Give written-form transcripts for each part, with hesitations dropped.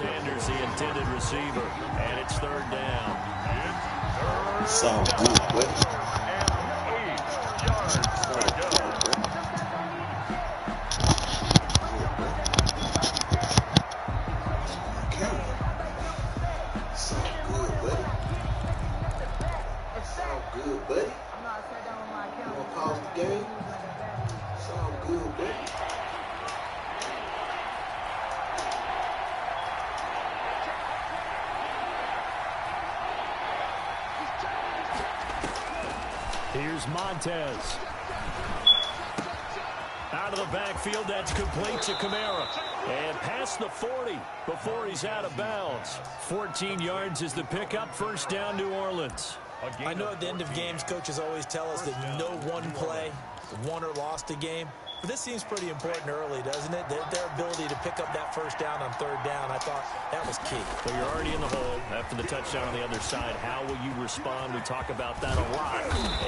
Sanders, the intended receiver, and it's third down. So good. Good, buddy. You want to pause the game? It's all good, buddy. Here's Montez. Out of the backfield, that's complete to Kamara. And past the 40 before he's out of bounds. 14 yards is the pickup. First down, New Orleans. I know at the end of games, coaches always tell us that no one play won or lost a game. But this seems pretty important early, doesn't it? Their ability to pick up that first down on third down, I thought that was key. Well, you're already in the hole after the touchdown on the other side. How will you respond? We talk about that a lot,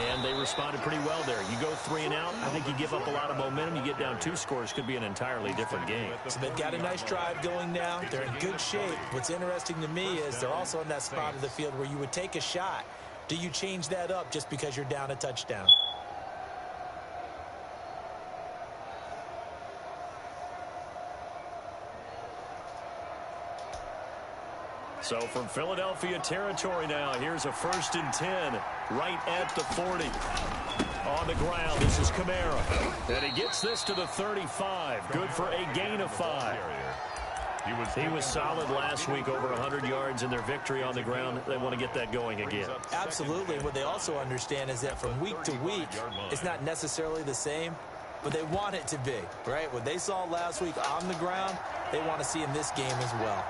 and they responded pretty well there. You go 3 and out, I think you give up a lot of momentum. You get down 2 scores, could be an entirely different game. So they've got a nice drive going now. They're in good shape. What's interesting to me is they're also in that spot of the field where you would take a shot. Do you change that up just because you're down a touchdown? So from Philadelphia territory now, here's a 1st and 10 right at the 40. On the ground, this is Kamara. And he gets this to the 35. Good for a gain of 5. He was solid last week, over 100 yards in their victory on the ground. They want to get that going again. Absolutely. What they also understand is that from week to week, it's not necessarily the same, but they want it to be, right? What they saw last week on the ground, they want to see in this game as well.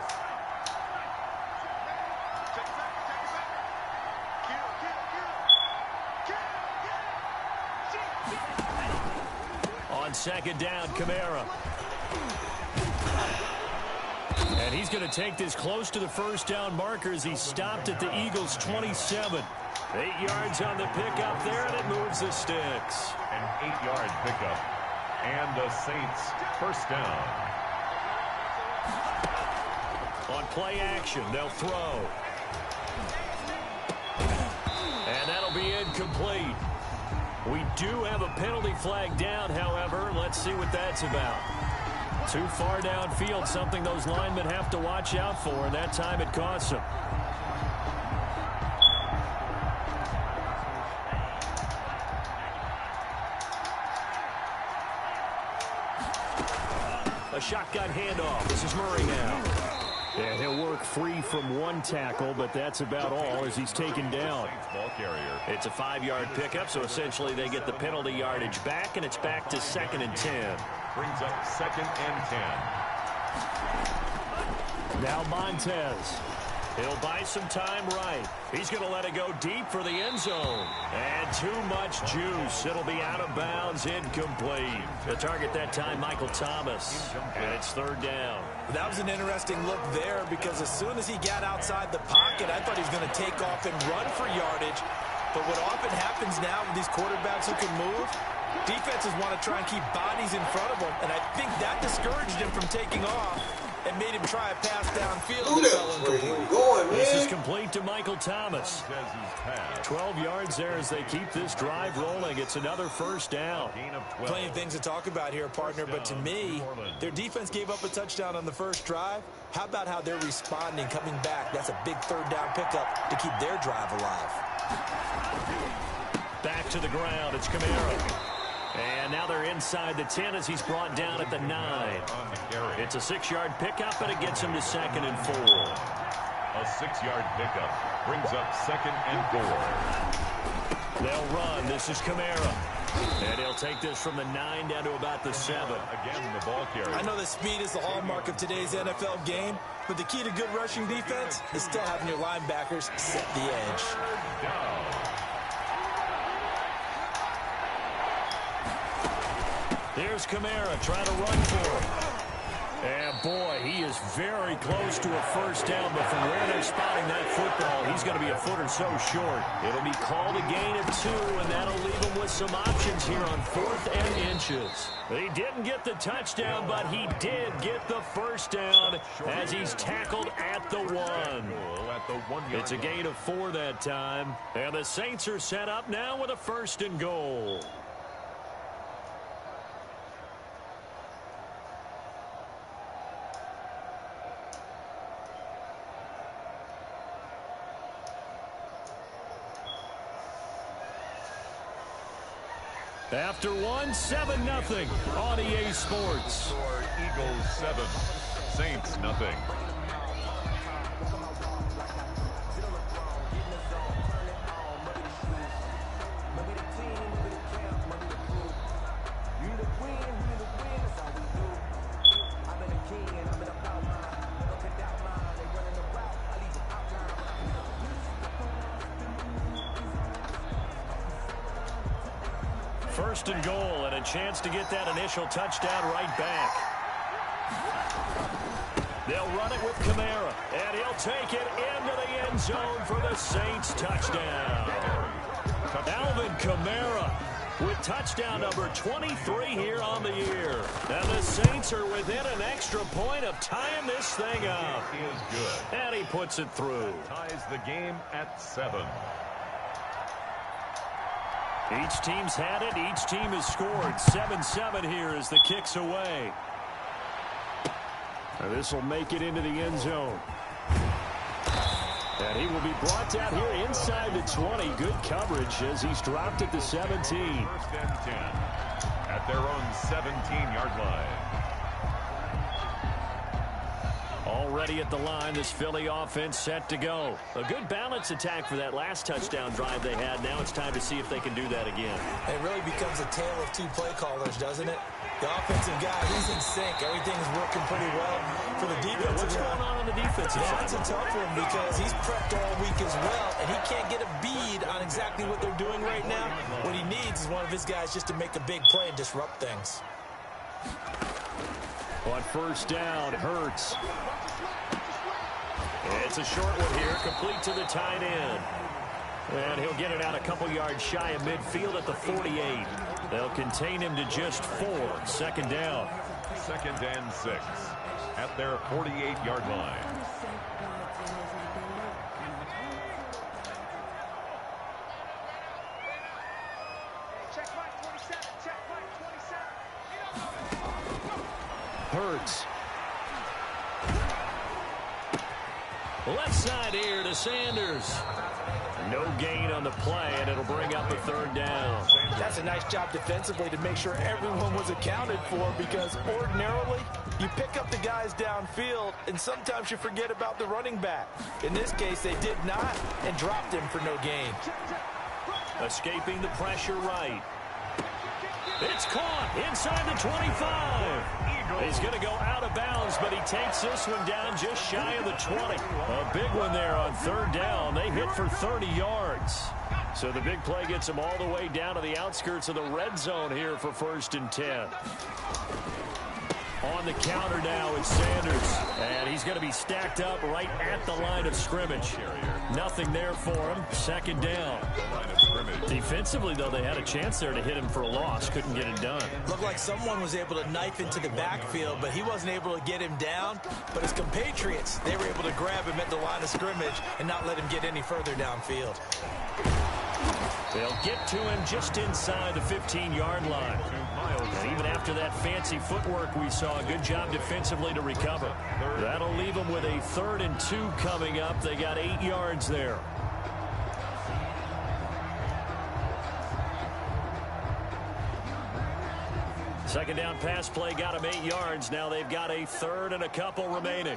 On second down, Kamara. And he's going to take this close to the first down marker as he stopped at the Eagles' 27. 8 yards on the pickup there, and it moves the sticks. An 8-yard pickup. And the Saints first down. On play action, they'll throw. And that'll be incomplete. We do have a penalty flag down, however. Let's see what that's about. Too far downfield, something those linemen have to watch out for, and that time it costs them. A shotgun handoff. This is Murray now. And he'll work free from 1 tackle, but that's about all as he's taken down. It's a 5-yard pickup, so essentially they get the penalty yardage back, and it's back to 2nd and 10. Brings up 2nd and 10. Now Montez. He'll buy some time right. He's going to let it go deep for the end zone. And too much juice. It'll be out of bounds, incomplete. The target that time, Michael Thomas. And it's 3rd down. That was an interesting look there because as soon as he got outside the pocket, I thought he was going to take off and run for yardage. But what often happens now with these quarterbacks who can move, defenses want to try and keep bodies in front of them. And I think that discouraged him from taking off and made him try a pass downfield. This is complete to Michael Thomas. 12 yards there as they keep this drive rolling. It's another first down. Plenty of things to talk about here, partner, but to me, their defense gave up a touchdown on the first drive. How about how they're responding, coming back? That's a big 3rd down pickup to keep their drive alive. Back to the ground. It's Kamara. And now they're inside the 10 as he's brought down at the 9. It's a 6-yard pickup, but it gets him to 2nd and 4. A 6-yard pickup brings up 2nd and 4. They'll run. This is Kamara. And he'll take this from the 9 down to about the 7. Again, the ball carrier. I know that speed is the hallmark of today's NFL game, but the key to good rushing defense is still having your linebackers set the edge. Here's Kamara trying to run for him. And boy, he is very close to a first down, but from where they're spotting that football, he's going to be a foot or so short. It'll be called a gain of 2, and that'll leave him with some options here on 4th and inches. He didn't get the touchdown, but he did get the first down as he's tackled at the 1. It's a gain of 4 that time, and the Saints are set up now with a 1st and goal. After 1, 7-0 on EA Sports. Eagles 7, Saints nothing. First and goal, and a chance to get that initial touchdown right back. They'll run it with Kamara, and he'll take it into the end zone for the Saints touchdown. Alvin Kamara with touchdown number 23 here on the year. And the Saints are within an extra point of tying this thing up. He is good. And he puts it through. Ties the game at 7. Each team's had it. Each team has scored. 7-7 here as the kick's away. This will make it into the end zone. And he will be brought down here inside the 20. Good coverage as he's dropped at the 17. 1st and 10 at their own 17-yard line. Already at the line, this Philly offense set to go. A good balance attack for that last touchdown drive they had. Now it's time to see if they can do that again. It really becomes a tale of 2 play callers, doesn't it? The offensive guy, he's in sync. Everything's working pretty well for the defense. What's going on the defensive side? That's a tough one because he's prepped all week as well, and he can't get a bead on exactly what they're doing right now. What he needs is one of his guys just to make a big play and disrupt things. On first down, Hurts. It's a short one here, complete to the tight end. And he'll get it out a couple yards shy of midfield at the 48. They'll contain him to just 4. 2nd down. 2nd and 6 at their 48-yard line. Hurts. Left side here to Sanders. No gain on the play, and it'll bring up a 3rd down. That's a nice job defensively to make sure everyone was accounted for, because ordinarily you pick up the guys downfield and sometimes you forget about the running back. In this case, they did not and dropped him for no gain. Escaping the pressure right. It's caught inside the 25. He's going to go out of bounds, but he takes this one down just shy of the 20. A big one there on 3rd down. They hit for 30 yards. So the big play gets him all the way down to the outskirts of the red zone here for 1st and 10. On the counter now is Sanders, and he's going to be stacked up right at the line of scrimmage. Nothing there for him. 2nd down. Defensively, though, they had a chance there to hit him for a loss. Couldn't get it done. Looked like someone was able to knife into the backfield, but he wasn't able to get him down. But his compatriots, they were able to grab him at the line of scrimmage and not let him get any further downfield. They'll get to him just inside the 15-yard line. And even after that fancy footwork we saw, a good job defensively to recover. That'll leave them with a 3rd and 2 coming up. They got 8 yards there. Second down pass play got him 8 yards. Now they've got a 3rd and a couple remaining.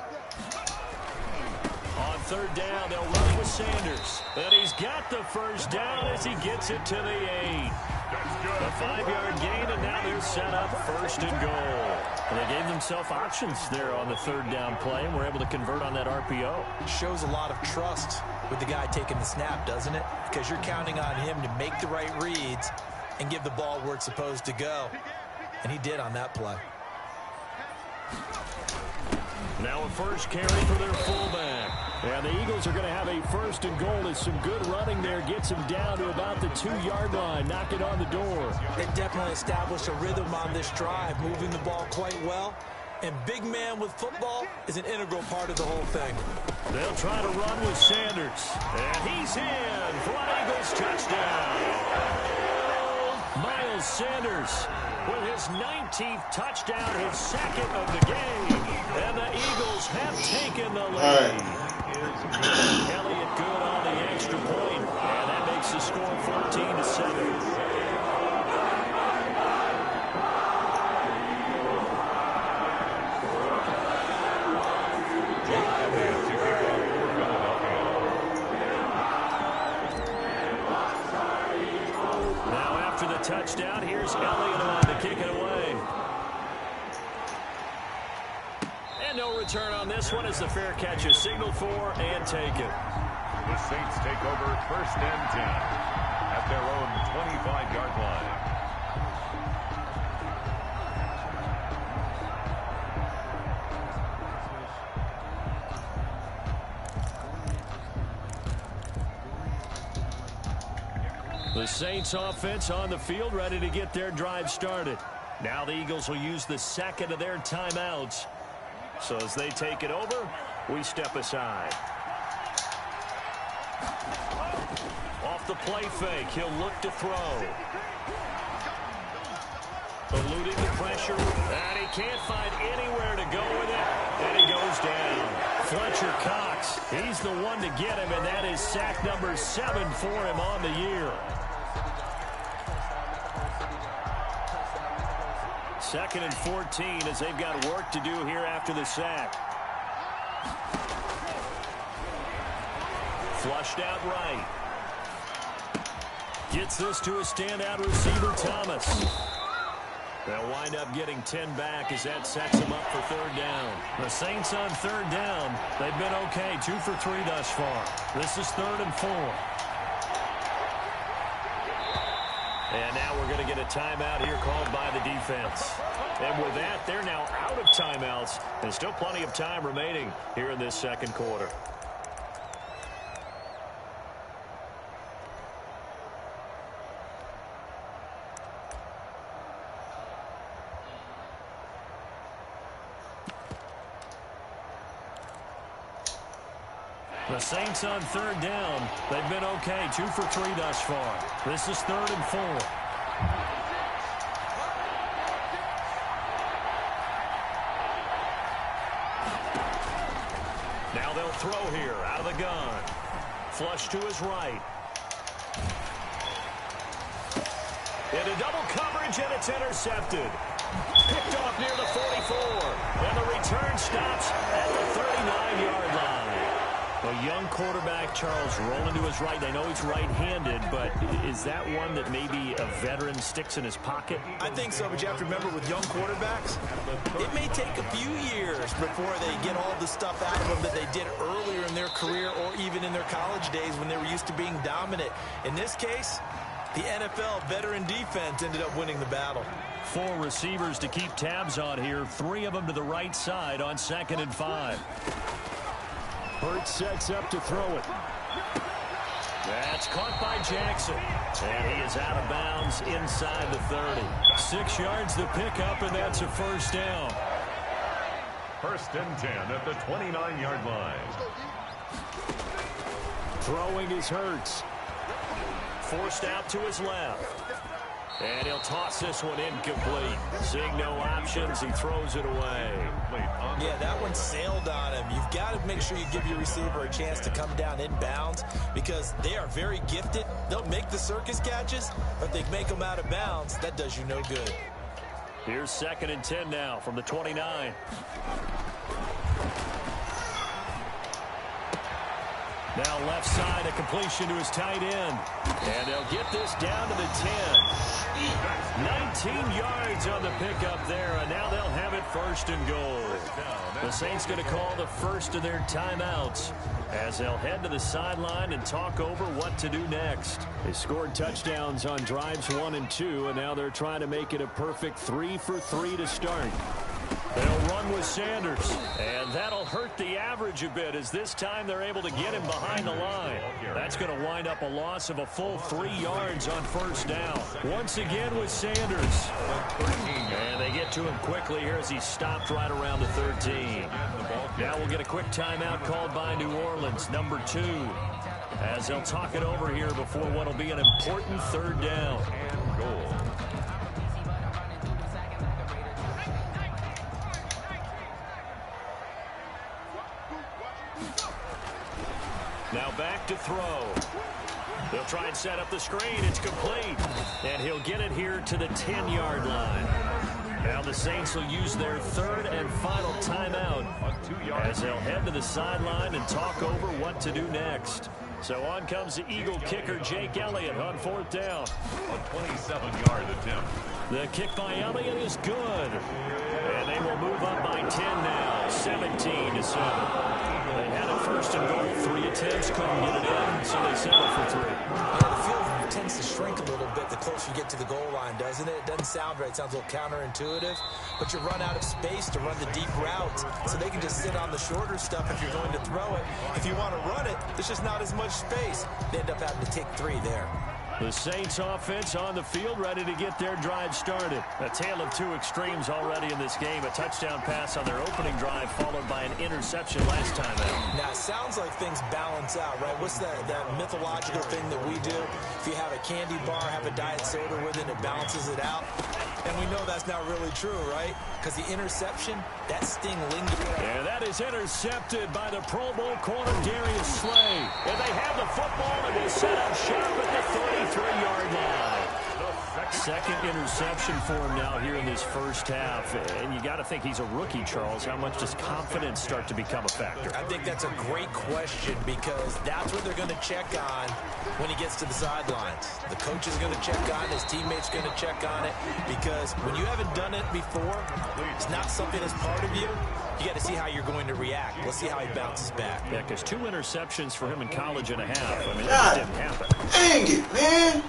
On 3rd down, they'll run with Sanders. And he's got the first down as he gets it to the 8. A 5-yard gain, and now they're set up 1st and goal. And they gave themselves options there on the 3rd down play, and were able to convert on that RPO. Shows a lot of trust with the guy taking the snap, doesn't it? Because you're counting on him to make the right reads and give the ball where it's supposed to go. And he did on that play. Now a first carry for their fullback. And the Eagles are going to have a first and goal as some good running there gets them down to about the 2-yard line, knocking on the door. They definitely established a rhythm on this drive, moving the ball quite well. And big man with football is an integral part of the whole thing. They'll try to run with Sanders. And he's in for an Eagles touchdown. Miles Sanders with his 19th touchdown, his second of the game. And the Eagles have taken the lead. Elliott good on the extra point. And that makes the score 14-7. Touchdown. Here's Elliott on to kick it away. And no return on this one as the fair catch is signaled for and taken. The Saints take over first and 10 at their own 25-yard line. The Saints offense on the field, ready to get their drive started. Now the Eagles will use the second of their timeouts. So as they take it over, we step aside. Off the play fake, he'll look to throw. Eluding the pressure, and he can't find anywhere to go with it, and he goes down. Fletcher Cox, he's the one to get him, and that is sack number 7 for him on the year. Second and 14 as they've got work to do here after the sack. Flushed out right. Gets this to a standout receiver, Thomas. They'll wind up getting 10 back as that sets them up for third down. The Saints on third down. They've been okay, 2 for 3 thus far. This is 3rd and 4. And now we're going to get a timeout here called by the defense. And with that, they're now out of timeouts. And still plenty of time remaining here in this second quarter. The Saints on third down. They've been okay, 2 for 3 thus far. This is 3rd and 4. Now they'll throw here out of the gun. Flush to his right. Into double coverage, and it's intercepted. Picked off near the 44. And the return stops at the 39-yard line. A young quarterback, Charles, rolling to his right. I know he's right-handed, but is that one that maybe a veteran sticks in his pocket? I think so, but you have to remember with young quarterbacks, it may take a few years before they get all the stuff out of them that they did earlier in their career or even in their college days when they were used to being dominant. In this case, the NFL veteran defense ended up winning the battle. 4 receivers to keep tabs on here. 3 of them to the right side on 2nd and 5. Hurts sets up to throw it. That's caught by Jackson. And he is out of bounds inside the 30. 6 yards to pick up, and that's a first down. First and 10 at the 29-yard line. Throwing is Hurts. Forced out to his left. And he'll toss this one incomplete. Seeing no options, he throws it away. Yeah, that one sailed on him. You've got to make sure you give your receiver a chance to come down inbounds because they are very gifted. They'll make the circus catches, but if they make them out of bounds, that does you no good. Here's 2nd and 10 now from the 29. Now left side, a completion to his tight end. And they'll get this down to the 10. 19 yards on the pickup there, and now they'll have it 1st and goal. The Saints going to call the first of their timeouts as they'll head to the sideline and talk over what to do next. They scored touchdowns on drives 1 and 2, and now they're trying to make it a perfect 3 for 3 to start. They'll run along with Sanders. And that'll hurt the average a bit as this time they're able to get him behind the line. That's going to wind up a loss of a full 3 yards on first down. Once again with Sanders. And they get to him quickly here as he stopped right around the 13. Now we'll get a quick timeout called by New Orleans, number 2. As they'll talk it over here before what will be an important third down. And goal. Now back to throw. They'll try and set up the screen. It's complete. And he'll get it here to the 10-yard line. Now the Saints will use their third and final timeout as they'll head to the sideline and talk over what to do next. So on comes the Eagle kicker, Jake Elliott, on fourth down. A 27-yard attempt. The kick by Elliott is good. And they will move up by 10 now, 17-7. They had a first and goal, 3 attempts, couldn't get it in, so they settled for 3. Yeah, the field tends to shrink a little bit the closer you get to the goal line, doesn't it? It doesn't sound right. It sounds a little counterintuitive, but you run out of space to run the deep routes, so they can just sit on the shorter stuff if you're going to throw it. If you want to run it, there's just not as much space. They end up having to take 3 there. The Saints offense on the field, ready to get their drive started. A tale of 2 extremes already in this game. A touchdown pass on their opening drive, followed by an interception last time out. Now, it sounds like things balance out, right? What's that mythological thing that we do? If you have a candy bar, have a diet soda with it, it balances it out. And we know that's not really true, right? Because the interception, that sting lingers. And that is intercepted by the Pro Bowl corner, Darius Slay. And they have the football, and they set up shop at the 33-yard line. Second interception for him now here in this first half. And you got to think he's a rookie, Charles. How much does confidence start to become a factor? I think that's a great question because that's what they're going to check on when he gets to the sidelines. The coach is going to check on it. His teammates going to check on it because when you haven't done it before, it's not something that's part of you. You got to see how you're going to react. Let's see how he bounces back. Yeah, because 2 interceptions for him in college and a half. I mean, that didn't happen. Dang it, man.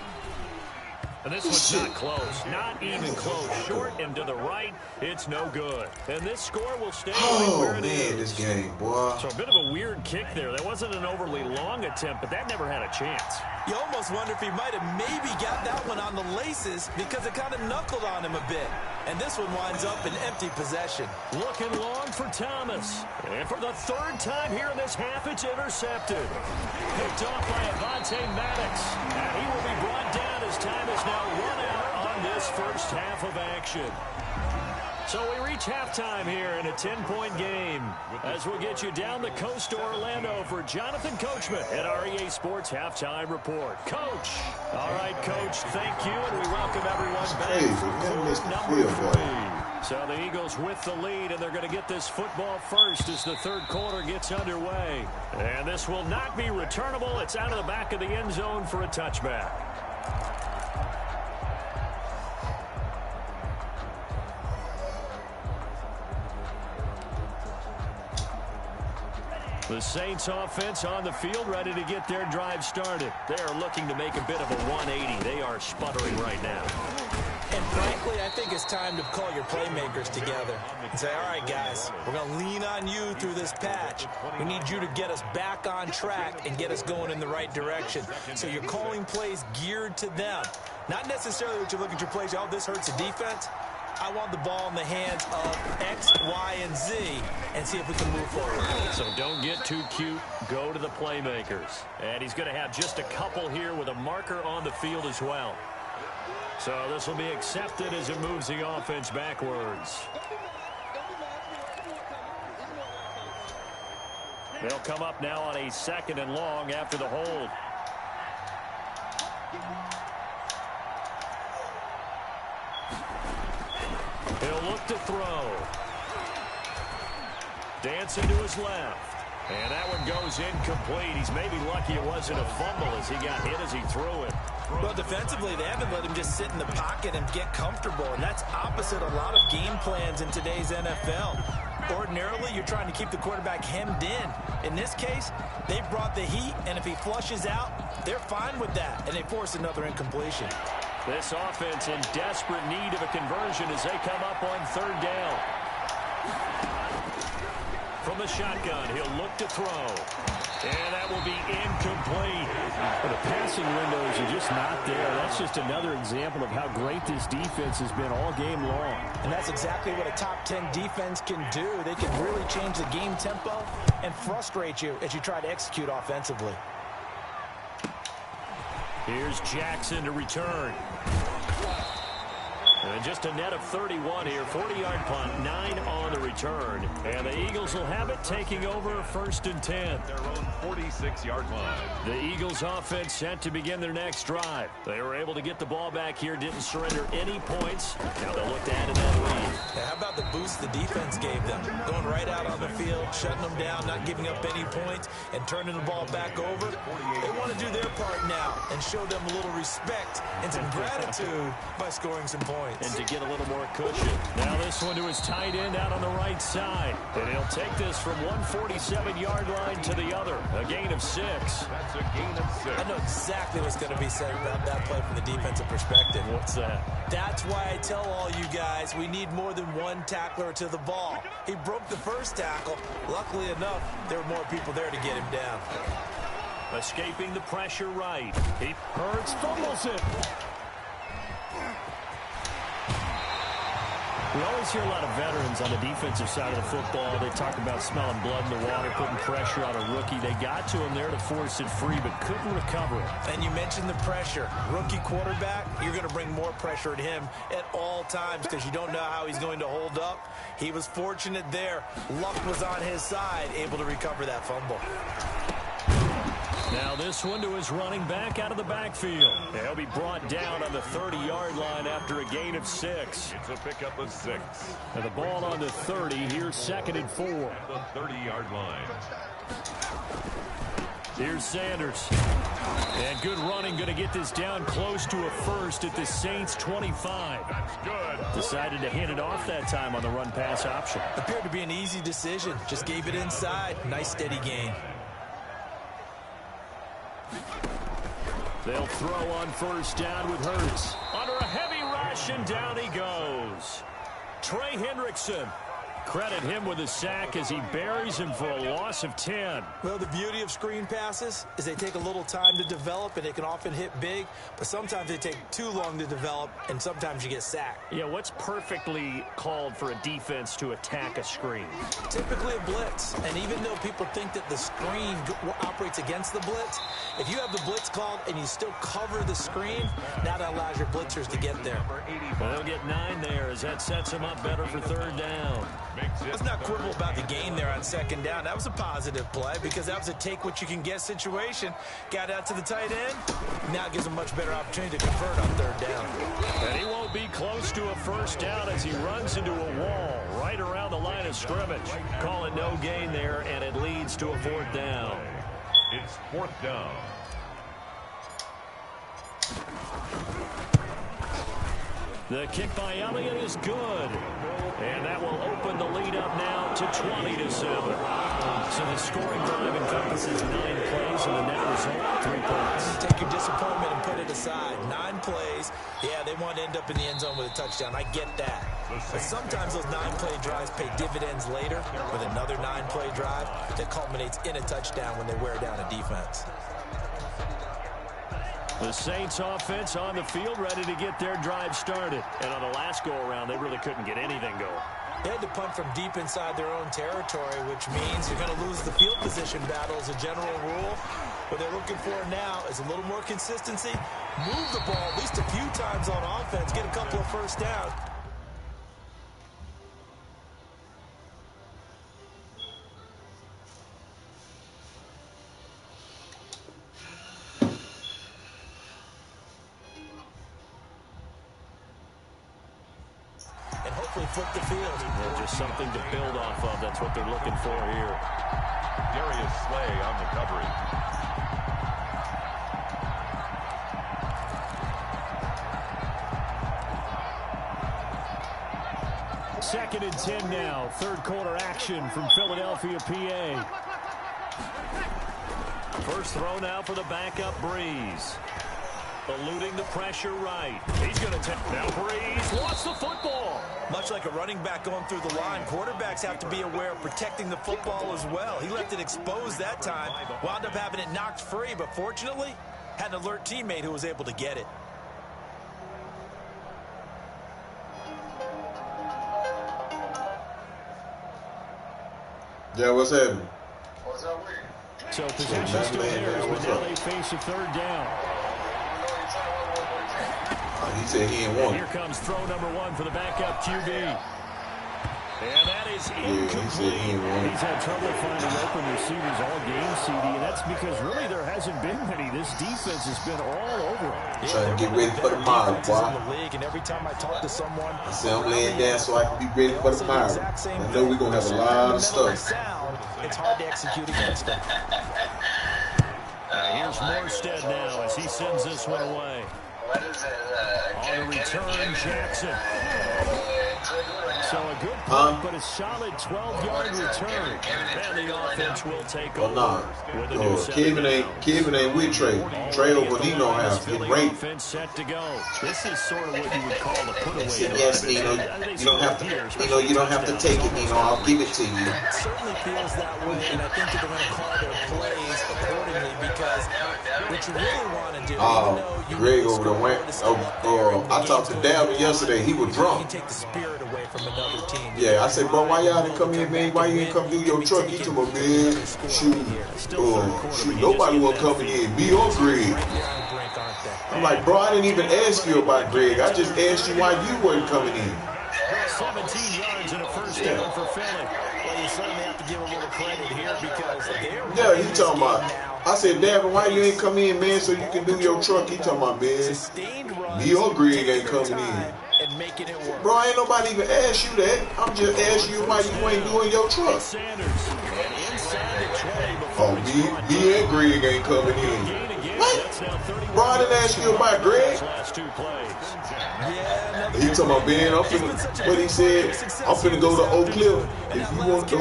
And this one's not close. Not even close. Short and to the right. It's no good. And this score will stay right where it is. Man, this game, boy. So a bit of a weird kick there. That wasn't an overly long attempt, but that never had a chance. You almost wonder if he might have maybe got that one on the laces because it kind of knuckled on him a bit. And this one winds up in empty possession. Looking long for Thomas. And for the 3rd time here in this half, it's intercepted. Picked off by Avonte Maddox. And he will be brought down as time is now run out on this first half of action. So we reach halftime here in a 10-point game as we'll get you down the coast to Orlando for Jonathan Coachman at our EA Sports Halftime Report. Coach. All right, Coach, thank you, and we welcome everyone back for quarter number 3. So the Eagles with the lead, and they're going to get this football first as the 3rd quarter gets underway. And this will not be returnable. It's out of the back of the end zone for a touchback. The Saints offense on the field ready to get their drive started. They are looking to make a bit of a 180. They are sputtering right now. And frankly, I think it's time to call your playmakers together and say, all right, guys, we're going to lean on you through this patch. We need you to get us back on track and get us going in the right direction. So you're calling plays geared to them. Not necessarily that you look at your plays, oh, this hurts the defense. I want the ball in the hands of X, Y, and Z and see if we can move forward. So don't get too cute. Go to the playmakers. And he's going to have just a couple here with a marker on the field as well. So this will be accepted as it moves the offense backwards. They'll come up now on a 2nd and long after the hold. He'll look to throw. Dancing to his left. And that one goes incomplete. He's maybe lucky it wasn't a fumble as he got hit as he threw it. Well, defensively, they haven't let him just sit in the pocket and get comfortable, and that's opposite a lot of game plans in today's NFL. Ordinarily, you're trying to keep the quarterback hemmed in. In this case, they brought the heat, and if he flushes out, they're fine with that, and they force another incompletion. This offense in desperate need of a conversion as they come up on 3rd down. From the shotgun, he'll look to throw. And that will be incomplete. But the passing windows are just not there. That's just another example of how great this defense has been all game long. And that's exactly what a top 10 defense can do. They can really change the game tempo and frustrate you as you try to execute offensively. Here's Jackson to return. And just a net of 31 here. 40-yard punt, 9 on the return. And the Eagles will have it, taking over 1st and 10. Their own 46-yard line. The Eagles offense set to begin their next drive. They were able to get the ball back here, didn't surrender any points. Now they'll look to add to that lead. Now, how about the boost the defense gave them? Going right out on the field, shutting them down, not giving up any points, and turning the ball back over. They want to do their part now and show them a little respect and some gratitude by scoring some points. And to get a little more cushion. Now this one to his tight end out on the right side. And he'll take this from one 47-yard line to the other. A gain of 6. That's a gain of 6. I know exactly what's going to be said about that play from the defensive perspective. What's that? That's why I tell all you guys we need more than one tackler to the ball. He broke the first tackle. Luckily enough, there were more people there to get him down. Escaping the pressure right. Hurts, fumbles it. We always hear a lot of veterans on the defensive side of the football. They talk about smelling blood in the water, putting pressure on a rookie. They got to him there to force it free, but couldn't recover it. And you mentioned the pressure. Rookie quarterback, you're going to bring more pressure at him at all times because you don't know how he's going to hold up. He was fortunate there. Luck was on his side, able to recover that fumble. Now this one to his running back out of the backfield. He'll be brought down on the 30-yard line after a gain of 6. It's a pickup of 6. And the ball on the 30. Here's 2nd and 4. At the 30-yard line. Here's Sanders. And good running, going to get this down close to a first at the Saints 25. That's good. Decided to hand it off that time on the run-pass option. Appeared to be an easy decision. Just gave it inside. Nice steady gain. They'll throw on 1st down with Hurts. Under a heavy rush, and down he goes. Trey Hendrickson. Credit him with a sack as he buries him for a loss of 10. Well, the beauty of screen passes is they take a little time to develop, and they can often hit big, but sometimes they take too long to develop, and sometimes you get sacked. Yeah, what's perfectly called for a defense to attack a screen? Typically a blitz, and even though people think that the screen operates against the blitz, if you have the blitz called and you still cover the screen, now that allows your blitzers to get there. Well, they'll get 9 there as that sets them up better for 3rd down. Let's not quibble about the gain there on 2nd down. That was a positive play because that was a take-what-you-can-get situation. Got out to the tight end. Now gives him a much better opportunity to convert on 3rd down. And he won't be close to a 1st down as he runs into a wall right around the line of scrimmage. Call it no gain there, and it leads to a 4th down. It's 4th down. The kick by Elliott is good. And that will open the lead up now to 20-7. So the scoring drive encompasses 9 plays, and the net result, 3 points. Take your disappointment and put it aside. 9 plays. Yeah, they want to end up in the end zone with a touchdown. I get that. But sometimes those 9-play drives pay dividends later with another 9-play drive that culminates in a touchdown when they wear down a defense. The Saints offense on the field, ready to get their drive started. And on the last go-around, they really couldn't get anything going. They had to punt from deep inside their own territory, which means you're going to lose the field position battle as a general rule. What they're looking for now is a little more consistency. Move the ball at least a few times on offense, get a couple of 1st downs. Flip the field. Yeah, just something to build off of. That's what they're looking for here. Darius Slay on the coverage. Second and 10 now. 3rd quarter action from Philadelphia, PA. First throw now for the backup Breeze. Eluding the pressure right. He's going to take. Now Breeze lost the football. Much like a running back going through the line, quarterbacks have to be aware of protecting the football as well. He left it exposed that time. Wound up having it knocked free, but fortunately, had an alert teammate who was able to get it. Yeah, what's happening? What's up with you? So possession still theirs, but now they face a third down. He said he ain't want it. Here comes throw number 1 for the backup QB. And that is incomplete. He said he ain't want it. He's had trouble finding open receivers all game, CD, and that's because really there hasn't been many. This defense has been all over him. Trying to get ready for the mile, boy. And every time I talk to someone, I say I'm laying down so I can be ready for the mile. I know we're going to have a lot of stuff. It's hard to execute against them. Here's Morstead now as he sends this one away. What is it? On the return, Jackson. So a good punt, but a solid 12-yard return. And the offense will take over with a new Kevin ain't with Trey. Trey over Nino house getting raped. Offense set to go. This is sort of what you would call the put away. Yes, Nino. You don't have to. Nino, you don't have to take it, Nino. I'll give it to you. It certainly feels that way, and I think they're going to call their plays accordingly because what you really want to do. Greg over there went. I talked to Dalvin yesterday. He was drunk. You take the spirit away from another team. Yeah, I said, bro, why y'all didn't come in, man? Why you didn't come do your truck? He told me, man, shoot, nobody was coming in. Me or Greg. I'm like, bro, I didn't even ask you about Greg. I just asked you why you weren't coming in. 17 yards and a first down for Philly. Well, you certainly have to give a little credit here because yeah, he talking about. I said, Davin, why you ain't come in, man, so you can do your truck? He talking about, man, me or Greg ain't coming in. Bro, ain't nobody even asked you that. I'm just asking you why you ain't doing your truck. Oh, me and Greg ain't coming in. What? Bro, I didn't ask you about Greg. He talking about, man, what he said, I'm finna go to Oak Cliff. If you want to,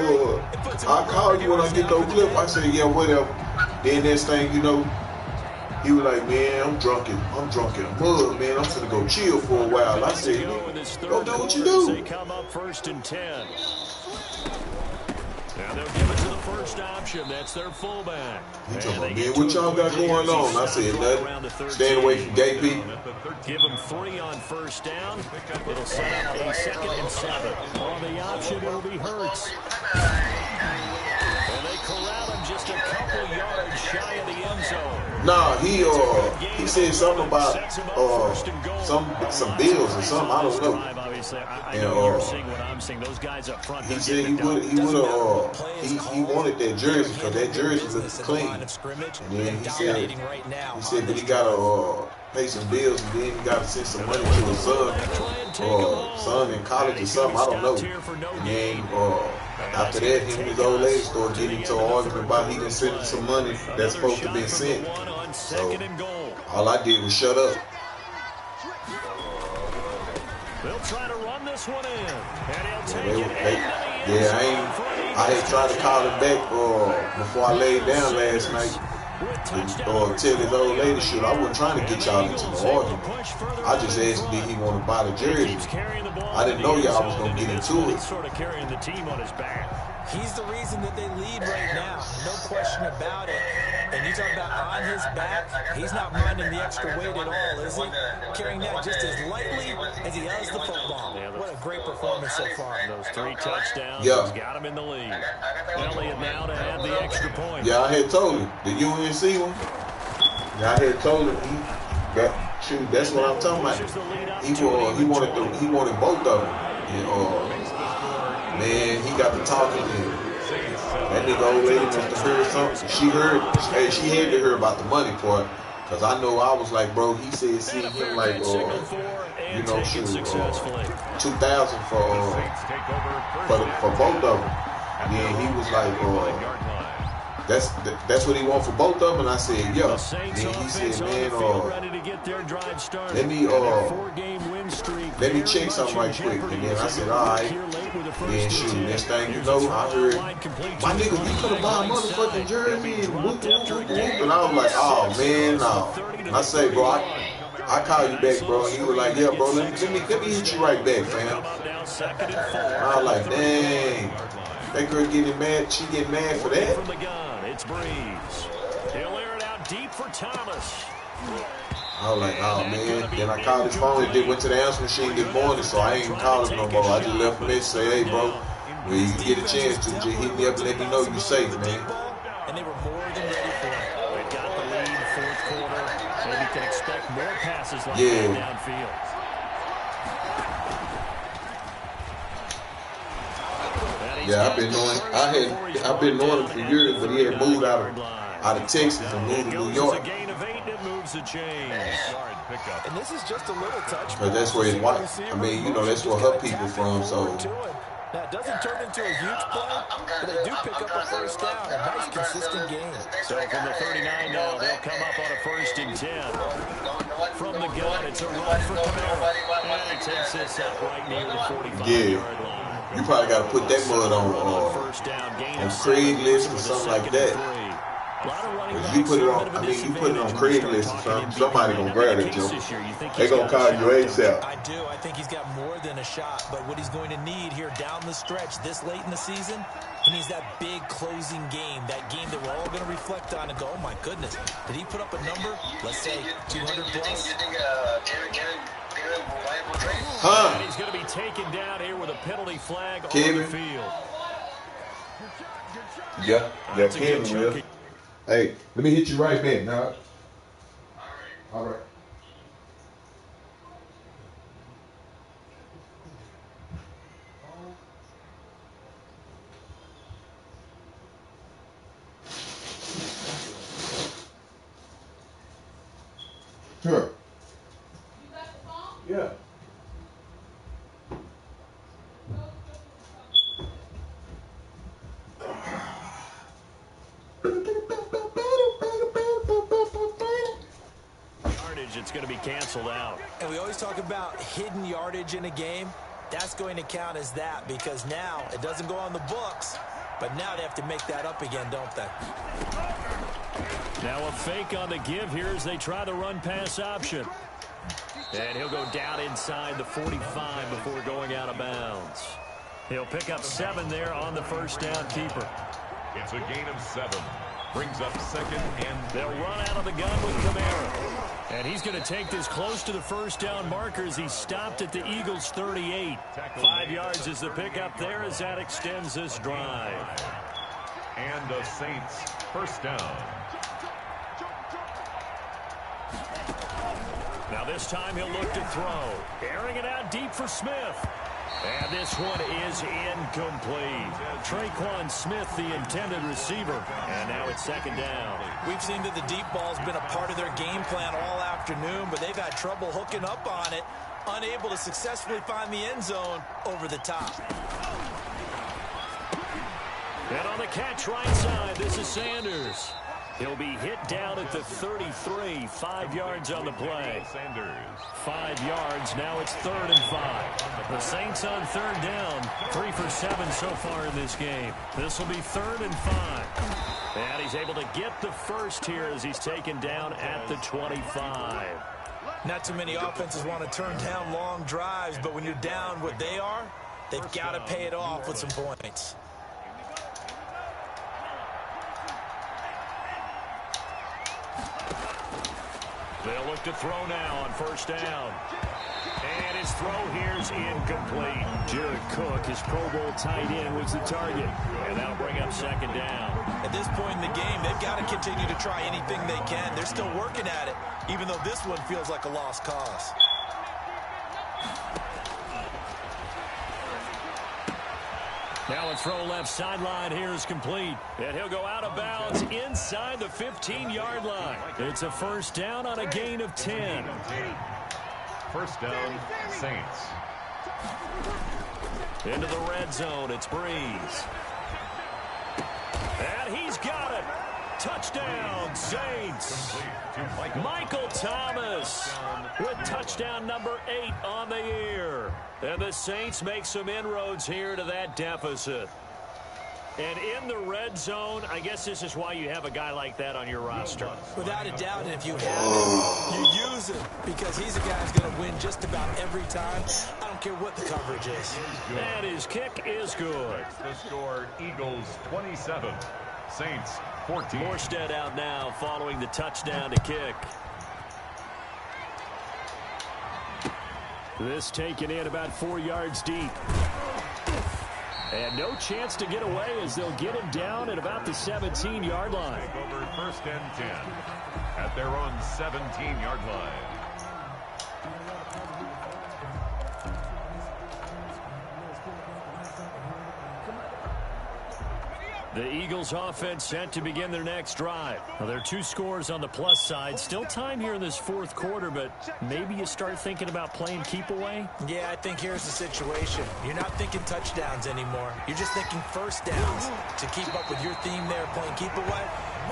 I'll call you when I get to Oak Cliff. I said, yeah, whatever. Then next thing you know, he was like, man, I'm drunk in mud, man. I'm finna go chill for a while. I said, go do what you do. They come up 1st and 10. Now they'll give it to the first option. That's their fullback. He talking about, man, what y'all got going on? I said, nothing. Staying away from gay people. Give them 3 on first down. It'll set up a 2nd and 7. On the option, it'll be Hurts. And they corral him just a couple yards shy of the end zone. Nah, he said something about some bills or something. I don't know. I know you're seeing what I'm seeing. Those guys up front. He said he wanted that jersey because that jersey looks clean. And then he said that he gotta pay some bills and then he gotta send some money to his son in college or something. I don't know. And then after that, him and his old lady started getting into an argument about he didn't send him some money that's supposed to be sent. So all I did was shut up. They'll try to run this one in. And he'll take it. I had tried to call him back before I laid down last night. Tell his old lady, shoot, I wasn't trying to get y'all into the argument. I just asked him, did he want to buy the jersey? I didn't know y'all was going to get into it. Sort of carrying the team on his back. He's the reason that they lead right now. No question about it. And you talk about on his back, he's not minding the extra weight at all, is he? Carrying that just as lightly as he does the football. What a great performance so far. Those 3 touchdowns got him in the lead. Elliott now to have the extra point. Yeah, I had told him. The UNC one. Yeah, I had told him. Shoot, that's what I'm talking about. He wanted both of them. And, man, he got to talking and that nigga old lady must have heard something. She had to hear about the money part. Cause I know I was like, bro, he said seeing him like, shoot, 2,000 for both of them. Then he was like, that's what he want for both of them. And I said, yeah. Then he said, man, let me check something right quick. And then I said, all right. Then shoot, next thing you know, I heard, my nigga, you could have bought a motherfucking jersey and whoop. And I was like, oh man, no. And I say, bro, I called you back, bro. And he was like, yeah, bro, let me hit you right back, fam. I was like, dang. That girl getting mad. She getting mad for that? From the gun, it's Breeze. He'll air it out deep for Thomas. I was like, oh, man. Then I called his phone and went to the answer machine this morning, so I ain't calling him no more. I just left a message say, hey, bro, when you get a chance to, just hit me up and let me know you safe, man. And they were more than ready for it. They've got the lead fourth quarter. Maybe you can expect more passes like that downfield. Yeah, I've been knowing him for years, but he had moved out of Texas and moved to New York. And this is just a little touch. But that's where his wife, I mean, you know, that's where her people from, so. Now, it doesn't turn into a huge play, but they do pick up a first down. A nice, consistent game. So from the 39 now, they'll come up on a 1st and 10. From the gun, it's a run for Camaro. And he takes this up right near the 45-yard line. You probably got to put that mud on Craigslist or something like that. If you put it on, you put it on Craigslist or something, somebody gonna grab it, Joe. They gonna call you ASAP. I do. I think he's got more than a shot, but what he's going to need here down the stretch this late in the season, he needs that big closing game, that game that we're all going to reflect on and go, oh my goodness, did he put up a number? Let's say 200 plus. And he's going to be taken down here with a penalty flag on the field. Yeah, Kevin will. Hey, let me hit you right back, now. All right. Sure. You got the phone? Yeah. It's going to be canceled out. And we always talk about hidden yardage in a game. That's going to count as that because now it doesn't go on the books, but now they have to make that up again, don't they? Now a fake on the give here as they try the run-pass option. And he'll go down inside the 45 before going out of bounds. He'll pick up 7 there on the first down keeper. It's a gain of 7. Brings up 2nd and they'll run out of the gun with Camaro. And he's going to take this close to the first down marker as he stopped at the Eagles' 38. 5 yards is the pickup there as that extends this drive. And the Saints first down. Now this time he'll look to throw. Airing it out deep for Smith. And this one is incomplete. Traquan Smith, the intended receiver. And now it's 2nd down. We've seen that the deep ball's been a part of their game plan all afternoon, but they've had trouble hooking up on it, unable to successfully find the end zone over the top. And on the catch right side, this is Sanders. He'll be hit down at the 33, 5 yards on the play. 5 yards, now it's 3rd and 5. The Saints on 3rd down, 3 for 7 so far in this game. This will be 3rd and 5. And he's able to get the first here as he's taken down at the 25. Not too many offenses want to turn down long drives, but when you're down what they are, they've got to pay it off with some points. They'll look to throw now on 1st down. And his throw here's incomplete. Jared Cook, his Pro Bowl tight end, was the target. And that'll bring up 2nd down. At this point in the game, they've got to continue to try anything they can. They're still working at it, even though this one feels like a lost cause. Now a throw left sideline here is complete. And he'll go out of bounds inside the 15-yard line. It's a 1st down on a gain of 10. First down, Saints. Into the red zone, it's Breeze. And he's got it. Touchdown, Saints. Michael Thomas with touchdown number 8 on the year. And the Saints make some inroads here to that deficit. And in the red zone, I guess this is why you have a guy like that on your roster. Without a doubt, and if you have him, you use him because he's a guy who's going to win just about every time. I don't care what the coverage is. And his kick is good. The score, Eagles 27, Saints 14. Morstead out now following the touchdown to kick. This taken in about 4 yards deep. And no chance to get away as they'll get him down at about the 17-yard line. Take over first and 10 at their own 17-yard line. The Eagles offense set to begin their next drive. Now, there are 2 scores on the plus side. Still time here in this fourth quarter, but maybe you start thinking about playing keep away? Yeah, I think here's the situation. You're not thinking touchdowns anymore. You're just thinking first downs. To keep up with your theme there, playing keep away,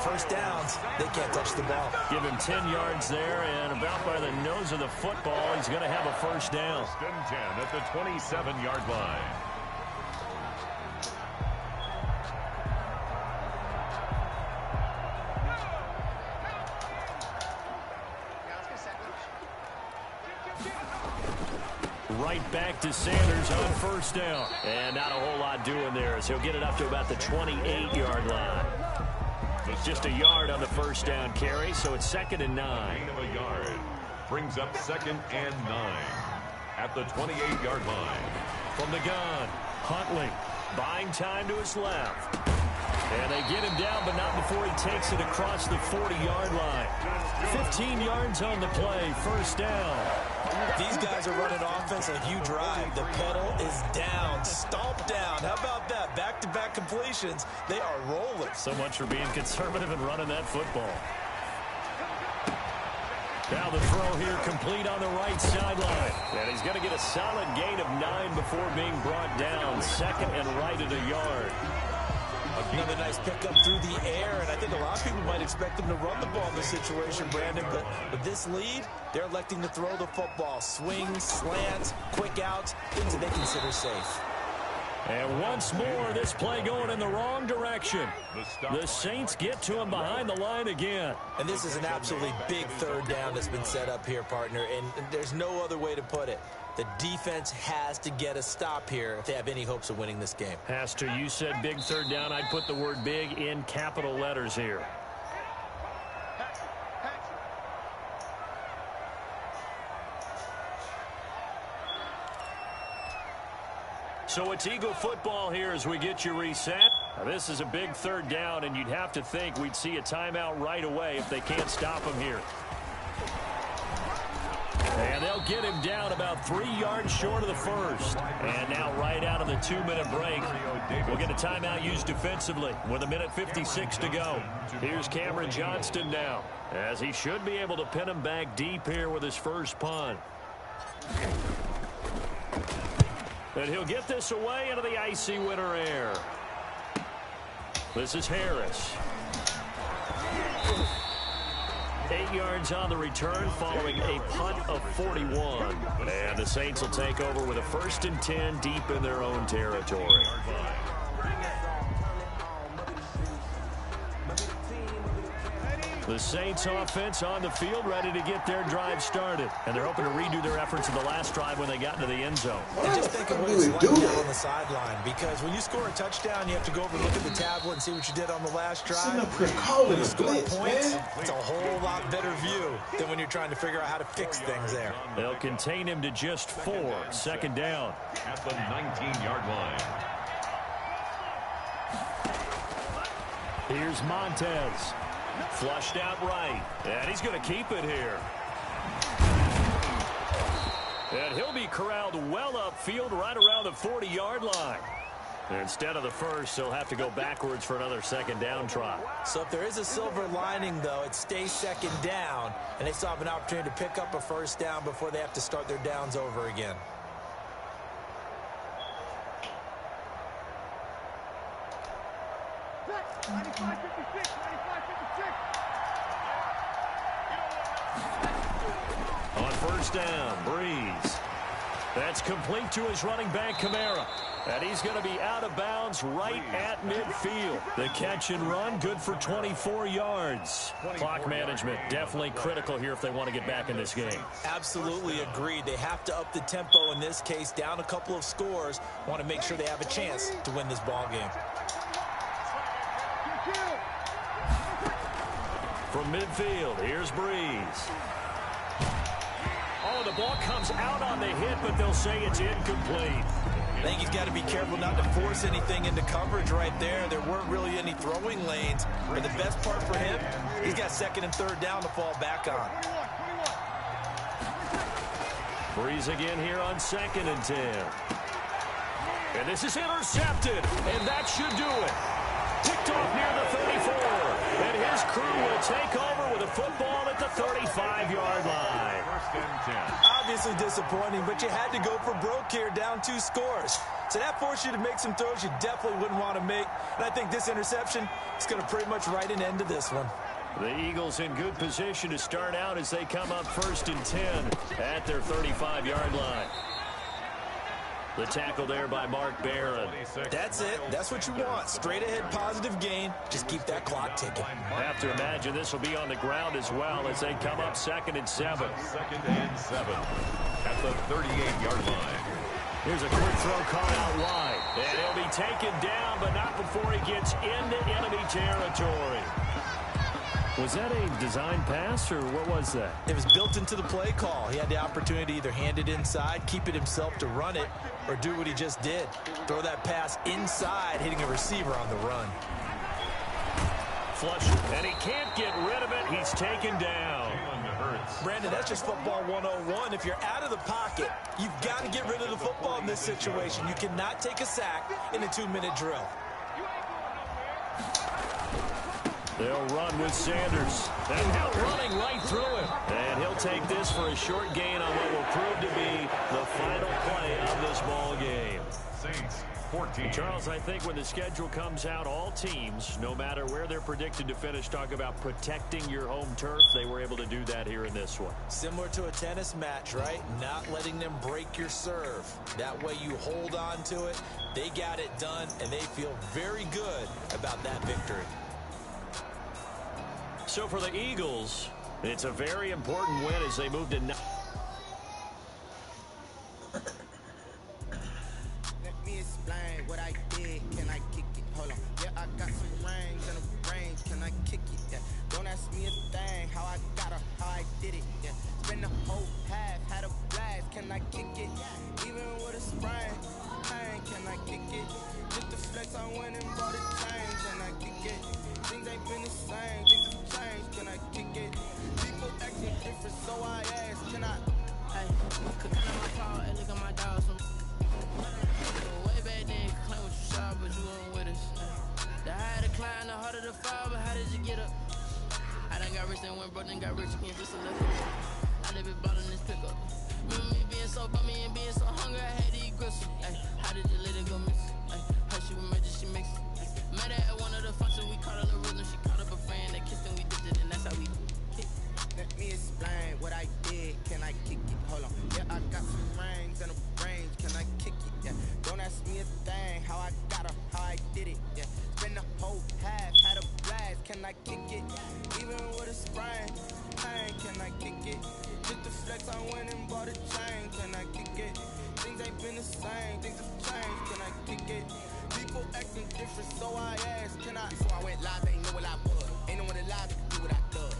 first downs, they can't touch the ball. Give him 10 yards there, and about by the nose of the football, he's going to have a first down. First and 10 at the 27-yard line. Right back to Sanders on first down. And not a whole lot doing there, so he'll get it up to about the 28-yard line. Just a yard on the first down carry, so it's 2nd and 9. Gain of a yard brings up 2nd and 9 at the 28-yard line. From the gun, Huntley buying time to his left. And they get him down, but not before he takes it across the 40-yard line. 15 yards on the play, first down. These guys are running offense like you drive. The pedal is down, stomped down. How about that? Back-to-back completions. They are rolling. So much for being conservative and running that football. Now the throw here complete on the right sideline. And he's going to get a solid gain of 9 before being brought down. 2nd and right at a yard. Another nice pickup through the air, and I think a lot of people might expect them to run the ball in this situation, Brandon, but with this lead, they're electing to throw the football. Swings, slants, quick outs, things that they consider safe. And once more, this play going in the wrong direction. The Saints get to him behind the line again. And this is an absolutely big third down that's been set up here, partner, and there's no other way to put it. The defense has to get a stop here if they have any hopes of winning this game. Has to. You said big third down. I'd put the word big in capital letters here. So it's Eagle football here as we get you reset. Now, this is a big third down, and you'd have to think we'd see a timeout right away if they can't stop him here. And they'll get him down about 3 yards short of the first. And now right out of the 2-minute break, we'll get a timeout used defensively with 1:56 to go. Here's Cameron Johnston now, as he should be able to pin him back deep here with his first punt. And he'll get this away into the icy winter air. This is Harris. 8 yards on the return following a punt of 41. And the Saints will take over with a 1st and 10 deep in their own territory. The Saints offense on the field ready to get their drive started. And they're hoping to redo their efforts in the last drive when they got into the end zone. And just think of what it's like down on the sideline. Because when you score a touchdown, you have to go over and look at the tablet and see what you did on the last drive. When you score points, it's a whole lot better view than when you're trying to figure out how to fix things there. They'll contain him to just 4. 2nd down. At the 19-yard line. Here's Montez. Flushed out right. And he's going to keep it here. And he'll be corralled well upfield right around the 40-yard line. And instead of the first, he'll have to go backwards for another 2nd down try. So if there is a silver lining, though, it stays 2nd down. And they still have an opportunity to pick up a first down before they have to start their downs over again. On first down, Breeze. That's complete to his running back, Kamara. And he's going to be out of bounds right at midfield. The catch and run, good for 24 yards. Clock management, definitely critical here if they want to get back in this game. Absolutely agreed. They have to up the tempo in this case, down a couple of scores. Want to make sure they have a chance to win this ball game. From midfield, here's Breeze. Oh, the ball comes out on the hit, but they'll say it's incomplete. I think he's got to be careful not to force anything into coverage right there. There weren't really any throwing lanes. But the best part for him, he's got second and third down to fall back on. Breeze again here on 2nd and 10. And this is intercepted, and that should do it. Picked off near the 34, and his crew will take over with a football at the 35-yard line. Obviously disappointing, but you had to go for broke here, down 2 scores. So that forced you to make some throws you definitely wouldn't want to make. And I think this interception is going to pretty much write an end to this one. The Eagles in good position to start out as they come up 1st and 10 at their 35-yard line. The tackle there by Mark Barron. That's it. That's what you want. Straight ahead positive gain. Just keep that clock ticking. I have to imagine this will be on the ground as well as they come up 2nd and 7. 2nd and 7 at the 38-yard line. Here's a quick throw caught out wide. And he'll be taken down, but not before he gets into enemy territory. Was that a design pass, or what was that? It was built into the play call. He had the opportunity to either hand it inside, keep it himself to run it, or do what he just did. Throw that pass inside, hitting a receiver on the run. Flush, and he can't get rid of it. He's taken down. Brandon, that's just football 101. If you're out of the pocket, you've got to get rid of the football in this situation. You cannot take a sack in a 2-minute drill. They'll run with Sanders. And now running right through him. And he'll take this for a short gain on what will prove to be the final play of this ball game. Saints 14. Charles, I think when the schedule comes out, all teams, no matter where they're predicted to finish, talk about protecting your home turf. They were able to do that here in this one. Similar to a tennis match, right? Not letting them break your serve. That way you hold on to it. They got it done, and they feel very good about that victory. So for the Eagles, it's a very important win as they move to... Let me explain what I did. Can I kick it? Hold on. Yeah, I got some rings and a range. Can I kick it? Yeah. Don't ask me a thing. How I got her, how I did it. Yeah. Spend the whole half, had a blast. Can I kick it? Even with a sprain. Can I kick it? Just the flex, I went and bought a chain. Can I kick it? Things ain't been the same. Things have changed. Can I kick it? People acting different, so I ask. Can I? Hey, could kind of my fault and look at my dog. Way back then, you claim what you saw, but you weren't with us. The higher the climb, the harder the fall, but how did you get up? I done got rich, then went broke, then got rich again, just a little. I live it ballin' this pickup. Remember me being so bummy and being so hungry, I had to eat gristle. Ay, how did you let it go miss? Ay, how she was magic, she mixed it. Met her at one of the functions, we caught her the rhythm, she caught up a friend, they kissed and we dipped it, and that's how we kick. Let me explain what I did. Can I kick it? Hold on. Yeah, I got some rings and a range. Can I kick it? Yeah. Don't ask me a thing. How I got her, how I did it. Yeah. Spend the whole half, had a blast. Can I kick it? Even with a sprain. Hey, can I kick it? Just the flex, I went and bought a chain. Can I kick it? Things ain't been the same. Things have changed. Can I kick it? People acting different, so I asked. Can I? Before I went live, ain't know what I was. Ain't no one alive that can do what I does.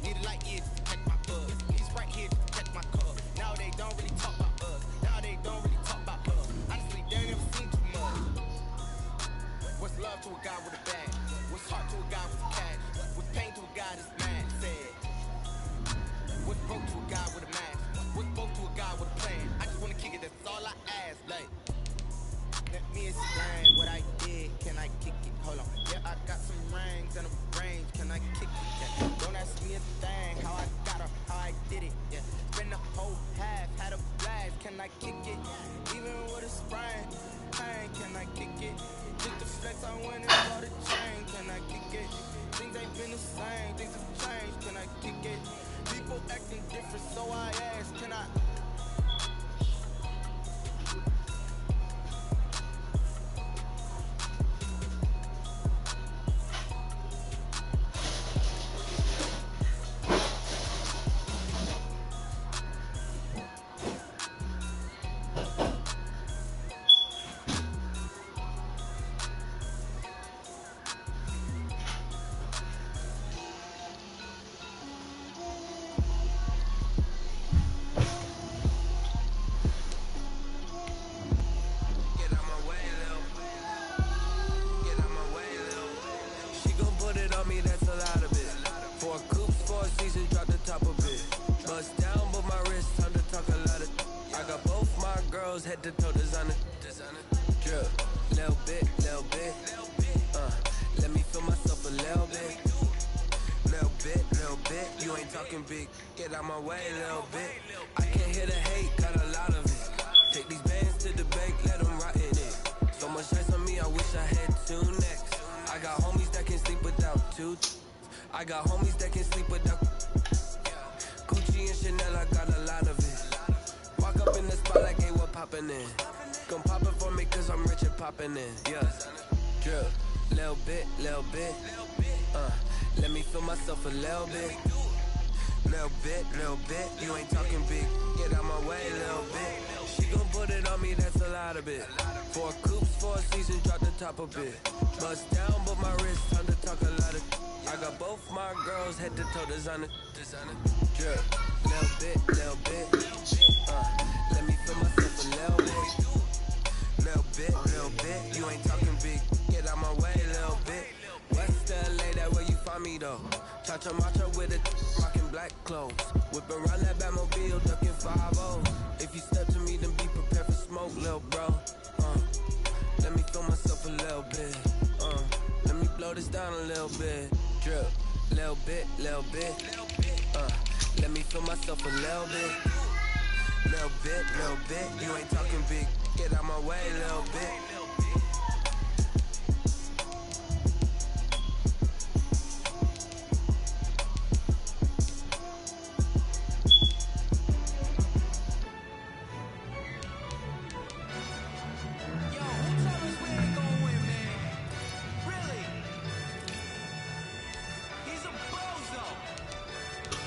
Need a light here to catch my buzz. Need right here to catch my cub. Now they don't really talk about us. Now they don't really talk about us. Honestly, they ain't never seen too much. What's love to a guy with a bag? What's heart to a guy with a cash? What's pain to a guy that's mad? Said. What's broke to a guy with a mask? What's broke to a guy with a plan? I just wanna kick it, that's all I ask. Like, let me explain what I did. Can I kick it? Hold on. Yeah, I got some rings and a range. Can I kick it? Yeah. Don't ask me a thing. How I got her, how I did it. Yeah. Spend the whole half, had a blast. Can I kick it? Even with a sprain. Hey, can I kick it? Just the flex, I went and bought a chain. Can I kick it? Things ain't been the same. Things have changed. Can I kick it? People acting different, so I ask. Can I? girls head to toe designer. Drip, little bit. Let me feel myself a little bit. Little bit. You ain't talking big. Get out my way, little bit. I can't hear the hate, got a lot of it. Take these bands to the bank, let them rot in it. So much ice on me, I wish I had 2 necks. I got homies that can sleep without 2. I got homies that can sleep without Gucci and Chanel, I got a lot of it. Walk up in the spot like, hey, what poppin' in? Come pop it for me, cause I'm rich and poppin' in. Yeah, drip, little bit. Let me feel myself a little bit. Little bit. You ain't talking big. Get out my way, little bit. She gon' put it on me, that's a lot of it. 4 coops, 4 seasons, drop the top a bit. Bust down, but my wrist, time to talk a lot of. I got both my girls head to toe designer. Drip, little bit. Let me feel myself a little bit. You ain't talking big. Get out my way, little bit. West LA, that where you find me though. Cha-cha matcha with a rockin' black clothes. Whip around that Batmobile, ducking 5-0. If you step to me, then be prepared for smoke, lil' bro. Let me feel myself a little bit. Let me blow this down a little bit. Drip, little bit. Let me feel myself a little bit. Little bit. You ain't talking big. Get out my way, little bit.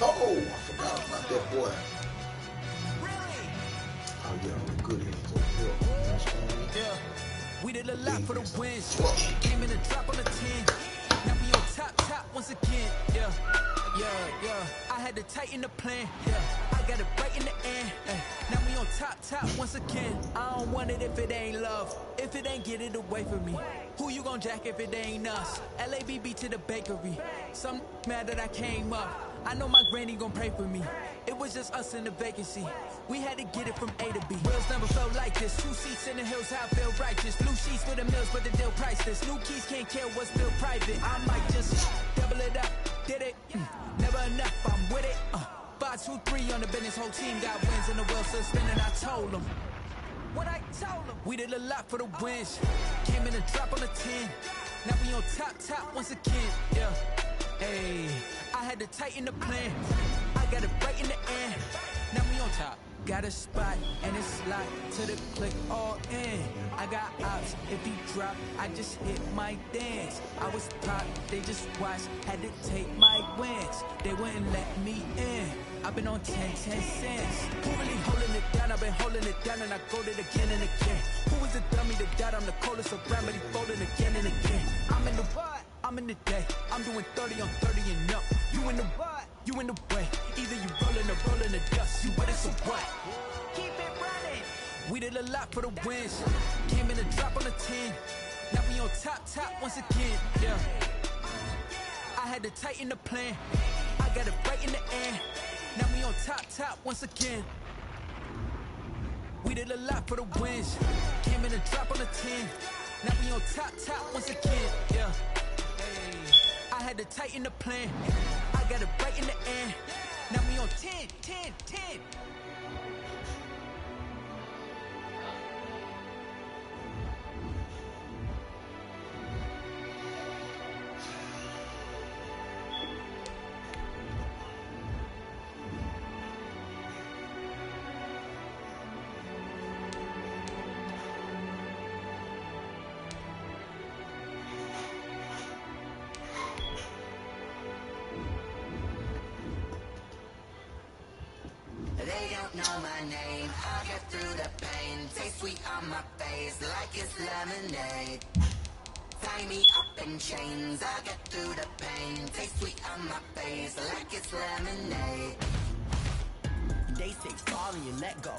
Oh, I forgot about that boy. Oh, yeah, I'm good in it. Yeah, we did a lot for the wins. Came in a drop on the 10. Now we on top once again. Yeah. I had to tighten the plan. Yeah, I got it right in the end. Now we on top once again. I don't want it if it ain't love. If it ain't, get it away from me. Who you gon' jack if it ain't us? LABB to the bakery. Some mad that I came up. I know my granny gon' pray for me. It was just us in the vacancy. We had to get it from A to B. Wheels never felt like this. 2 seats in the hills, how I feel righteous. Blue sheets for the mills, but the deal priceless. New keys can't care what's still private. I might just double it up. Did it? Never enough, I'm with it. 5, 2, 3 on the business. Whole team got wins and the wheels still spinning. I told them. What I told them. We did a lot for the wins. Came in a drop on the 10. Now we on top once again. Yeah. Hey, I had to tighten the plan. I got it right in the end. Now we on top. Got a spot and it's locked to the click all in. I got ops, if he drop, I just hit my dance. I was top, they just watched, had to take my wins. They wouldn't let me in. I've been on 10 cents. Who really holding it down? I've been holding it down and I go it again and again. Who was the dummy that died? I'm the coldest around, but he folding again and again. I'm in the what? I'm in the day. I'm doing 30 on 30 and up. You in the what? You in the way. Either you rolling or rolling the dust. You with it, so what? Keep it running. We did a lot for the wins. Came in a drop on the 10. Now we on top once again. Yeah. I had to tighten the plan. I got it right in the end. Now we on top once again. We did a lot for the wins. Came in a drop on the 10. Now we on top once again. Yeah. I had to tighten the plan. I got it right in the end. Now we on 10. They don't know my name. I'll get through the pain. Taste sweet on my face like it's lemonade. Tie me up in chains. I'll get through the pain. Taste sweet on my face like it's lemonade. They say fall and you let go,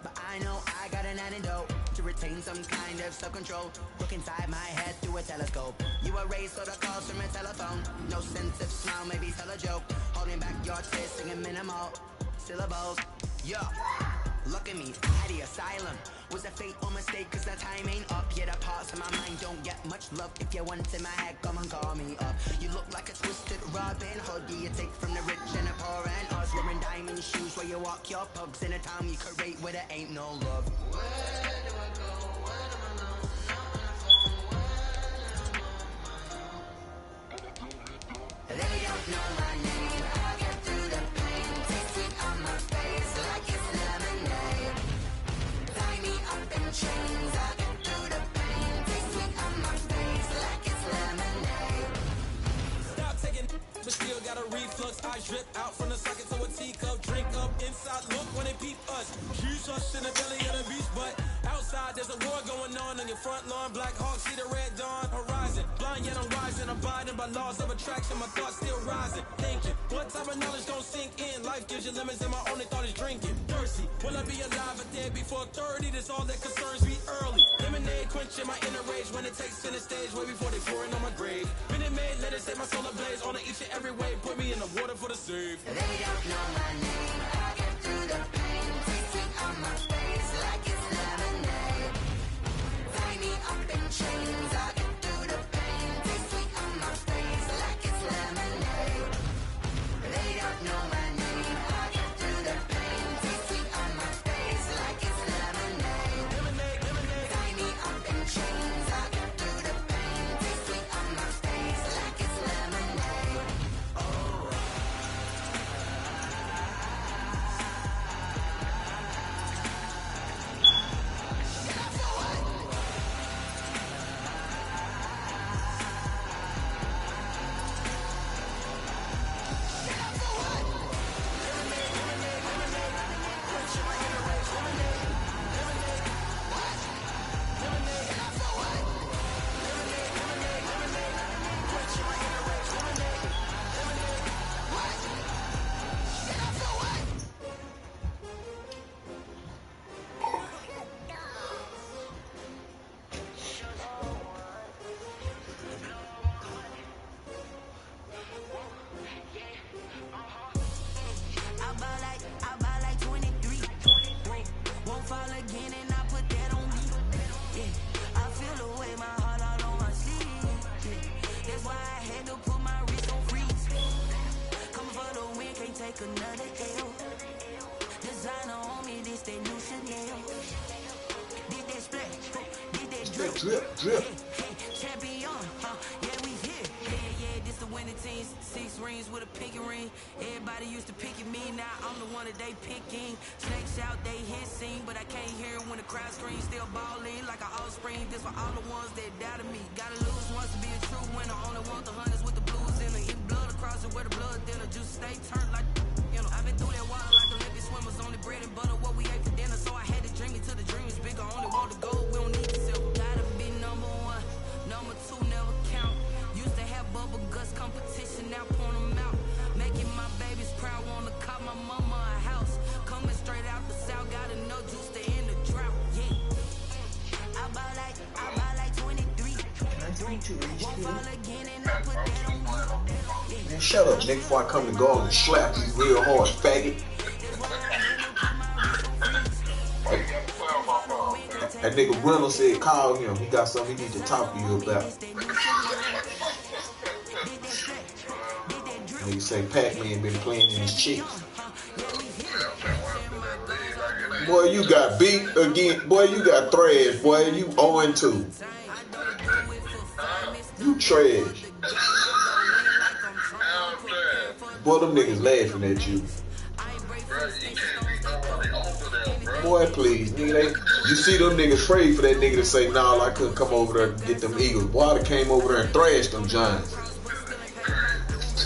but I know I got an antidote to retain some kind of self-control. Look inside my head through a telescope. You erase all the calls from a telephone. No sense of smile, maybe tell a joke. Holding back your tears, singing minimal syllables. Yeah. Look at me, at the asylum. Was a fate or mistake, cause the time ain't up. Yet a pause in my mind don't get much love. If you want in my head, come and call me up. You look like a twisted Robin Hood. Do you take from the rich and the poor and us? Wearing diamond shoes where you walk your pugs in a town you create where there ain't no love. Where do I go? Where do I go? They don't know my name. I get through the pain. Taste sweet on my face like it's lemonade. Tie me up in chains. I get through the pain. Taste sweet on my face like it's lemonade. Stop taking, but still got a reflux. I drip out from the socket to a teacup. Drink up inside. Look when they peep us. Huge us in the belly of the beast, but outside there's a war going on your front lawn. Black Hawk, see the red dawn horizon. Blind yet I'm rising, abiding by laws of attraction. My thoughts still rising, thinking what type of knowledge don't sink in. Life gives you lemons and my only thought is drinking. Thirsty, will I be alive or dead before 30? That's all that concerns me early. Lemonade quenching my inner rage when it takes center stage way before they pour it on my grave. Minute Maid, let it set my soul ablaze on each and every way. Put me in the water for the save. They don't know my name. I get through the pain. Taste sweet on my face like it's lemonade. Tie me up in chains. I get through the pain. Taste sweet on my face like it's lemonade. They don't know my name. I get through the pain. Taste sweet on my face like it's lemonade. Tie me up in chains. I get through the pain. Taste sweet on my face like it's lemonade. Oh. I buy like 23. Won't fall again and I put that on me. Yeah, I feel the way my heart out on my sleeve. Yeah, that's why I had to put my wrist on freeze. Coming for the win, can't take another L. Designer on me, this that new Chanel. Did that splash, did that drip. Champion, yeah, we here. Yeah, this the winning team. 6 rings with a pinky ring. Everybody used to pick at me, now I'm the one that they picking. Snakes out, they hit scene, but I can't hear when the crowd screams. Still balling like an offspring. This for all the ones that doubted me. Gotta lose once to be a true winner. Only want the hunters with the blues in it. Eat blood across it where the blood dinner. Juice stay turned like, you know. I've been through that water like Olympic swimmers. Only bread and butter, what we ate for dinner. So I had to drink it till the dream is bigger. Only want the gold, we don't need the silver. Gotta be number 1, number 2 never count. Used to have bubble guts competition, now point them out. Making my babies proud, wanna call my mama a house. Coming straight out the south, gotta know juice to end the drought. Yeah, I buy like 23. Won't fall again and I put that on me. Man, shut up, nigga, before I come to go and slap you real hard, faggot. That nigga Reynolds said call him. He got something he need to talk to you about. Nigga say Pac-Man been playing in his cheeks. Boy, you got beat again. Boy, you got thrashed. Boy, you 0-2. You trash. Boy, them niggas laughing at you. Boy, please, nigga. You see them niggas prayed for that nigga to say, nah, I couldn't come over there and get them Eagles. Boy, I came over there and thrashed them Giants.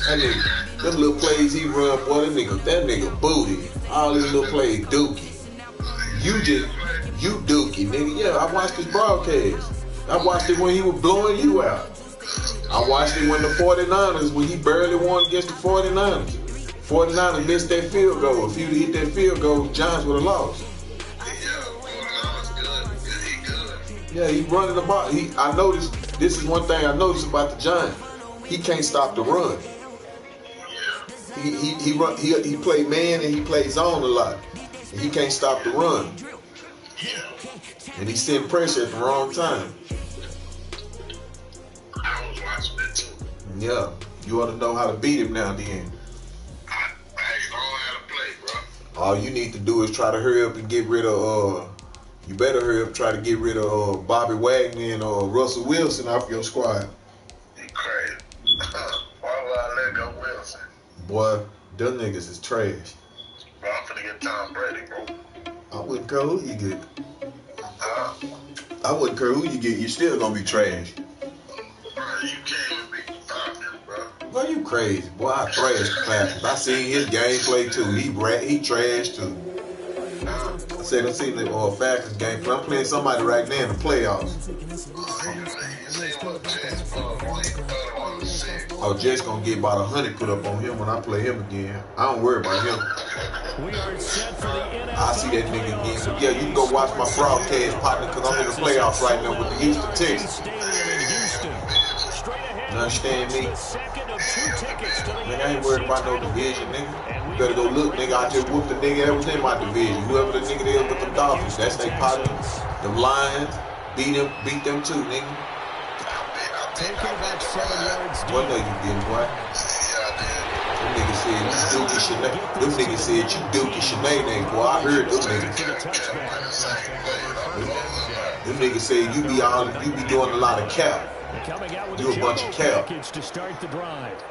That nigga, them little plays he run, boy, that nigga booty. All these little plays, dookie. You dookie, nigga. Yeah, I watched his broadcast. I watched it when he was blowing you out. I watched it when the 49ers, when he barely won against the 49ers. 49ers missed that field goal. If he'd hit that field goal, the Giants would have lost. Yeah, he running the ball. I noticed, this is one thing I noticed about the Giants. He can't stop the run. He play man and he plays zone a lot. He can't stop the run. And he's sending pressure at the wrong time. I was watching it too. Yeah. You ought to know how to beat him now, then. I don't know how to play, bro. All you need to do is try to hurry up and get rid of, you better hurry up and try to get rid of Bobby Wagner and Russell Wilson off your squad. You crazy. Why would I let go Wilson? Boy, them niggas is trash. Bro, I'm finna get Tom Brady, bro. I wouldn't care who you get. I wouldn't care who you get. You're still gonna be trash. Bro, you can't even be confident, bro. Boy, you crazy. Boy, I trash Packers. I seen his gameplay too. He trash too. I said I seen the Falcons gameplay. I'm playing somebody right now in the playoffs. Oh, Jets gonna get about 100 put up on him when I play him again. I don't worry about him. We are set for the NFL. I see that nigga again. So yeah, you can go watch my broadcast partner because I'm in the playoffs right now with the Houston Texans. You understand me? Nigga, I ain't worried about no division, nigga. You better go look, nigga. I just whooped the nigga that was in my division. Whoever the nigga is with the Dolphins, that's their partner. The Lions beat them too, nigga. Taking about 7 yards deep. What no you didn't, boy? Them niggas said you Dookie Sinead. Them niggas said you Dookie Sinead, boy. I heard them niggas. Them niggas said you be doing a lot of cap. You a bunch of cap. To start the drive.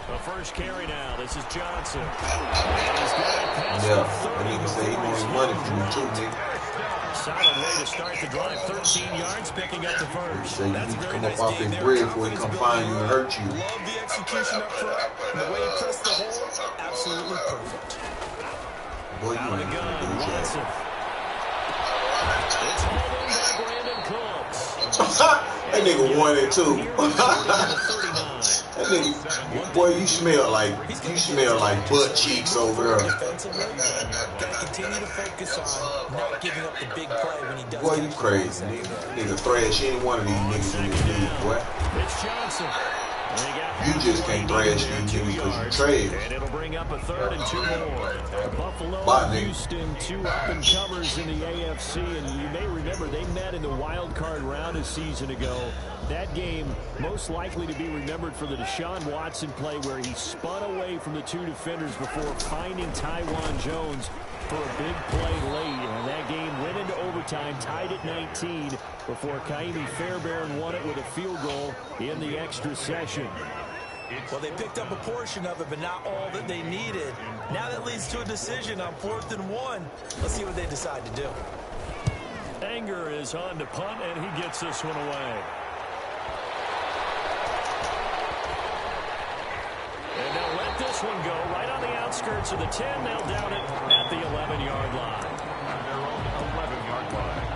The first carry now. This is Johnson. Yeah, that nigga say he wants money from you too, nigga. Solid way to start the drive. 13 yards, picking up the first. Say you need to come up off his bread before he come find you and hurt you. Love the execution up front. The way he pressed the hole, absolutely perfect. Boy, you ain't gonna do that. It's holding by Brandon Cooks. That nigga 1 and 2. That nigga, boy, you smell like butt cheeks over there. Continue to focus on not giving up the big play when he does. Boy, you crazy, nigga. Nigga thrash any one of these niggas in this league, boy. It's Johnson. You just can't thrash these niggas because you trash. And it'll bring up a 3rd and 2 more. Buffalo and Houston, 2 up-and-comers in the AFC, and you may remember they met in the wild card round a season ago. That game most likely to be remembered for the Deshaun Watson play where he spun away from the 2 defenders before finding Tywan Jones for a big play late. And that game went into overtime, tied at 19, before Kaimi Fairbairn won it with a field goal in the extra session. Well, they picked up a portion of it, but not all that they needed. Now that leads to a decision on 4th and 1. Let's see what they decide to do. Anger is on to punt, and he gets this one away. And they'll let this one go right on the outskirts of the 10. They'll down it at the 11-yard line. Their own 11-yard line.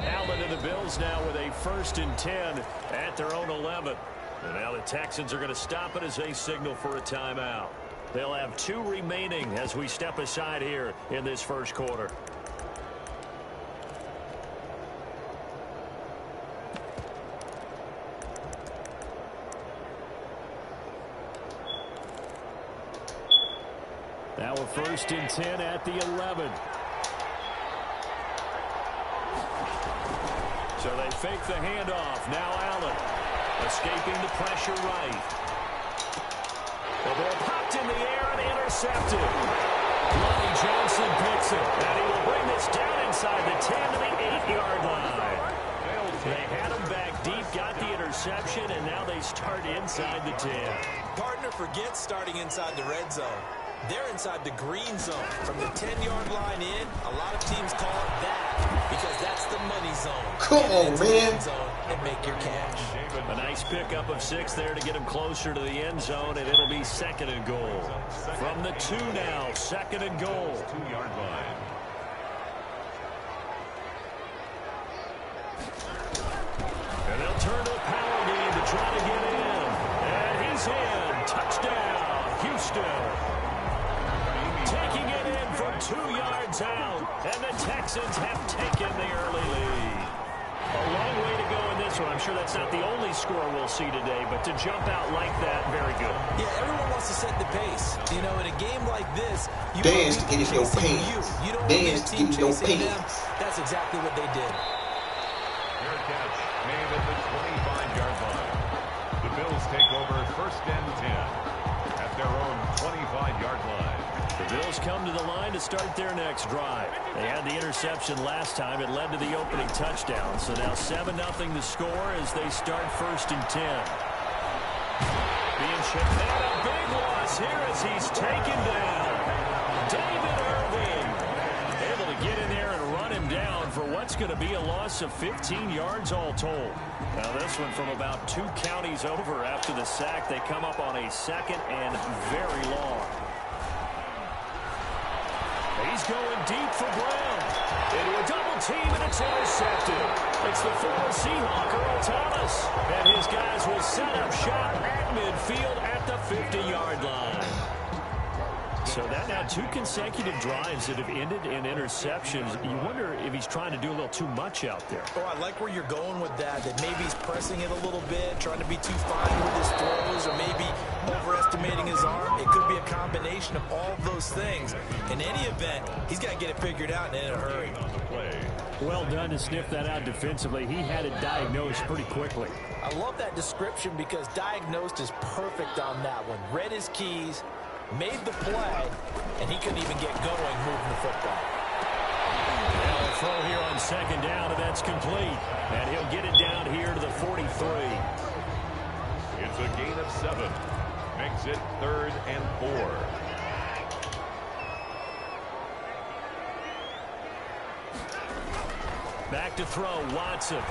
Allen and the Bills now with a 1st and 10 at their own 11. And now the Texans are going to stop it as they signal for a timeout. They'll have 2 remaining as we step aside here in this first quarter. Now a 1st and 10 at the 11. So they fake the handoff. Now Allen escaping the pressure right. The ball popped in the air and intercepted. Lonnie Johnson picks it. And he will bring this down inside the 10 to the 8-yard line. They had him back deep, got the interception, and now they start inside the 10. Partner forgets starting inside the red zone. They're inside the green zone. From the 10-yard line in, a lot of teams call it that because that's the money zone. Come on, man. Zone and make your cash. A nice pickup of 6 there to get him closer to the end zone, and it'll be 2nd and goal. From the 2 now, 2nd and goal. 2-yard line. And they'll turn to a power game to try to get in. And he's in. Touchdown, Houston. 2 yards out, and the Texans have taken the early lead. A long way to go in this one. I'm sure that's not the only score we'll see today, but to jump out like that, very good. Yeah, everyone wants to set the pace. You know, in a game like this, you dance to get in your pants. You don't dance to get in your them. That's exactly what they did. Fair catch made at the 25-yard line. The Bills take over 1st and 10 at their own 25-yard line. The Bills come to the line to start their next drive. They had the interception last time. It led to the opening touchdown. So now 7-0 the score as they start 1st and 10. Being chipped out, a big loss here as he's taken down. David Irving able to get in there and run him down for what's going to be a loss of 15 yards all told. Now this one from about 2 counties over after the sack. They come up on a 2nd and very long. He's going deep for Brown. Into a double team, and it's intercepted. It's the former Seahawk, Earl Thomas. And his guys will set up shop at midfield at the 50-yard line. So that now 2 consecutive drives that have ended in interceptions. You wonder if he's trying to do a little too much out there. Oh, I like where you're going with that maybe he's pressing it a little bit, trying to be too fine with his throws, or maybe overestimating his arm. It could be a combination of all of those things. In any event, he's got to get it figured out and in a hurry. Well done to sniff that out defensively. He had it diagnosed pretty quickly. I love that description because diagnosed is perfect on that one. Read his keys, made the play, and he couldn't even get going moving the football. Now a throw here on 2nd down, and that's complete. And he'll get it down here to the 43. It's a gain of 7. Makes it 3rd and 4. Back to throw, Watson.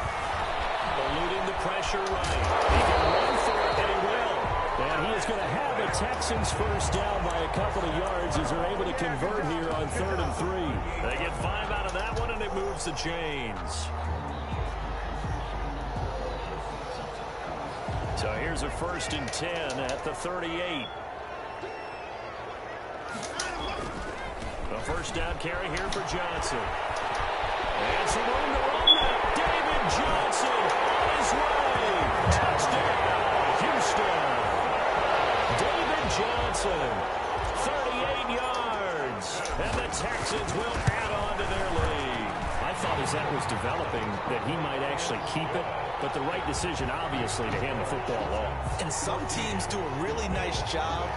Eluding the pressure right. He can run for it, and he will. And he is going to have the Texans first down by a couple of yards as they're able to convert here on 3rd and 3. They get 5 out of that one, and it moves the chains. So here's a 1st and 10 at the 38. The first down carry here for Johnson. And some room to run now. David Johnson on his way. Touchdown, Houston. David Johnson, 38 yards. And the Texans will add on to their lead. I thought as that was developing that he might actually keep it, but the right decision, obviously, to hand the football off. And some teams do a really nice job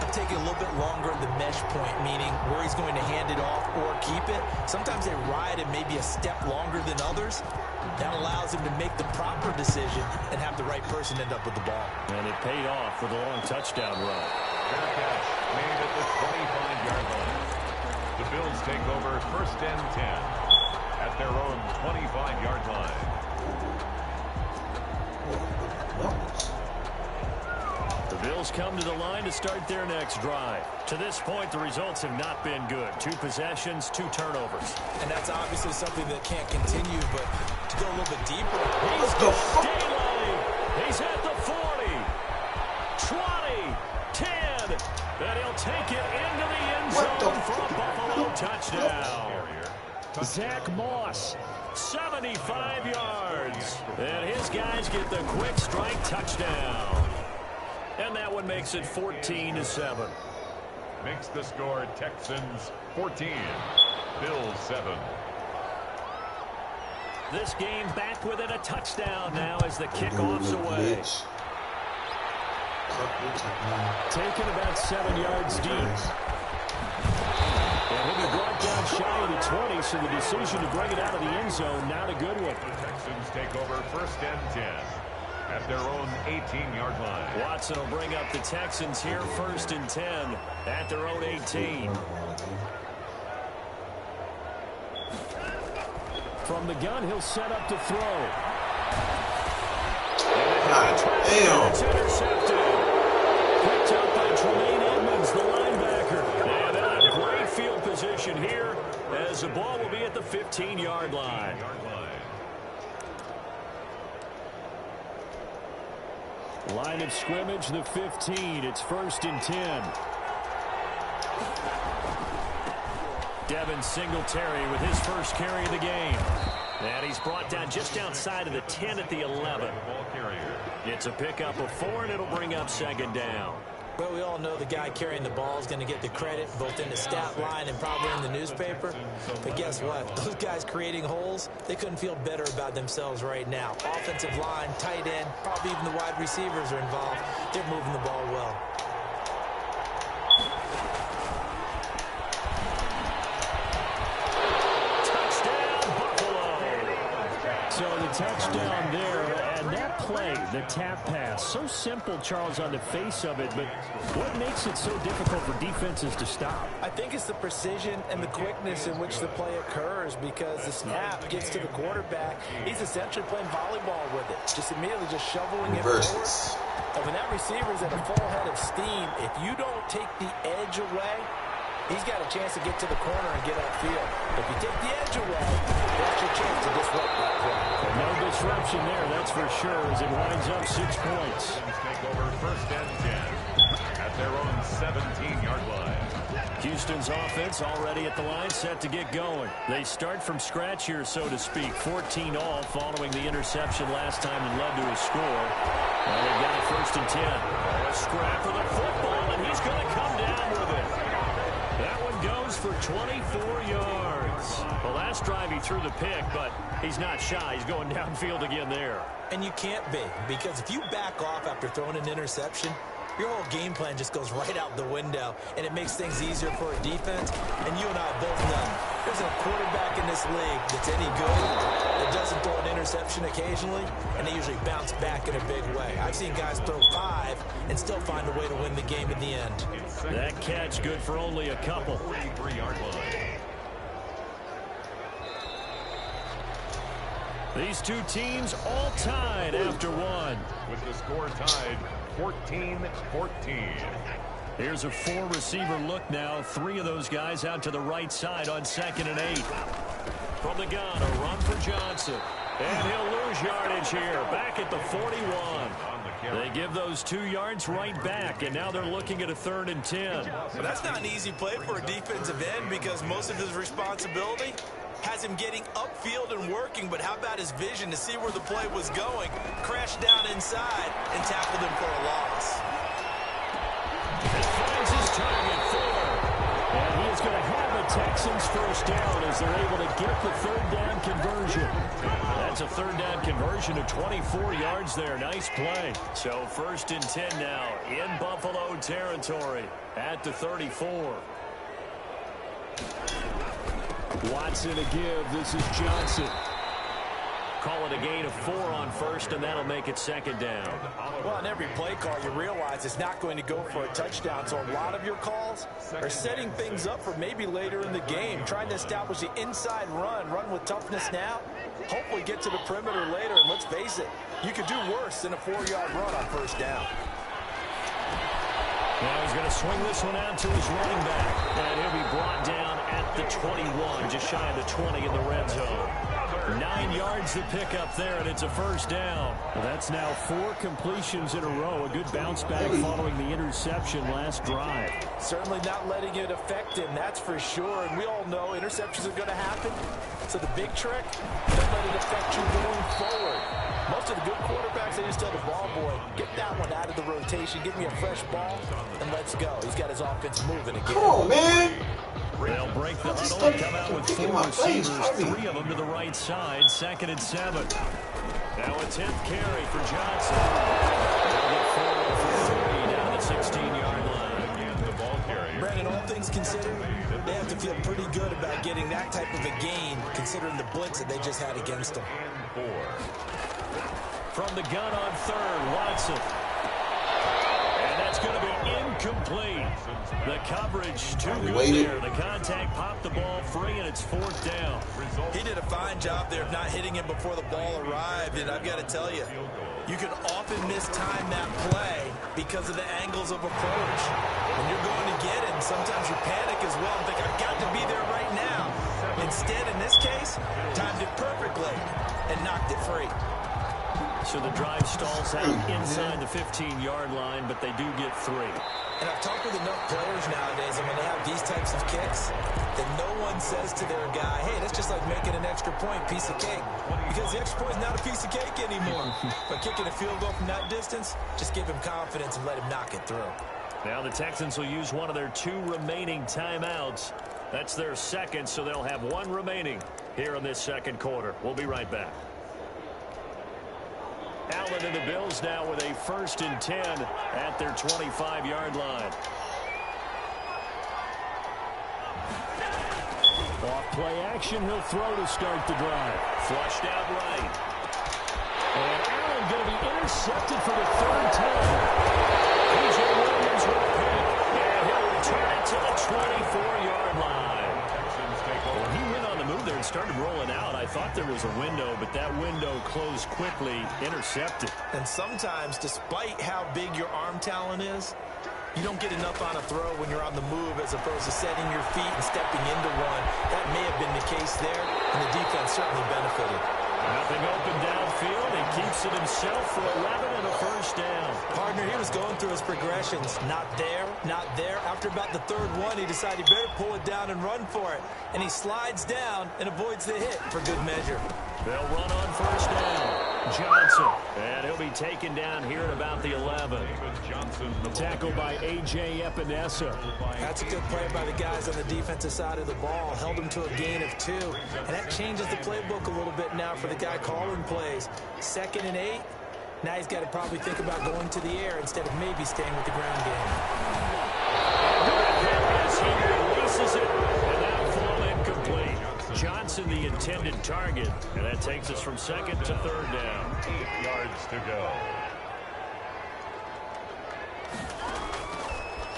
of taking a little bit longer at the mesh point, meaning where he's going to hand it off or keep it. Sometimes they ride it maybe a step longer than others. That allows him to make the proper decision and have the right person end up with the ball. And it paid off with a long touchdown run. Fair catch made at the 25-yard line. The Bills take over 1st and 10 at their own 25-yard line. The Bills come to the line to start their next drive. To this point, the results have not been good. 2 possessions, 2 turnovers. And that's obviously something that can't continue, but to go a little bit deeper. He's got daylight. He's at the 40, 20, 10, and he'll take it into the end zone for a Buffalo touchdown. Zach Moss, 75 yards. And his guys get the quick strike touchdown. And that one makes it 14-7. Makes the score Texans 14, Bills 7. This game back within a touchdown now as the kickoff's away. Taken about 7 yards deep. And he'll be brought down shy of the 20, so the decision to bring it out of the end zone, not a good one. The Texans take over 1st and 10 at their own 18-yard line. Watson will bring up the Texans here 1st and 10 at their own 18. From the gun, he'll set up to throw. Damn. It's intercepted. Picked up by Tremaine Edmonds, the linebacker. And they're in great field position here as the ball will be at the 15-yard line. Line of scrimmage, the 15. It's 1st and 10. Devin Singletary with his first carry of the game. And he's brought down just outside of the 10 at the 11. It's a pickup of 4, and it'll bring up second down. Well, we all know the guy carrying the ball is going to get the credit both in the stat line and probably in the newspaper. But guess what? Those guys creating holes, they couldn't feel better about themselves right now. Offensive line, tight end, probably even the wide receivers are involved. They're moving the ball well. So the touchdown there, and that play, the tap pass, so simple, Charles, on the face of it, but what makes it so difficult for defenses to stop? I think it's the precision and the quickness in which the play occurs, because the snap gets to the quarterback. He's essentially playing volleyball with it, just immediately just shoveling it forward. And when that receiver's at a full head of steam, if you don't take the edge away, he's got a chance to get to the corner and get upfield. If you take the edge away, that's your chance to disrupt that play. No disruption there, that's for sure, as it winds up 6 points. Take over first and 10 at their own 17-yard line. Houston's offense already at the line, set to get going. They start from scratch here, so to speak. 14 all following the interception last time and led to a score. And they've got a first and 10. A scrap for the football, and he's going to come down with it. That one goes for 24 yards. Well, last drive he threw the pick, but he's not shy. He's going downfield again there. And you can't be, because if you back off after throwing an interception, your whole game plan just goes right out the window, and it makes things easier for a defense. And you and I both know there's a quarterback in this league that's any good that doesn't throw an interception occasionally, and they usually bounce back in a big way. I've seen guys throw 5 and still find a way to win the game in the end. That catch good for only a couple. 43-yard line. These two teams all tied after one. With the score tied 14-14. Here's a 4-receiver look now. 3 of those guys out to the right side on 2nd and 8. From the gun, a run for Johnson. And he'll lose yardage here. Back at the 41. They give those 2 yards right back, and now they're looking at a 3rd and 10. Well, that's not an easy play for a defensive end, because most of his responsibility has him getting upfield and working, but how about his vision to see where the play was going, crashed down inside, and tackled him for a loss. And finds his target 4. And he is going to have a Texans first down as they're able to get the 3rd down conversion. That's a 3rd down conversion of 24 yards there. Nice play. So 1st and 10 now in Buffalo territory at the 34. Watson a give. This is Johnson. Call it a gain of 4 on 1st, and that'll make it 2nd down. Well, on every play call, you realize it's not going to go for a touchdown, so a lot of your calls are setting things up for maybe later in the game, trying to establish the inside run with toughness now, hopefully get to the perimeter later, and let's face it, you could do worse than a 4-yard run on 1st down. Now he's going to swing this one out to his running back, and he'll be brought down at the 21, just shy of the 20 in the red zone. 9 yards to pick up there, and it's a 1st down. Well, that's now 4 completions in a row. A good bounce back following the interception last drive. Certainly not letting it affect him, that's for sure. And we all know interceptions are going to happen. So the big trick, don't let it affect you going forward. Most of the good quarterbacks, they just tell the ball boy, get that one out of the rotation, give me a fresh ball, and let's go. He's got his offense moving again. Come on, man. They'll break the huddle and come out with 4 receivers, 3 of them to the right side, 2nd and 7. Now a 10th carry for Johnson. They'll get 4 for 3 down the 16-yard line. Again, the ball carrier. Brandon, all things considered, they have to feel pretty good about getting that type of a gain, considering the blitz that they just had against them. 4. From the gun on 3rd, Watson. And that's going to be incomplete. The coverage too good there. The contact popped the ball free, and it's 4th down. He did a fine job there of not hitting him before the ball arrived, and I've got to tell you, you can often mistime that play because of the angles of approach. When you're going to get it, and sometimes you panic as well and think, I've got to be there right now. Instead, in this case, timed it perfectly and knocked it free. So the drive stalls out inside the 15-yard line, but they do get 3. And I've talked with enough players nowadays, and when they have these types of kicks, that no one says to their guy, hey, that's just like making an extra point, piece of cake. Because the extra point is not a piece of cake anymore. But kicking a field goal from that distance, just give him confidence and let him knock it through. Now the Texans will use one of their 2 remaining timeouts. That's their second, so they'll have 1 remaining here in this second quarter. We'll be right back. Allen and the Bills now with a 1st and 10 at their 25-yard line. Off play action, he'll throw to start the drive. Flushed out right. And Allen going to be intercepted for the 3rd time. P.J. Williams with a pick, and he'll return it to the 24-yard line. Well, he went on the move there and started rolling out. I thought there was a window, but that window closed quickly, intercepted. And sometimes, despite how big your arm talent is, you don't get enough on a throw when you're on the move as opposed to setting your feet and stepping into one. That may have been the case there, and the defense certainly benefited. Nothing open downfield. He keeps it himself for 11 and a 1st down. Partner, he was going through his progressions. Not there, not there. After about the 3rd one, he decided he better pull it down and run for it. And he slides down and avoids the hit for good measure. They'll run on 1st down. Johnson. And he'll be taken down here at about the 11. Tackled by A.J. Epinesa. That's a good play by the guys on the defensive side of the ball. Held him to a gain of 2. And that changes the playbook a little bit now for the guy calling plays. 2nd and 8. Now he's got to probably think about going to the air instead of maybe staying with the ground game. As he releases it, and now full incomplete. Johnson the intended target, and that takes us from 2nd to 3rd down. 8 yards to go.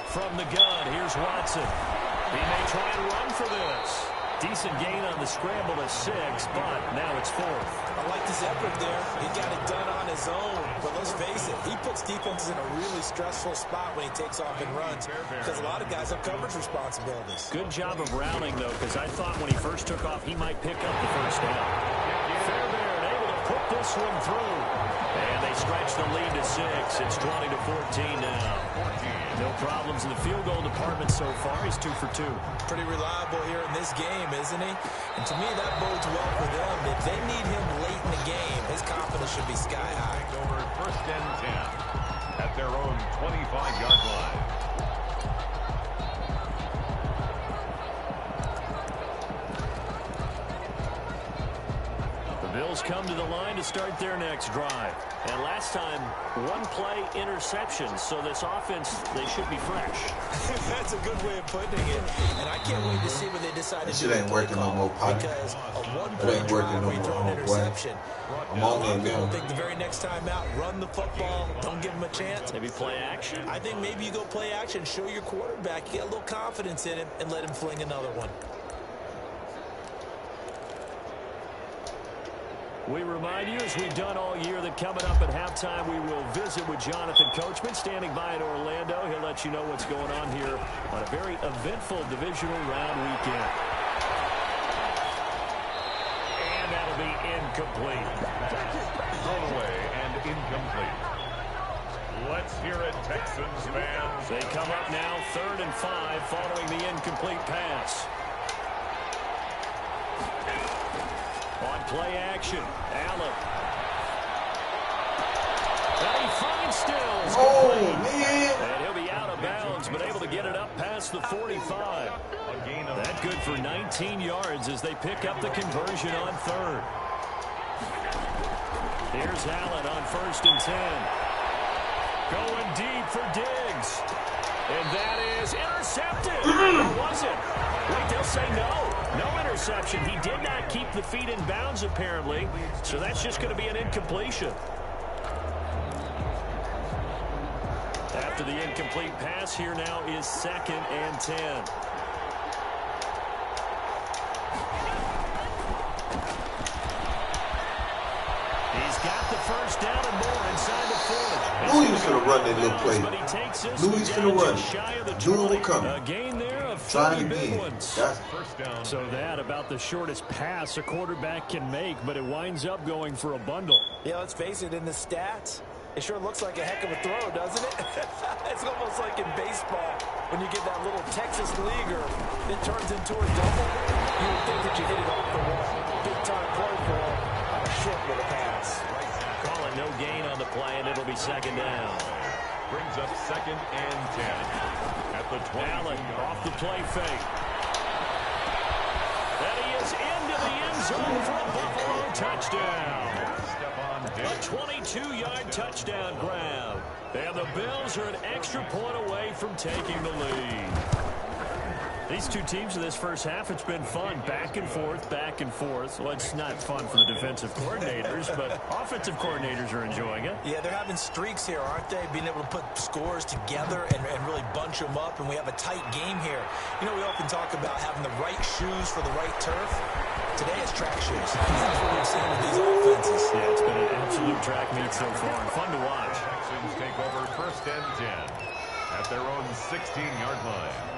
From the gun, here's Watson. He may try and run for this. Decent gain on the scramble at 6, but now it's 4th. I like this effort there. He got it done on his own. But let's face it, he puts defenses in a really stressful spot when he takes off and runs because a lot of guys have coverage responsibilities. Good job of routing, though, because I thought when he first took off, he might pick up the 1st down. Fairbairn able to put this one through. And they stretch the lead to 6. It's 20 to 14 now. No problems in the field goal department so far. He's 2 for 2. Pretty reliable here in this game, isn't he? And to me, that bodes well for them. If they need him late in the game, his confidence should be sky high. Over 1st and 10 at their own 25-yard line. Bills come to the line to start their next drive. And last time, 1-play interception. So this offense, they should be fresh. That's a good way of putting it. And I can't wait to see when they decide to do shit ain't working no more, Pocket. Because a It one-play ain't working drive no where you throw an more, interception. I'm on there People now. think the very next time out, run the football, don't give him a chance. Maybe play action. I think maybe you go play action, show your quarterback, you get a little confidence in him, and let him fling another one. We remind you, as we've done all year, that coming up at halftime, we will visit with Jonathan Coachman, standing by in Orlando. He'll let you know what's going on here on a very eventful divisional round weekend. And that'll be incomplete. Thrown away and incomplete. Let's hear it, Texans fans. They come up now 3rd and 5 following the incomplete pass. On play action, Allen. And he finds Stills. Oh, man. And he'll be out of bounds, but able to get it up past the 45. That good for 19 yards as they pick up the conversion on 3rd. Here's Allen on 1st and 10. Going deep for Diggs. And that is intercepted. Or was it? Wait, they'll say no. No interception. He did not keep the feet in bounds, apparently. So that's just going to be an incompletion. After the incomplete pass, here now is 2nd and 10. He's got the 1st down and more inside the 40. Knew he was going to run that little play. Knew he was going to run it. Knew it would come. A gain there of 30 big ones. So that about the shortest pass a quarterback can make, but it winds up going for a bundle. Yeah, let's face it, in the stats, It sure looks like a heck of a throw, doesn't it? It's almost like in baseball when you get that little Texas leaguer that turns into a double. You would think that you hit it off the wall. Big-time play for him on a short little pass. Calling no gain on the play, and it'll be second down. Brings up 2nd and 10 at the 20. Allen off the play fake. And he is into the end zone for a Buffalo touchdown. A 22-yard touchdown grab. And the Bills are an extra point away from taking the lead. These two teams in this first half, it's been fun. Back and forth, back and forth. Well, it's not fun for the defensive coordinators, but offensive coordinators are enjoying it. Yeah, they're having streaks here, aren't they? Being able to put scores together and really bunch them up, and we have a tight game here. You know, we often talk about having the right shoes for the right turf. Today it's track shoes. That's what we've seen with these offenses. Yeah, it's been an absolute track meet so far. Fun to watch. Texans take over 1st and 10 at their own 16-yard line.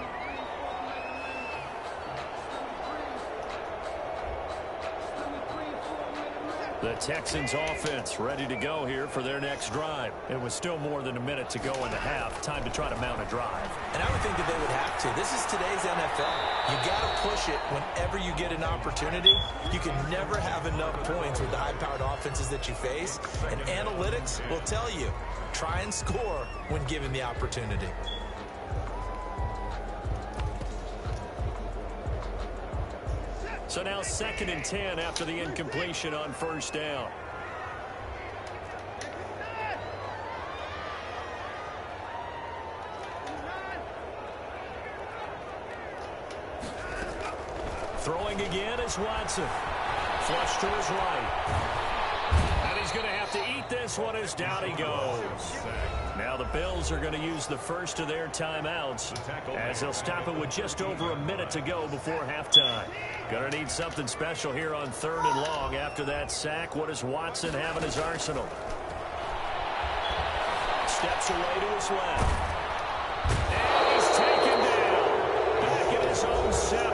The Texans offense ready to go here for their next drive. It was still more than a minute to go in the half. Time to try to mount a drive. And I would think that they would have to. This is today's NFL. You got to push it whenever you get an opportunity. You can never have enough points with the high-powered offenses that you face. And analytics will tell you, try and score when given the opportunity. So now 2nd and 10 after the incompletion on 1st down. Throwing again is Watson. Flush to his right. And he's going to have to eat this one as down he goes. Now the Bills are going to use the first of their timeouts as they'll stop it with just over a minute to go before halftime. Going to need something special here on 3rd and long after that sack. What does Watson have in his arsenal? Steps away to his left. And he's taken down. Back at his own 7.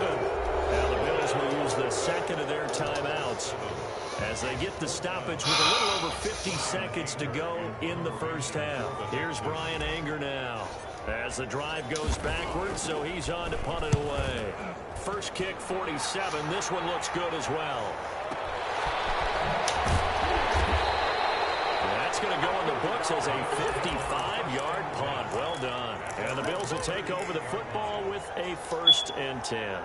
Now the Bills will use the second of their timeouts as they get the stoppage with a little over 50 seconds to go in the first half. Here's Brian Anger now as the drive goes backwards, so he's on to punt it away. First kick, 47. This one looks good as well. That's going to go in the books as a 55-yard punt. Well done. And the Bills will take over the football with a 1st and 10.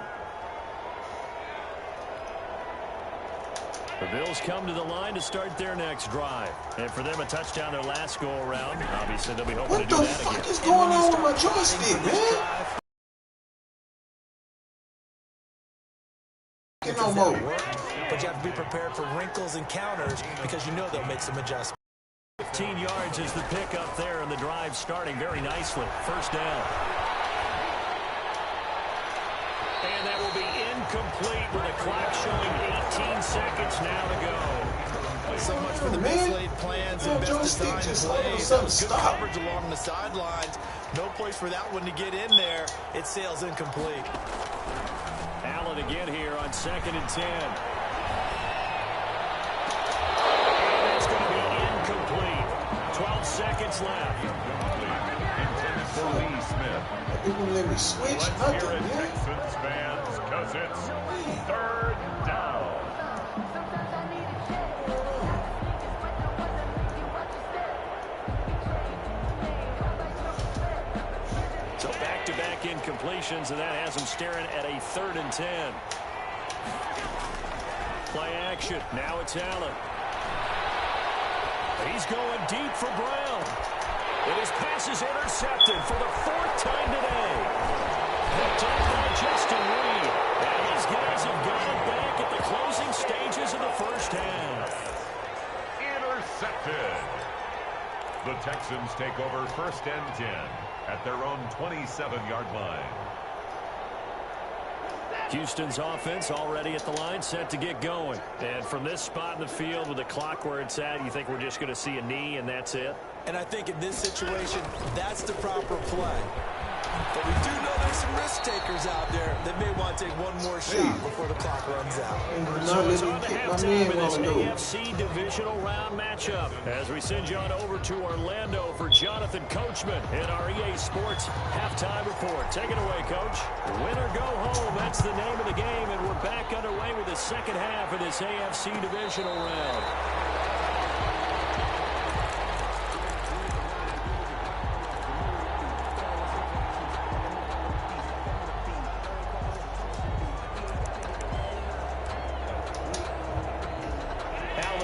The Bills come to the line to start their next drive. And for them, a touchdown their last go-around. Obviously, they'll be hoping to do that again. What the fuck is going on with my joystick, man? No more. But you have to be prepared for wrinkles and counters because you know they'll make some adjustments. 15 yards is the pickup there, and the drive starting very nicely. First down. And that will be incomplete with a clock showing 18 seconds now to go. So much for the best laid plans and best design plays. Good coverage along the sidelines. No place for that one to get in there. It sails incomplete. Allen again here on 2nd and 10. And it's going to be incomplete. 12 seconds left. Intended for Lee Smith. They wouldn't let me switch nothing, man. Texans fans, because it's 3rd down. So back-to-back incompletions, and that has him staring at a 3rd and 10. Play action. Now it's Allen. He's going deep for Brown. And his pass is intercepted for the 4th time today. Picked up by Justin Reed. And these guys have got it back at the closing stages of the first half. Intercepted. The Texans take over 1st and 10 at their own 27-yard line. Houston's offense already at the line, set to get going. And from this spot in the field with the clock where it's at, you think we're just going to see a knee and that's it? And I think in this situation, that's the proper play. But we do know probably some risk takers out there that may want to take one more shot before the clock runs out. So it's on the halftime in this AFC divisional round matchup. As we send you on over to Orlando for Jonathan Coachman in our EA Sports halftime report. Take it away, Coach. Win or go home, that's the name of the game, and we're back underway with the second half of this AFC divisional round.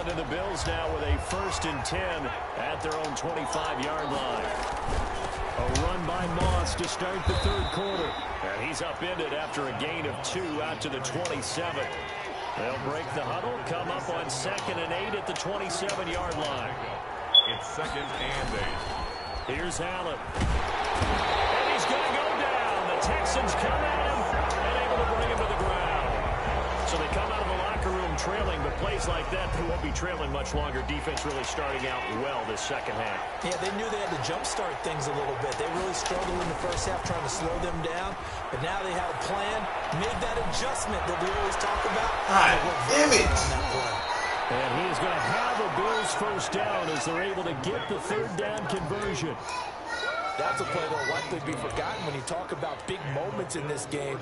And the Bills now with a 1st and 10 at their own 25-yard line. A run by Moss to start the third quarter. And he's upended after a gain of 2 out to the 27. They'll break the huddle, come up on 2nd and 8 at the 27-yard line. It's 2nd and 8. Here's Allen. And he's going to go down. The Texans come at him and able to bring him to the ground. So they come out of the locker room trailing, but plays like that, they won't be trailing much longer. Defense really starting out well this second half. Yeah, they knew they had to jumpstart things a little bit. They really struggled in the first half trying to slow them down, but now they have a plan, made that adjustment that we always talk about. Damn it! And he is going to have a Bills first down as they're able to get the third down conversion. That's a play that will likely be forgotten when you talk about big moments in this game.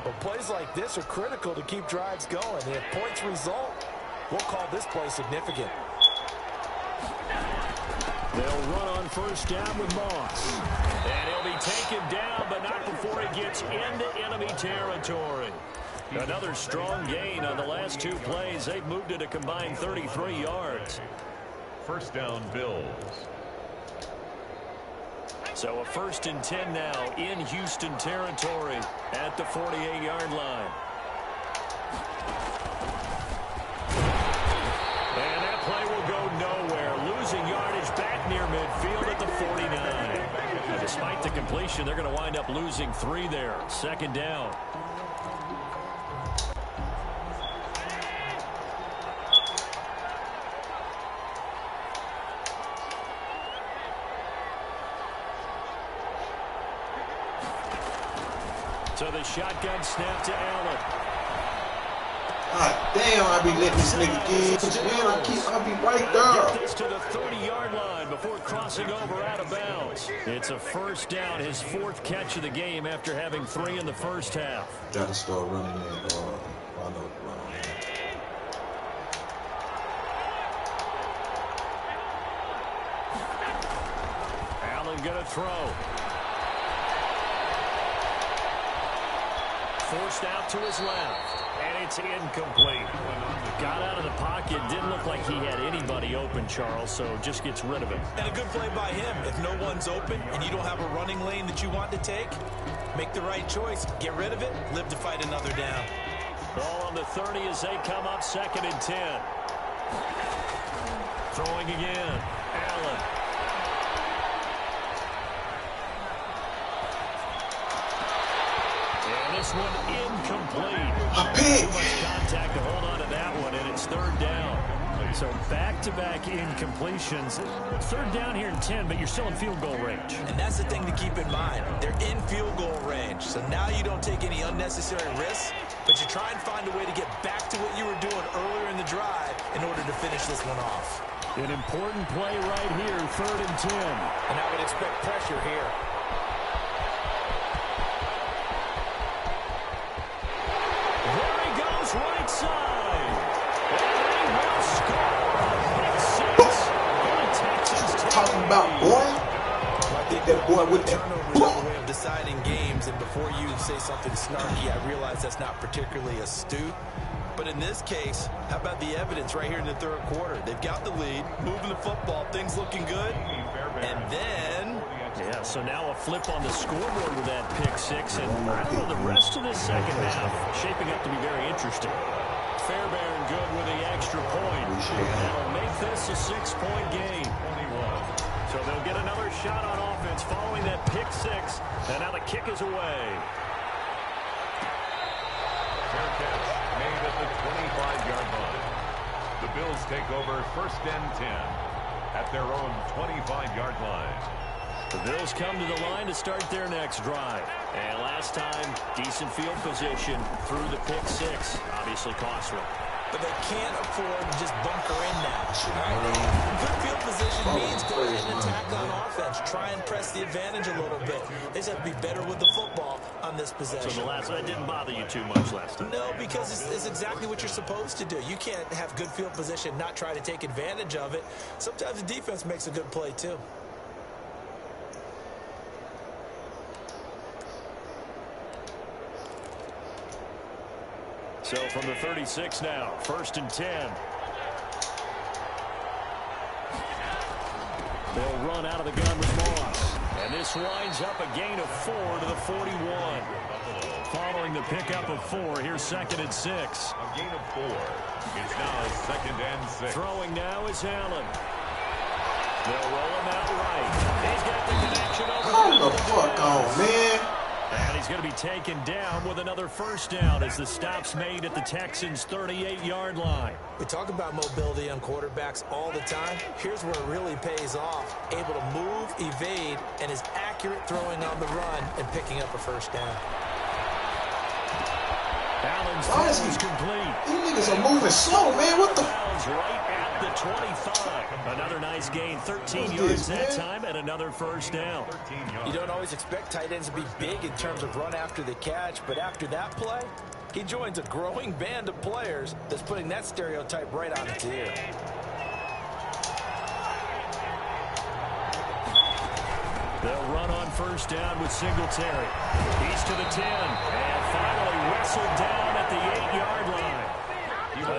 But plays like this are critical to keep drives going. And if points result, we'll call this play significant. They'll run on first down with Moss. And he'll be taken down, but not before he gets into enemy territory. Another strong gain on the last 2 plays. They've moved it a combined 33 yards. First down, Bills. So a 1st and 10 now in Houston territory at the 48-yard line. And that play will go nowhere. Losing yardage back near midfield at the 49. And despite the completion, they're going to wind up losing 3 there. 2nd down. So the shotgun snap to Allen. God damn, I be letting this nigga get. Man, I'll be right there. Get this to the 30-yard line before crossing over out of bounds. It's a first down, his 4th catch of the game after having 3 in the first half. Gotta start running that. I know. Allen gonna throw. Forced out to his left, and it's incomplete. Got out of the pocket, didn't look like he had anybody open, Charles, so just gets rid of it. And a good play by him. If no one's open and you don't have a running lane that you want to take, make the right choice. Get rid of it, live to fight another down. Ball on the 30 as they come up 2nd and 10. Throwing again, Allen. This one incomplete. Too much contact to hold on to that one, and it's 3rd down. So back-to-back incompletions. 3rd down here in 10, but you're still in field goal range. And that's the thing to keep in mind. They're in field goal range. So now you don't take any unnecessary risks, but you try and find a way to get back to what you were doing earlier in the drive in order to finish this one off. An important play right here, 3rd and 10. And I would expect pressure here. Right side. And he will score. Pick 6. The Texans talking about, boy? I think that boy with that way of deciding games, and before you say something snarky, I realize that's not particularly astute. But in this case, how about the evidence right here in the 3rd quarter? They've got the lead, moving the football, things looking good, and then... Yeah, so now a flip on the scoreboard with that pick 6, and I don't know, the rest of this second half shaping up to be very interesting. Fairbairn good with the extra point, and that'll make this a 6-point game. So they'll get another shot on offense following that pick 6, and now the kick is away. Fair catch made at the 25-yard line. The Bills take over 1st and 10 at their own 25-yard line. The Bills come to the line to start their next drive. And last time, decent field position through the pick six. Obviously costly. But they can't afford to just bunker in now. Right? Good field position means go ahead and attack on offense. Try and press the advantage a little bit. They just have to be better with the football on this possession. So that didn't bother you too much last time? No, because it's exactly what you're supposed to do. You can't have good field position, not try to take advantage of it. Sometimes the defense makes a good play, too. So from the 36 now, 1st and 10. They'll run out of the gun with Moss. And this winds up a gain of 4 to the 41. Following the pickup of 4, here's 2nd and 6. A gain of 4. It's now 2nd and 6. Throwing now is Allen. They'll roll him out right. He's got the connection over. Hold the fuck on, man. And he's going to be taken down with another first down as the stop's made at the Texans' 38-yard line. We talk about mobility on quarterbacks all the time. Here's where it really pays off. Able to move, evade, and is accurate throwing on the run and picking up a first down. Allen's throw is complete. These niggas are moving slow, man. What the? Right at the 25. Another nice gain. 13 yards that time and another first down. You don't always expect tight ends to be big in terms of run after the catch, but after that play, he joins a growing band of players that's putting that stereotype right on its ear. They'll run on first down with Singletary. He's to the 10. And finally wrestled down at the 8-yard line.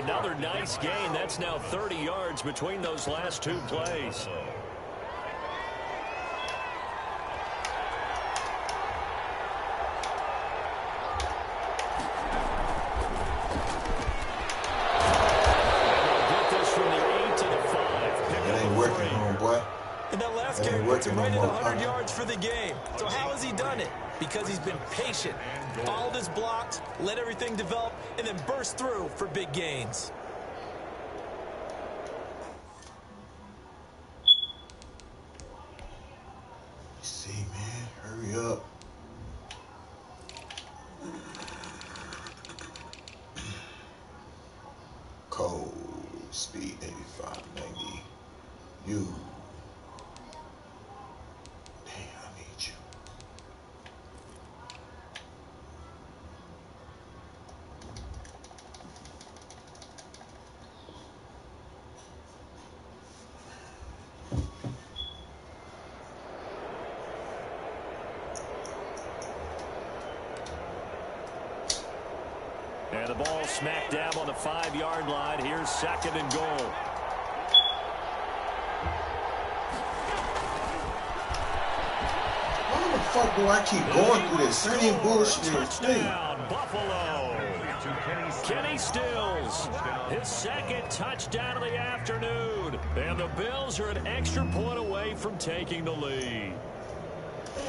Another nice gain. That's now 30 yards between those last two plays. Get this from the 8 to the 5. It ain't working, homeboy. And that last carry puts him right at 100 yards for the game. So how has he done it? Because he's been patient, followed his blocks, let everything develop, and then burst through for big gains. See, man, hurry up. Code speed 8590. You. Damn, I need you. And the ball smack dab on the 5-yard line. Here's 2nd and goal. Why the fuck do I keep going through this same bullshit thing? Buffalo. Kenny Stills. His 2nd touchdown of the afternoon. And the Bills are an extra point away from taking the lead.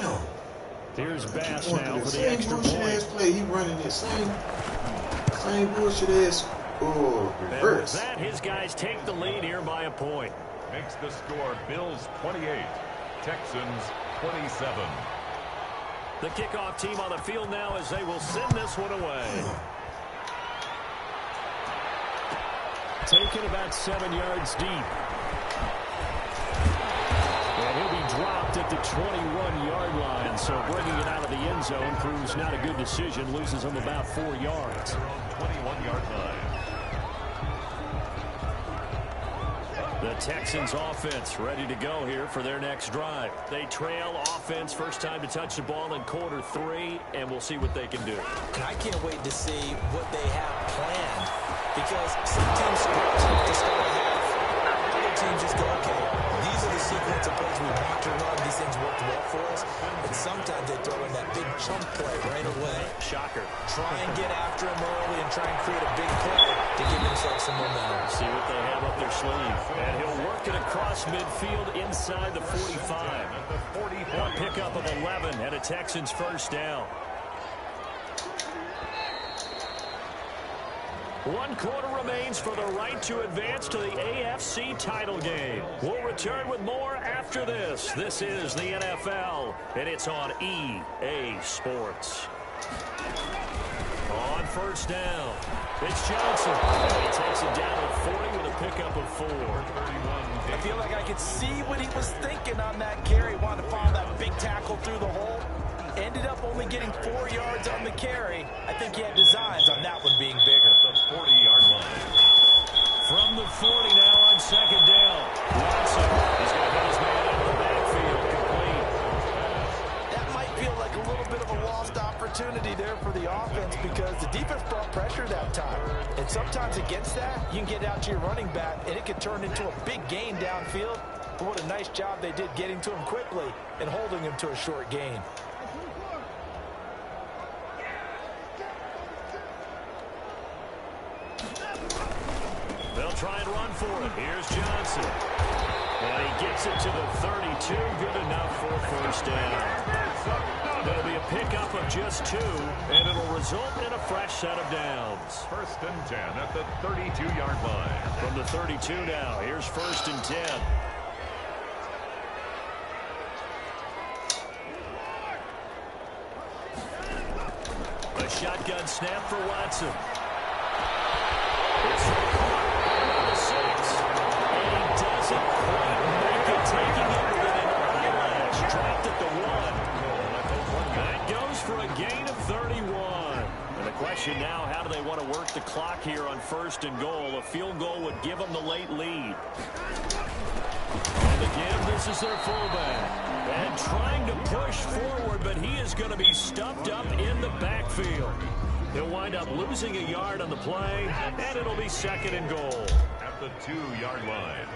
Damn. Here's Bass now for the extra point. Play. He running that same bullshit ass reverse. And with that, his guys take the lead here by a point. Makes the score Bills 28, Texans 27. The kickoff team on the field now as they will send this one away. Taken about 7 yards deep. And he'll be dropped at the 21-yard line. So bringing it out of the end zone proves not a good decision. Loses him about 4 yards. 21-yard line. The Texans offense ready to go here for their next drive. They trail offense, first time to touch the ball in quarter 3, and we'll see what they can do. And I can't wait to see what they have planned, because some teams script to start a half, other teams just go, okay, these are the sequence of plays we want to run. These things worked well for us. And sometimes they throw in that big chunk play right away. Shocker. Try and get after him early and try and create a big play to give themselves some momentum. See what they have up their sleeve. And he'll work it across midfield inside the 45. A pickup of 11 and a Texans first down. 1 quarter remains for the right to advance to the AFC title game. We'll return with more after this. This is the NFL, and it's on EA Sports. On first down, it's Johnson. He takes it down to 40 with a pickup of 4. I feel like I could see what he was thinking on that carry. Wanted to follow that big tackle through the hole. Ended up only getting 4 yards on the carry. I think he had designs on that one being bigger. The 40-yard line. From the 40 now on second down. Watson is going to hit his man out of the backfield. Complete. That might feel like a little bit of a lost opportunity there for the offense because the defense brought pressure that time. And sometimes against that, you can get out to your running back, and it can turn into a big gain downfield. But what a nice job they did getting to him quickly and holding him to a short gain. They'll try and run for it. Here's Johnson. And he gets it to the 32. Good enough for a first down. That'll be a pickup of just 2, and it'll result in a fresh set of downs. First and 10 at the 32-yard line. From the 32 now, here's first and 10. A shotgun snap for Watson. It's the 6. And he doesn't quite make it, taking it with an eyelash. Dropped at the 1. That goes for a gain of 31. And the question now, how do they want to work the clock here on first and goal? A field goal would give them the late lead. And again, this is their fullback. And trying to push forward, but he is going to be stuffed up in the backfield. He'll wind up losing a yard on the play, and it'll be second and goal. At the 2-yard line.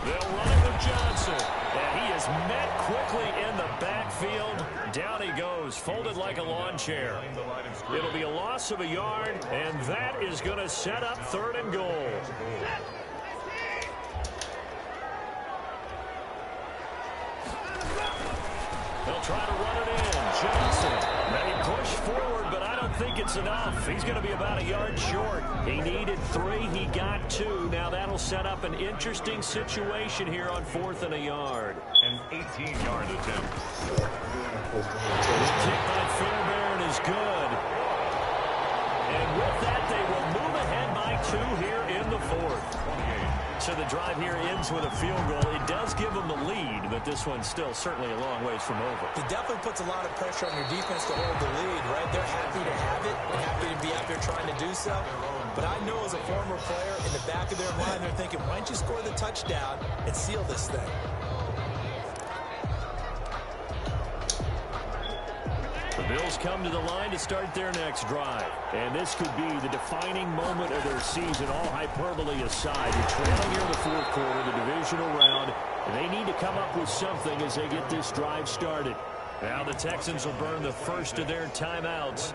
They'll run it with Johnson. And he is met quickly in the backfield. Down he goes, folded like a lawn chair. It'll be a loss of a yard, and that is going to set up third and goal. They'll try to run it in. Johnson. They push forward, but I don't think it's enough. He's going to be about a yard short. He needed 3. He got 2. Now that'll set up an interesting situation here on 4th and a yard. An 18-yard attempt. Kick by Fairbairn is good. And with that, they will move ahead by 2 here in the 4th. So the drive here ends with a field goal. It does give them the lead, but this one's still certainly a long ways from over. It definitely puts a lot of pressure on your defense to hold the lead, right? They're happy to have it and happy to be out there trying to do so. But I know as a former player, in the back of their mind, they're thinking, why don't you score the touchdown and seal this thing? The Bills come to the line to start their next drive. And this could be the defining moment of their season, all hyperbole aside. You're trailing here in the 4th quarter, the divisional round, and they need to come up with something as they get this drive started. Now the Texans will burn the first of their timeouts.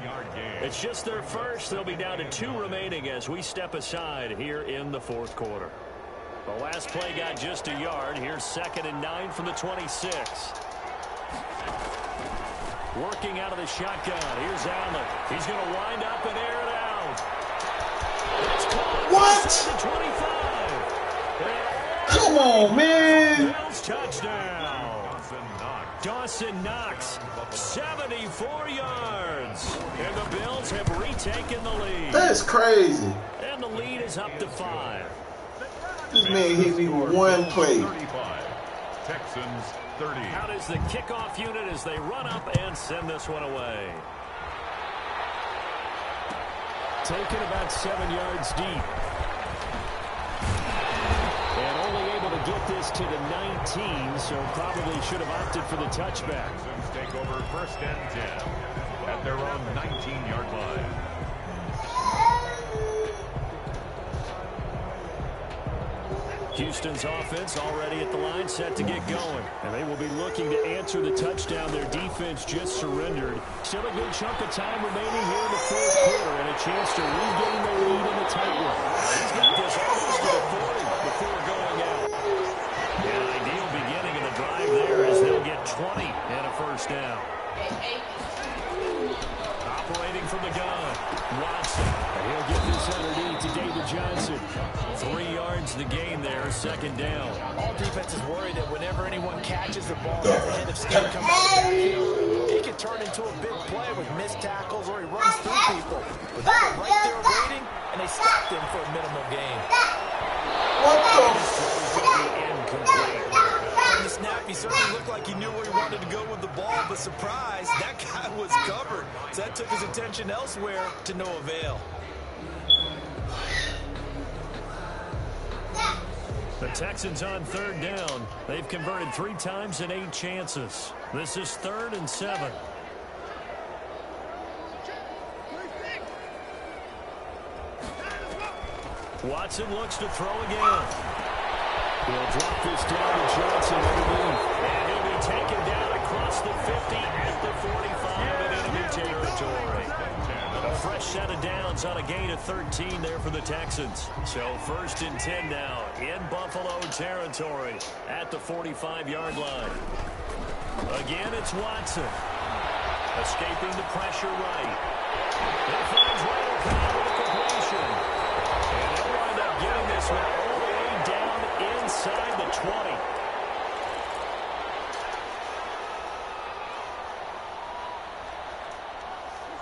It's just their first. They'll be down to 2 remaining as we step aside here in the 4th quarter. The last play got just a yard. Here's 2nd and 9 from the 26. Working out of the shotgun. Here's Allen. He's going to wind up and air it out. It's caught. What? Come on, man. Bills touchdown. Dawson Knox, 74 yards. And the Bills have retaken the lead. That's crazy. And the lead is up to 5. This man hit me with 1 play. 35. Texans 30. Out is the kickoff unit as they run up and send this one away. Taken about 7 yards deep. And only able to get this to the 19, so probably should have opted for the touchback. Texans take over first and 10 at their own 19-yard line. Houston's offense already at the line, set to get going. And they will be looking to answer the touchdown their defense just surrendered. Still a good chunk of time remaining here in the 4th quarter and a chance to regain the lead in the tightrope. He's got this almost to the 40 before going out. An ideal beginning of the drive there as they'll get 20 and a first down. Operating from the gun. Watson. And he'll get this underneath to David Johnson. 3 yards the gain there, second down. All defenses worry that whenever anyone catches the ball as the head of steam comes out of the backfield, it can turn into a big play with missed tackles or he runs through people. But they were right there waiting, and they stopped him for a minimal gain. What the? Incomplete. From the snap, he certainly looked like he knew where he wanted to go with the ball, but surprise, that guy was covered. So that took his attention elsewhere to no avail. The Texans on third down. They've converted 3 times in 8 chances. This is 3rd and 7. Watson looks to throw again. He'll drop this down to Johnson underneath. And he'll be taken down across the 50 at the 45 in enemy territory. A fresh set of downs on a gain of 13 there for the Texans. So 1st and 10 now in Buffalo territory at the 45-yard line. Again, it's Watson. Escaping the pressure right. He finds Randall Cobb with a completion. And they'll wind up getting this one all the way down inside the 20.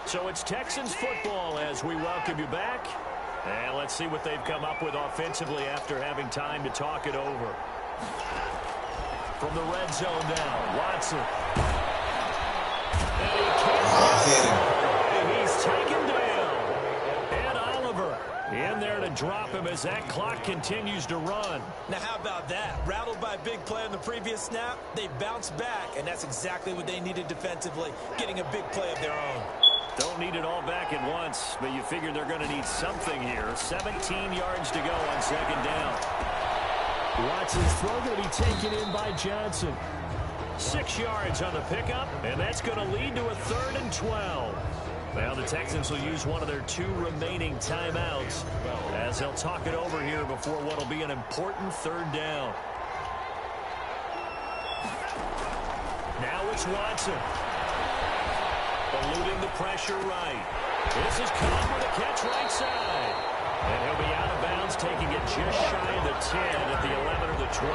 So it's Texans football as we welcome you back. And let's see what they've come up with offensively after having time to talk it over. From the red zone now, Watson. And he can't. He's taken down. And Oliver in there to drop him as that clock continues to run. Now, how about that? Rattled by a big play on the previous snap, they bounced back, and that's exactly what they needed defensively, getting a big play of their own. Don't need it all back at once, but you figure they're going to need something here. 17 yards to go on second down. Watson's throw going to be taken in by Johnson. 6 yards on the pickup, and that's going to lead to a 3rd and 12. Now the Texans will use one of their 2 remaining timeouts as they'll talk it over here before what will be an important 3rd down. Now it's Watson. Eluding the pressure right. This is Cobb with a catch right side. And he'll be out of bounds, taking it just shy of the 10 at the 11 or the 12.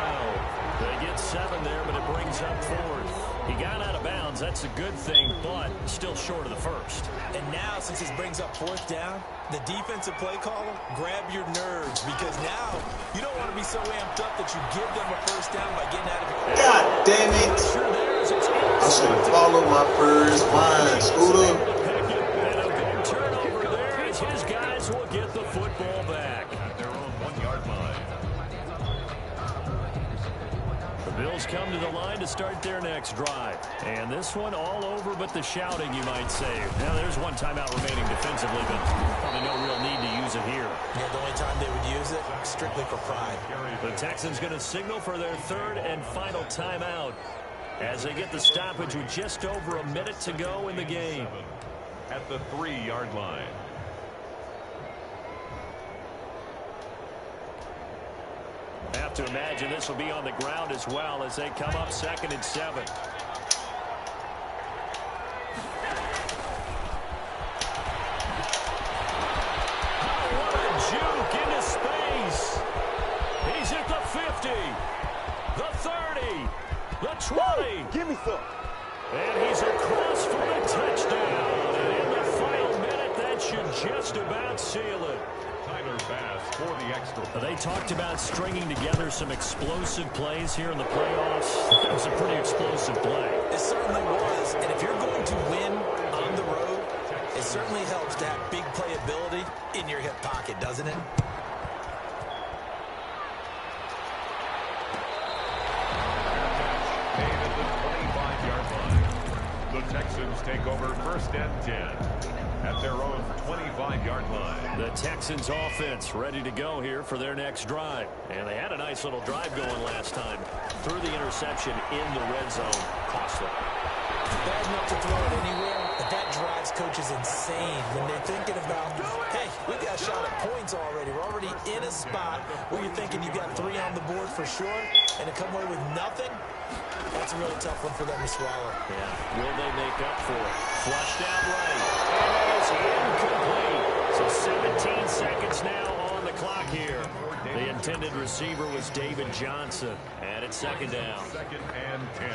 They get 7 there, but it brings up 4th. He got out of bounds. That's a good thing, but still short of the 1st. And now, since this brings up 4th down, the defensive play caller, grab your nerves, because now you don't want to be so amped up that you give them a 1st down by getting out of it. God damn it. I should have followed my first line, Scooter. And a big turnover there as his guys will get the football back. At their own 1-yard line. The Bills come to the line to start their next drive. And this one all over but the shouting, you might say. Now, there's one timeout remaining defensively, but probably no real need to use it here. Yeah, the only time they would use it, strictly for pride. The Texans going to signal for their 3rd and final timeout as they get the stoppage with just over a minute to go in the game. At the 3-yard line. I have to imagine this will be on the ground as well as they come up 2nd and 7. Oh, what a juke into space. He's at the 50, the 30, the 20. Give me some. And he's across for the touchdown. And in the final minute, that should just about seal it. Tyler Bass for the extra. They talked about stringing together some explosive plays here in the playoffs. It was a pretty explosive play. It certainly was. And if you're going to win on the road, it certainly helps to have big playability in your hip pocket, doesn't it? The Texans take over 1st and 10 at their own 25-yard line. The Texans offense ready to go here for their next drive. And they had a nice little drive going last time. Threw the interception in the red zone. Costly. Bad enough to throw it anywhere, but that drives coaches insane when they're thinking about, hey, we got a shot at points already. We're already in a spot where you're thinking you got 3 on the board for sure, and to come away with nothing, that's a really tough one for them to swallow. Yeah. Will they make up for it? Flushed out right. And it is incomplete. intended receiver was David Johnson. And it's second down. 2nd and 10.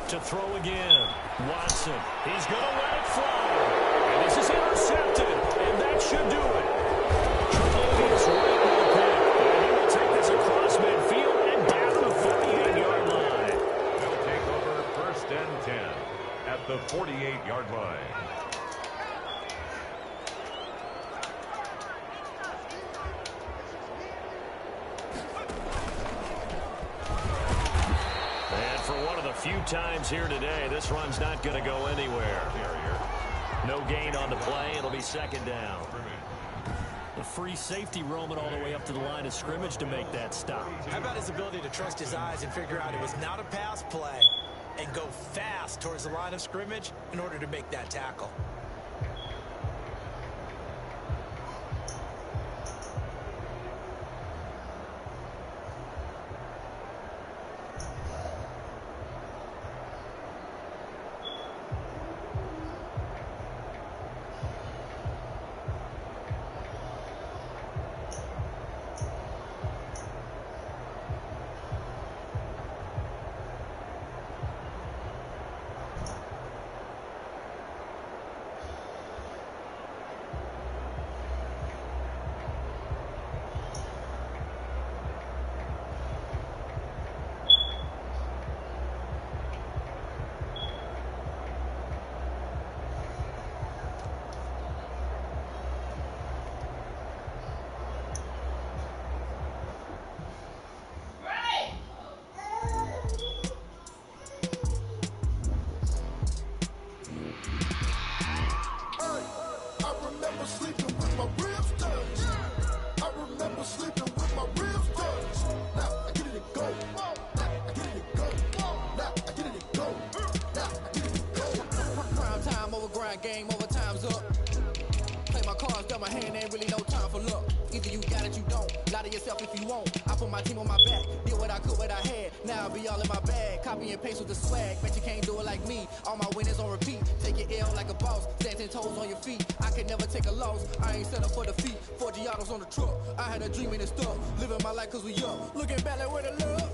To throw again. Watson. He's going to let it fly. And this is intercepted. And that should do it. Tre'Davious White will pick. And he will take this across midfield and down to the 48-yard line. They'll take over 1st and 10 at the 48-yard line. Few times here today, this run's not going to go anywhere. No gain on the play. It'll be second down. The free safety roaming all the way up to the line of scrimmage to make that stop. How about his ability to trust his eyes and figure out it was not a pass play and go fast towards the line of scrimmage in order to make that tackle? Game over, time's up. Play my cards, dealt my hand, ain't really no time for luck. Either you got it, you don't. Lie to yourself if you won't. I put my team on my back, did what I could, what I had. Now I'll be all in my bag. Copy and paste with the swag. Bet you can't do it like me. All my winners on repeat. Take your L like a boss. Stand 10 toes on your feet. I can never take a loss. I ain't set up for defeat. 4 Giottos on the truck. I had a dream and it's stuck. Living my life cause we young. Looking back like where the love.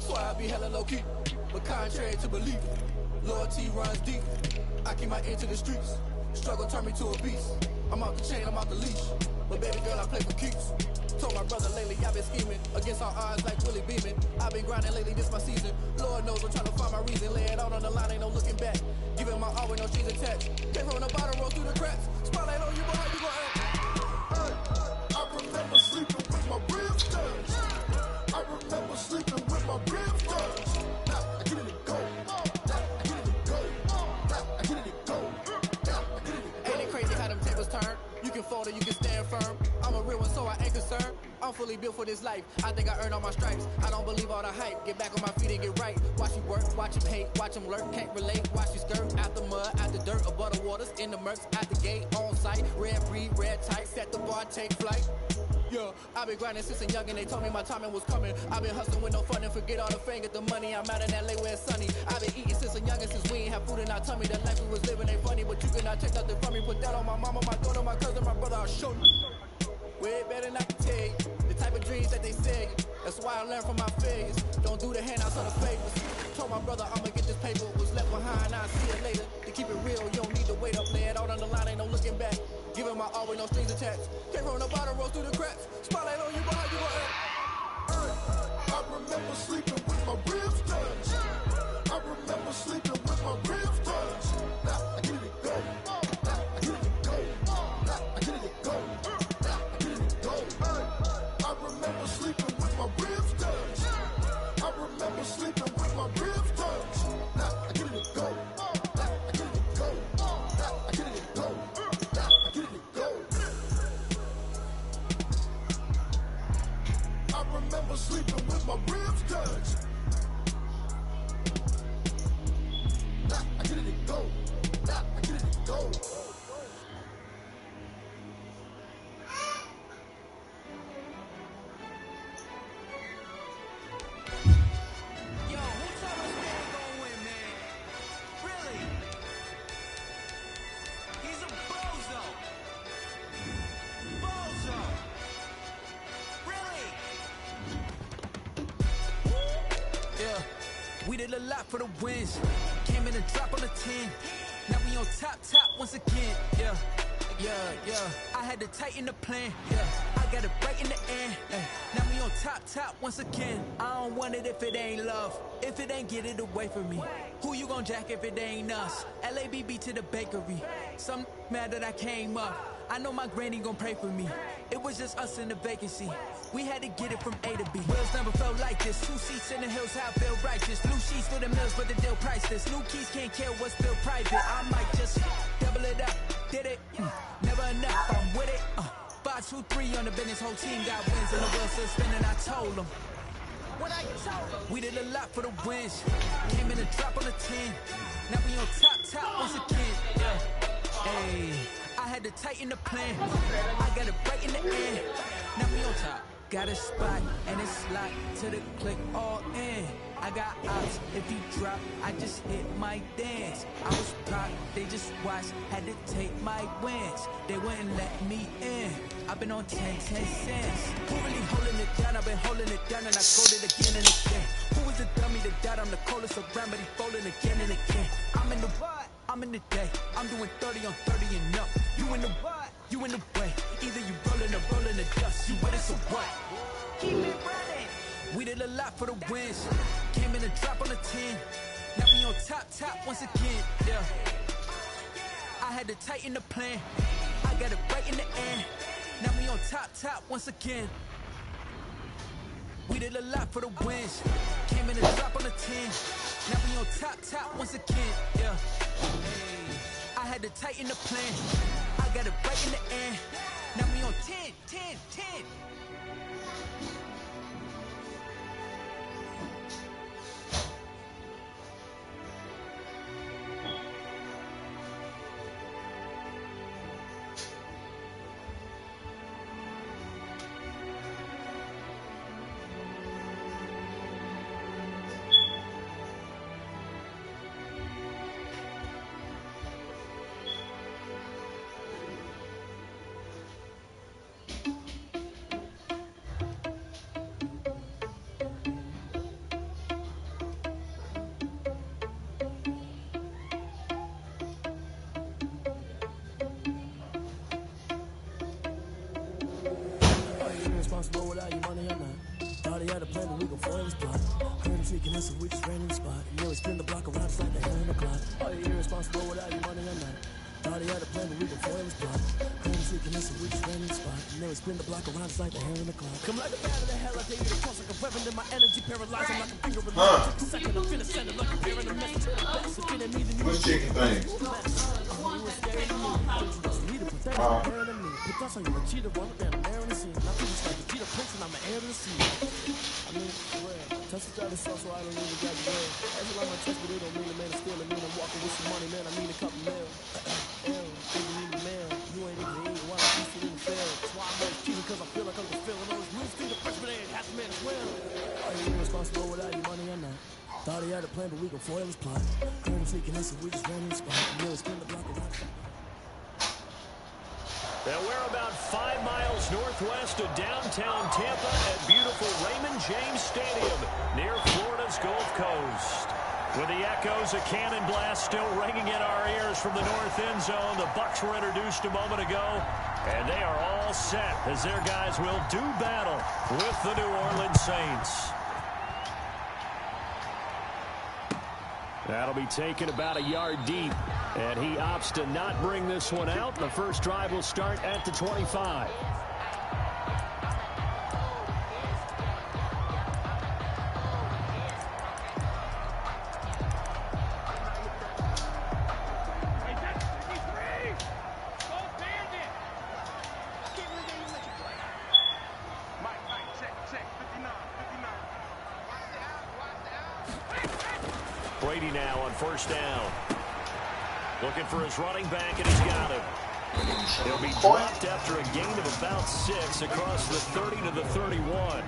So I be hella low key. But contrary to belief, loyalty runs deep. I keep my ear to the streets. Struggle turned me to a beast. I'm out the chain, I'm out the leash. But baby girl, I play for keeps. Told my brother lately I've been scheming against all odds like Willie Beeman. I've been grinding lately, this my season. Lord knows I'm trying to find my reason. Lay it out on the line, ain't no looking back. Giving my all with no strings attached. Came from the bottom, roll through the cracks. Spotlight on you, but how you gon' act? Hey, I remember sleeping with my ribs touched. I remember sleeping with my ribs touched. Now I get it to go. Turn. You can fold it, you can stand firm. I'm a real one, so I ain't concerned. I'm fully built for this life. I think I earned all my stripes. I don't believe all the hype. Get back on my feet and get right. Watch you work, watch him hate, watch him lurk. Can't relate, watch you skirt. Out the mud, out the dirt, above the waters, in the murks, out the gate, on site. Red breed, red tight, set the bar, take flight. Yeah, I've been grinding since a youngin', they told me my timing was coming. I've been hustling with no fun and forget all the fame, get the money. I'm out in LA where it's sunny. I've been eating since a youngin', since we ain't have food in our tummy. The life we was living ain't funny, but you cannot take nothing from me. Put that on my mama, my daughter, my cousin, my brother, I'll show you. Way better than I can tell you. The type of dreams that they say. That's why I learned from my failures. Don't do the handouts or the favors. Told my brother I'ma get this paper. Was left behind, I'll see it later. To keep it real, you don't need to wait up. Lay it out on the line, ain't no looking back. Giving my all with no strings attached. Came from the bottom, roll through the cracks. Spotlight on you, but how you gon' act? I remember sleeping with my ribs touched. I remember sleeping with my ribs touched. Now I get it to go. Now I get it to go. Now I get it to go. Now I get it to go. I remember sleeping with my ribs touched. I remember sleeping with my ribs touched. Now I get it to go. Now I get it to go. Now I get it to go. Now I get it to go. I remember sleeping with my ribs touched. We did a lot for the wins. Came in and drop on the 10. Now we on top once again. Yeah. I had to tighten the plan. Yeah. I got it right in the end. Now we on top once again. I don't want it if it ain't love. If it ain't, get it away from me. Who you gon' jack if it ain't us? LABB to the bakery. Some mad that I came up. I know my granny gon' pray for me. It was just us in the vacancy. We had to get it from A to B. Wheels never felt like this. 2 seats in the hills, how I feel righteous. Blue sheets for the mills, but the deal priceless. New keys can't kill what's still private. I might just double it up. Did it? Never enough. I'm with it. 5, 2, 3 on the business. Whole team got wins and the wheels still spinning. I told them. We did a lot for the wins. Came in and drop on the 10. Now we on top once again. Yeah. Hey, I had to tighten the plan. I got it right in the end. Now we on top. Got a spot and it's locked to the click all in. I got ops, if you drop, I just hit my dance. I was proud, they just watched, had to take my wins. They wouldn't let me in. I've been on 10 cents. Who really holding it down? I've been holding it down and I called it again and again. Who was the dummy that died? I'm the coldest around, but he folding again and again. I'm in the what? I'm in the day. I'm doing 30 on 30 and up. You in the what? You in the way. Either you rolling or rolling the dust. You with us or what? Keep it running. We did a lot for the wins. Came in and drop on the 10. Now we on top once again. Yeah. I had to tighten the plan. I got it right in the end. Now we on top once again. We did a lot for the wins. Came in and drop on the 10. Now we on top once again. Yeah. Hey, I had to tighten the plan. I got it right in the end. Now we on 10. Responsible without your money or not. Thought he had a plan, but we gon' foil his plot. Heard him speaking this, so we just ran in the spot. And then we spin the block around, it's like the hell in the clock. Are you irresponsible without your money or not? Thought he had a plan, but we gon' foil his plot. Heard him speaking this, so we just ran in the spot. And then we spin the block around, it's like the hell in the clock. Come like a bat of the hell, I tell you the cross like a weapon. Then my energy paralyzing like a finger with just a second. I'm finna send it like a bear in a message. Best if it ain't even you. What's chicken thing? Put us on you, a cheetah, run up down, air in the scene. Now people like a cheetah prince and I'm an air in the scene. I mean, swear, touch each other's sauce so I don't even got the way. Every line my chest, but it don't mean a man is still. I mean, I'm walking with some money, man. I mean a couple mil. Think you need a mail. You ain't even eating while I'm used to in the fail. That's why I'm always cheating, cause I feel like I'm fulfilling all this loose through the freshman ain't half the man as well. Are you irresponsible without your money or not? Thought he had a plan, but we gon' foil his plot. Heard him sneaking in, so we just ran in the spot. And then we spin the block around. And we're about 5 miles northwest of downtown Tampa at beautiful Raymond James Stadium near Florida's Gulf Coast. With the echoes of Cannon Blast still ringing in our ears from the north end zone, the Bucs were introduced a moment ago, and they are all set as their guys will do battle with the New Orleans Saints. That'll be taken about a yard deep, and he opts to not bring this one out. The first drive will start at the 25. Brady now on first down. Looking for his running back, and he's got him. He'll be dropped after a gain of about 6 across the 30 to the 31.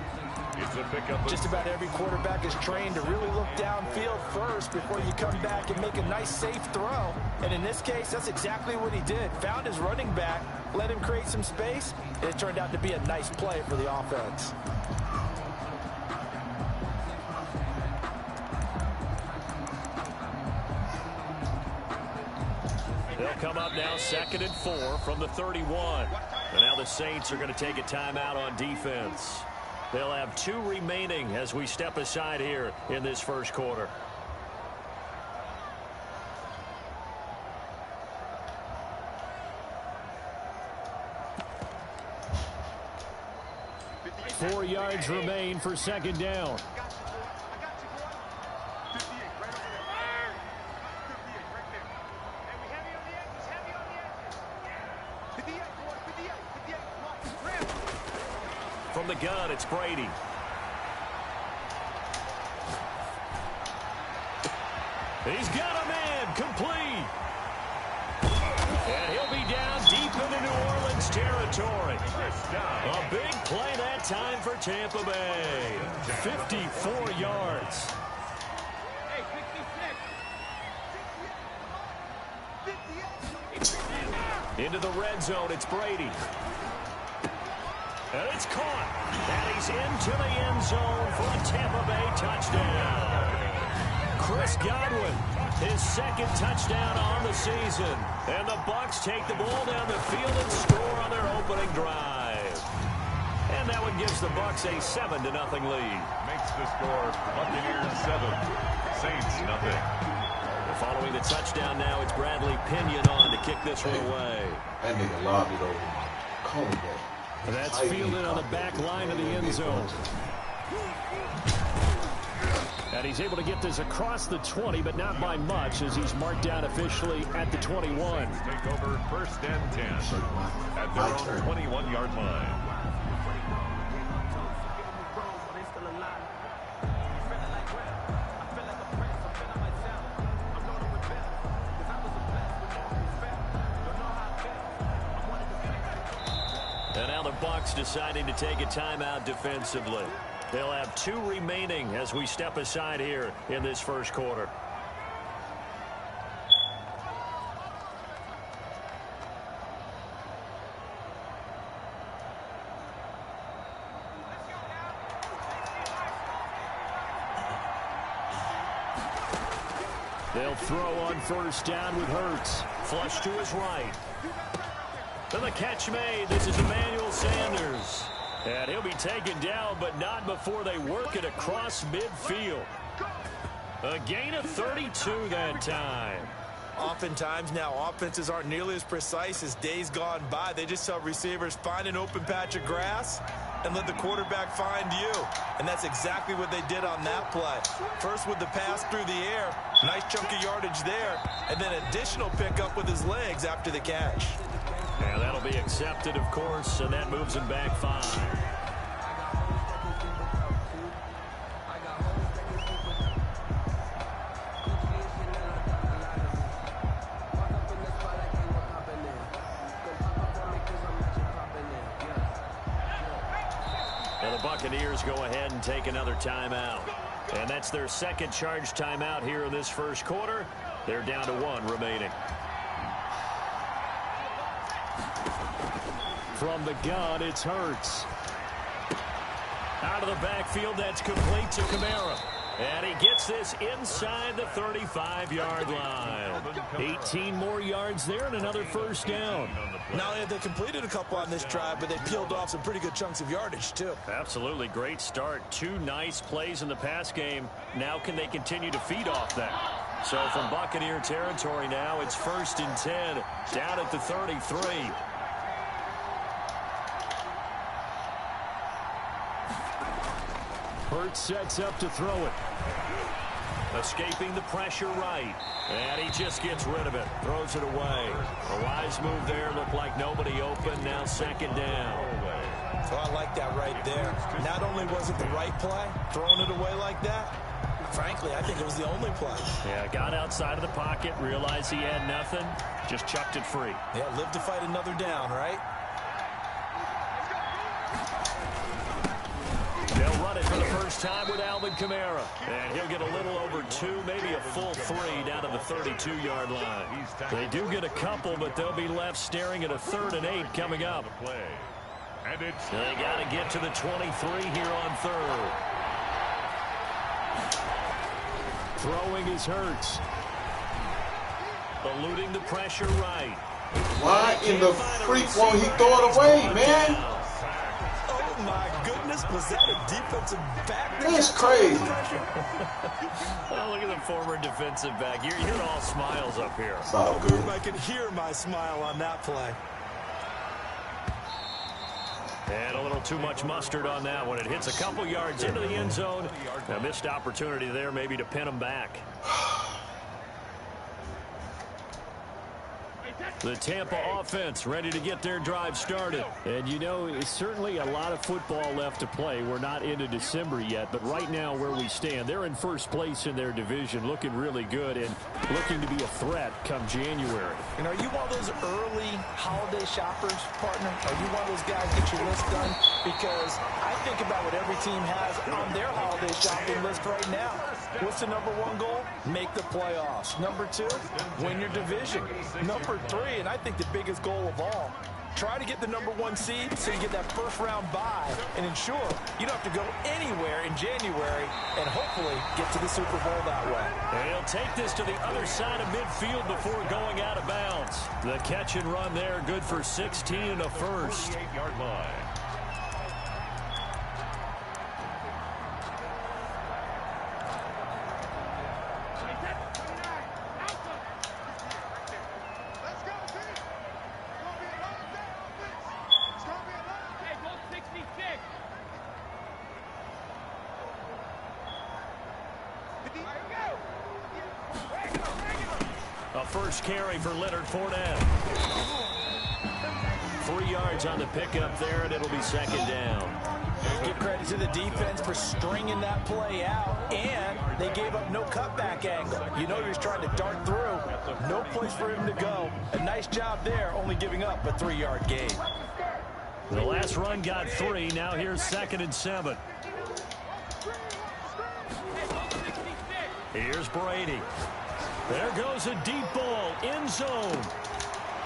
It's a pickup. Just about every quarterback is trained to really look downfield first before you come back and make a nice, safe throw. And in this case, that's exactly what he did. Found his running back, let him create some space, and it turned out to be a nice play for the offense. They'll come up now 2nd and 4 from the 31. And now the Saints are going to take a timeout on defense. They'll have 2 remaining as we step aside here in this first quarter. Four yards remain for 2nd down. From the gun, it's Brady. He's got a man, complete. And he'll be down deep into New Orleans territory. A big play that time for Tampa Bay. 54 yards. Into the red zone, it's Brady. And it's caught. And he's into the end zone for a Tampa Bay touchdown. Chris Godwin, his 2nd touchdown on the season. And the Bucs take the ball down the field and score on their opening drive. And that one gives the Bucs a 7-0 lead. Makes the score Buccaneers 7, Saints nothing. Following the touchdown now, it's Bradley Pinion on to kick this one away. That nigga lobbed it over my cone. That's fielded on the back line of the end zone. And he's able to get this across the 20, but not by much, as he's marked down officially at the 21. Take over 1st and 10 at their own 21-yard line. And now the Bucs deciding to take a timeout defensively. They'll have 2 remaining as we step aside here in this first quarter. They'll throw on 1st down with Hurts. Flush to his right. And the catch made. This is Emmanuel Sanders. And he'll be taken down, but not before they work it across midfield. A gain of 32 that time. Oftentimes now, offenses aren't nearly as precise as days gone by. They just tell receivers, find an open patch of grass and let the quarterback find you. And that's exactly what they did on that play. First with the pass through the air, nice chunk of yardage there, and then additional pickup with his legs after the catch. And that'll be accepted, of course, and that moves him back 5. And the Buccaneers go ahead and take another timeout. And that's their 2nd charge timeout here in this first quarter. They're down to 1 remaining. From the gun, it's Hurts. Out of the backfield, that's complete to Kamara. And he gets this inside the 35-yard line. 18 more yards there and another 1st down. Not only have they completed a couple on this drive, but they peeled off some pretty good chunks of yardage, too. Absolutely. Great start. 2 nice plays in the pass game. Now can they continue to feed off that? So from Buccaneer territory now, it's 1st and 10, down at the 33. Hurts sets up to throw it. Escaping the pressure right. And he just gets rid of it. Throws it away. A wise move there. Looked like nobody open. Now 2nd down. So I like that right there. Not only was it the right play, throwing it away like that, Frankly, I think it was the only play. Yeah, got outside of the pocket, realized he had nothing, just chucked it free. Yeah, live to fight another down, right? They'll run it for the first time with Alvin Kamara. And he'll get a little over 2, maybe a full 3 down to the 32-yard line. They do get a couple, but they'll be left staring at a 3rd and 8 coming up. They got to get to the 23 here on 3rd. Throwing is Hurts. Eluding the pressure right. Why in the freak won't he throw it away, man? Oh, my goodness. Was that a defensive back? That's crazy. Oh, look at the former defensive back. You're all smiles up here. It's all good. I can hear my smile on that play. And a little too much mustard on that one. It hits a couple yards into the end zone. A missed opportunity there maybe to pin him back. The Tampa offense ready to get their drive started. And, you know, it's certainly a lot of football left to play. We're not into December yet, but right now where we stand, they're in first place in their division, looking really good and looking to be a threat come January. And are you one of those early holiday shoppers, partner? Are you one of those guys get your list done? Because I think about what every team has on their holiday shopping list right now. What's the #1 goal? Make the playoffs. #2, win your division. #3, and I think the biggest goal of all, try to get the #1 seed so you get that first-round bye and ensure you don't have to go anywhere in January and hopefully get to the Super Bowl that way. And he'll take this to the other side of midfield before going out of bounds. The catch and run there, good for 16 and a first. 48-yard line. First carry for Leonard Fournette. 3 yards on the pickup there, and it'll be 2nd down. Give credit to the defense for stringing that play out, and they gave up no cutback angle. You know he was trying to dart through. No place for him to go. A nice job there, only giving up a 3-yard gain. The last run got 3. Now here's 2nd and 7. Here's Brady. There goes a deep ball, end zone.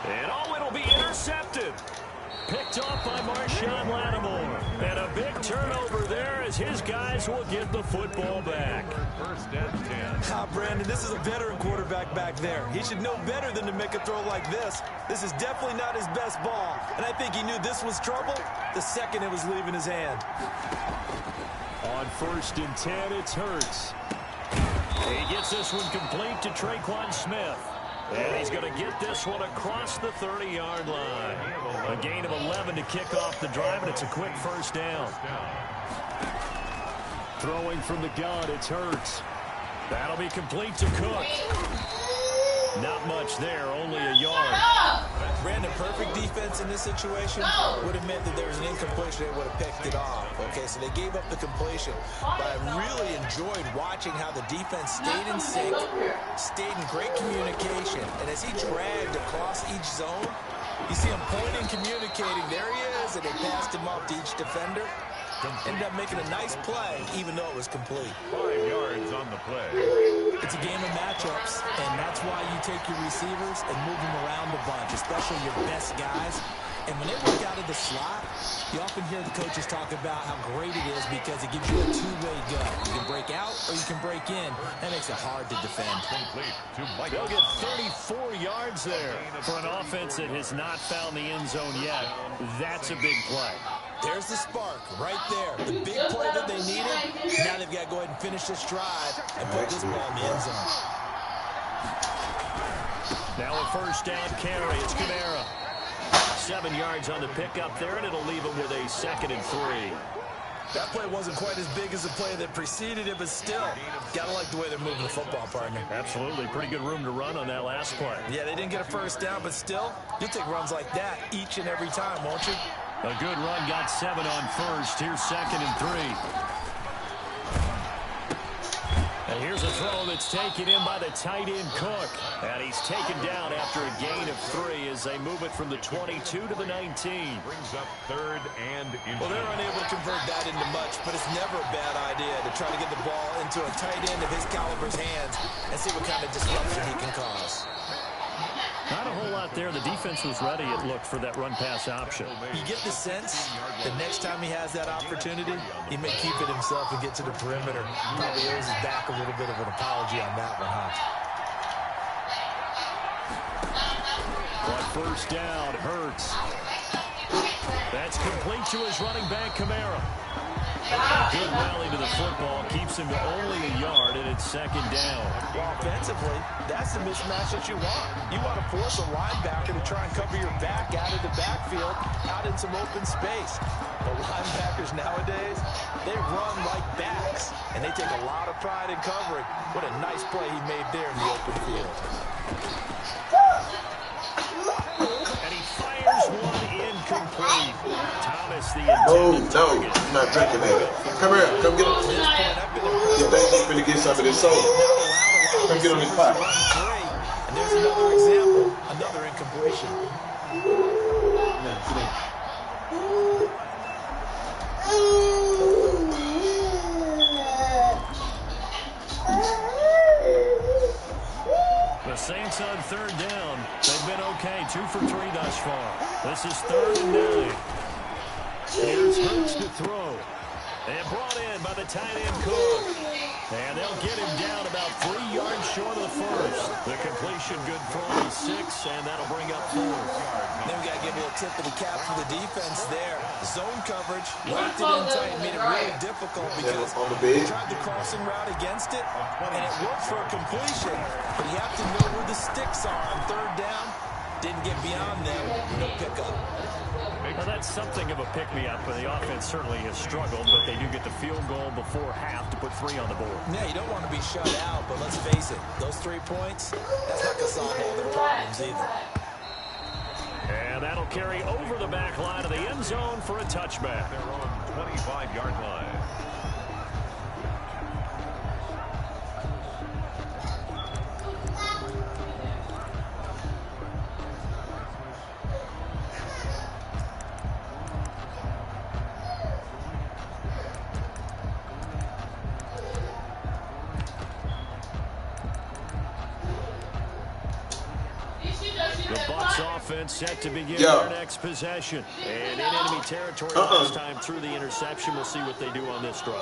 And it'll be intercepted. Picked off by Marshawn Lattimore. And a big turnover there as his guys will get the football back. 1st and 10. Brandon, this is a veteran quarterback back there. He should know better than to make a throw like this. This is definitely not his best ball. And I think he knew this was trouble the second it was leaving his hand. On 1st and 10, it's Hurts. He gets this one complete to Traquan Smith. And he's going to get this one across the 30-yard line. A gain of 11 to kick off the drive, and it's a quick 1st down. Throwing from the gun, it's Hurts. That'll be complete to Cook. Not much there, only a yard. Brandon, perfect defense in this situation would have meant that there was an incompletion. They would have picked it off. Okay, so they gave up the completion. But I really enjoyed watching how the defense stayed in sync, stayed in great communication. And as he dragged across each zone, you see him pointing, communicating. There he is, and they passed him off to each defender. Ended up making a nice play, even though it was complete. 5 yards on the play. It's a game of matchups, and that's why you take your receivers and move them around a bunch, especially your best guys. And when they work out of the slot, you often hear the coaches talk about how great it is because it gives you a two-way go. You can break out or you can break in. That makes it hard to defend. They'll get 34 yards there for an offense that has not found the end zone yet. That's a big play. There's the spark right there. The big play that they needed. Now they've got to go ahead and finish this drive and put this ball in the end zone. Now a 1st down carry. It's Kamara. 7 yards on the pickup there, and it'll leave him with a 2nd and 3. That play wasn't quite as big as the play that preceded it, but still, gotta like the way they're moving the football, partner. Absolutely. Pretty good room to run on that last play. Yeah, they didn't get a 1st down, but still, you'll take runs like that each and every time, won't you? A good run, got 7 on 1st. Here's 2nd and 3. And that's taken in by the tight end Cook. And he's taken down after a gain of 3 as they move it from the 22 to the 19. Brings up 3rd and well, they're unable to convert that into much, but it's never a bad idea to try to get the ball into a tight end of his caliber's hands and see what kind of disruption he can cause. Not a whole lot there. The defense was ready, it looked, for that run-pass option. You get the sense that next time he has that opportunity, he may keep it himself and get to the perimeter. Probably owes his back a little bit of an apology on that one, huh? But first down, Hurts. That's complete to his running back, Kamara. Good rally to the football. Keeps him to only a yard, and it's 2nd down. Well, offensively, that's the mismatch that you want. You want to force a linebacker to try and cover your back out of the backfield, out in some open space. The linebackers nowadays, they run like backs, and they take a lot of pride in covering. What a nice play he made there in the open field. And he fires one incomplete. Thomas, the no, I'm not drinking that. Come here, come get it. You think he's going to get some of this soda? Come get on this pot. And there's another example, another incompletion. The Saints on 3rd down. They've been okay, 2 for 3 thus far. This is 3rd and 9. Here's Hurts to throw. And brought in by the tight end Cook. And they'll get him down about 3 yards short of the first. The completion good for only 6, and that'll bring up 4. Then we got to give you a tip of the cap for the defense there. Zone coverage, locked it in tight, made it really difficult because they tried the crossing route against it, and it worked for a completion. But you have to know where the sticks are on 3rd down. Didn't get beyond them, no pickup. Well, that's something of a pick-me-up, but the offense certainly has struggled, but they do get the field goal before half to put 3 on the board. Yeah, you don't want to be shut out, but let's face it, those 3 points, that's not going to solve all their problems either. And that'll carry over the back line of the end zone for a touchback. They're on 25-yard line. Offense set to begin their next possession. And in enemy territory this time through the interception. We'll see what they do on this drive.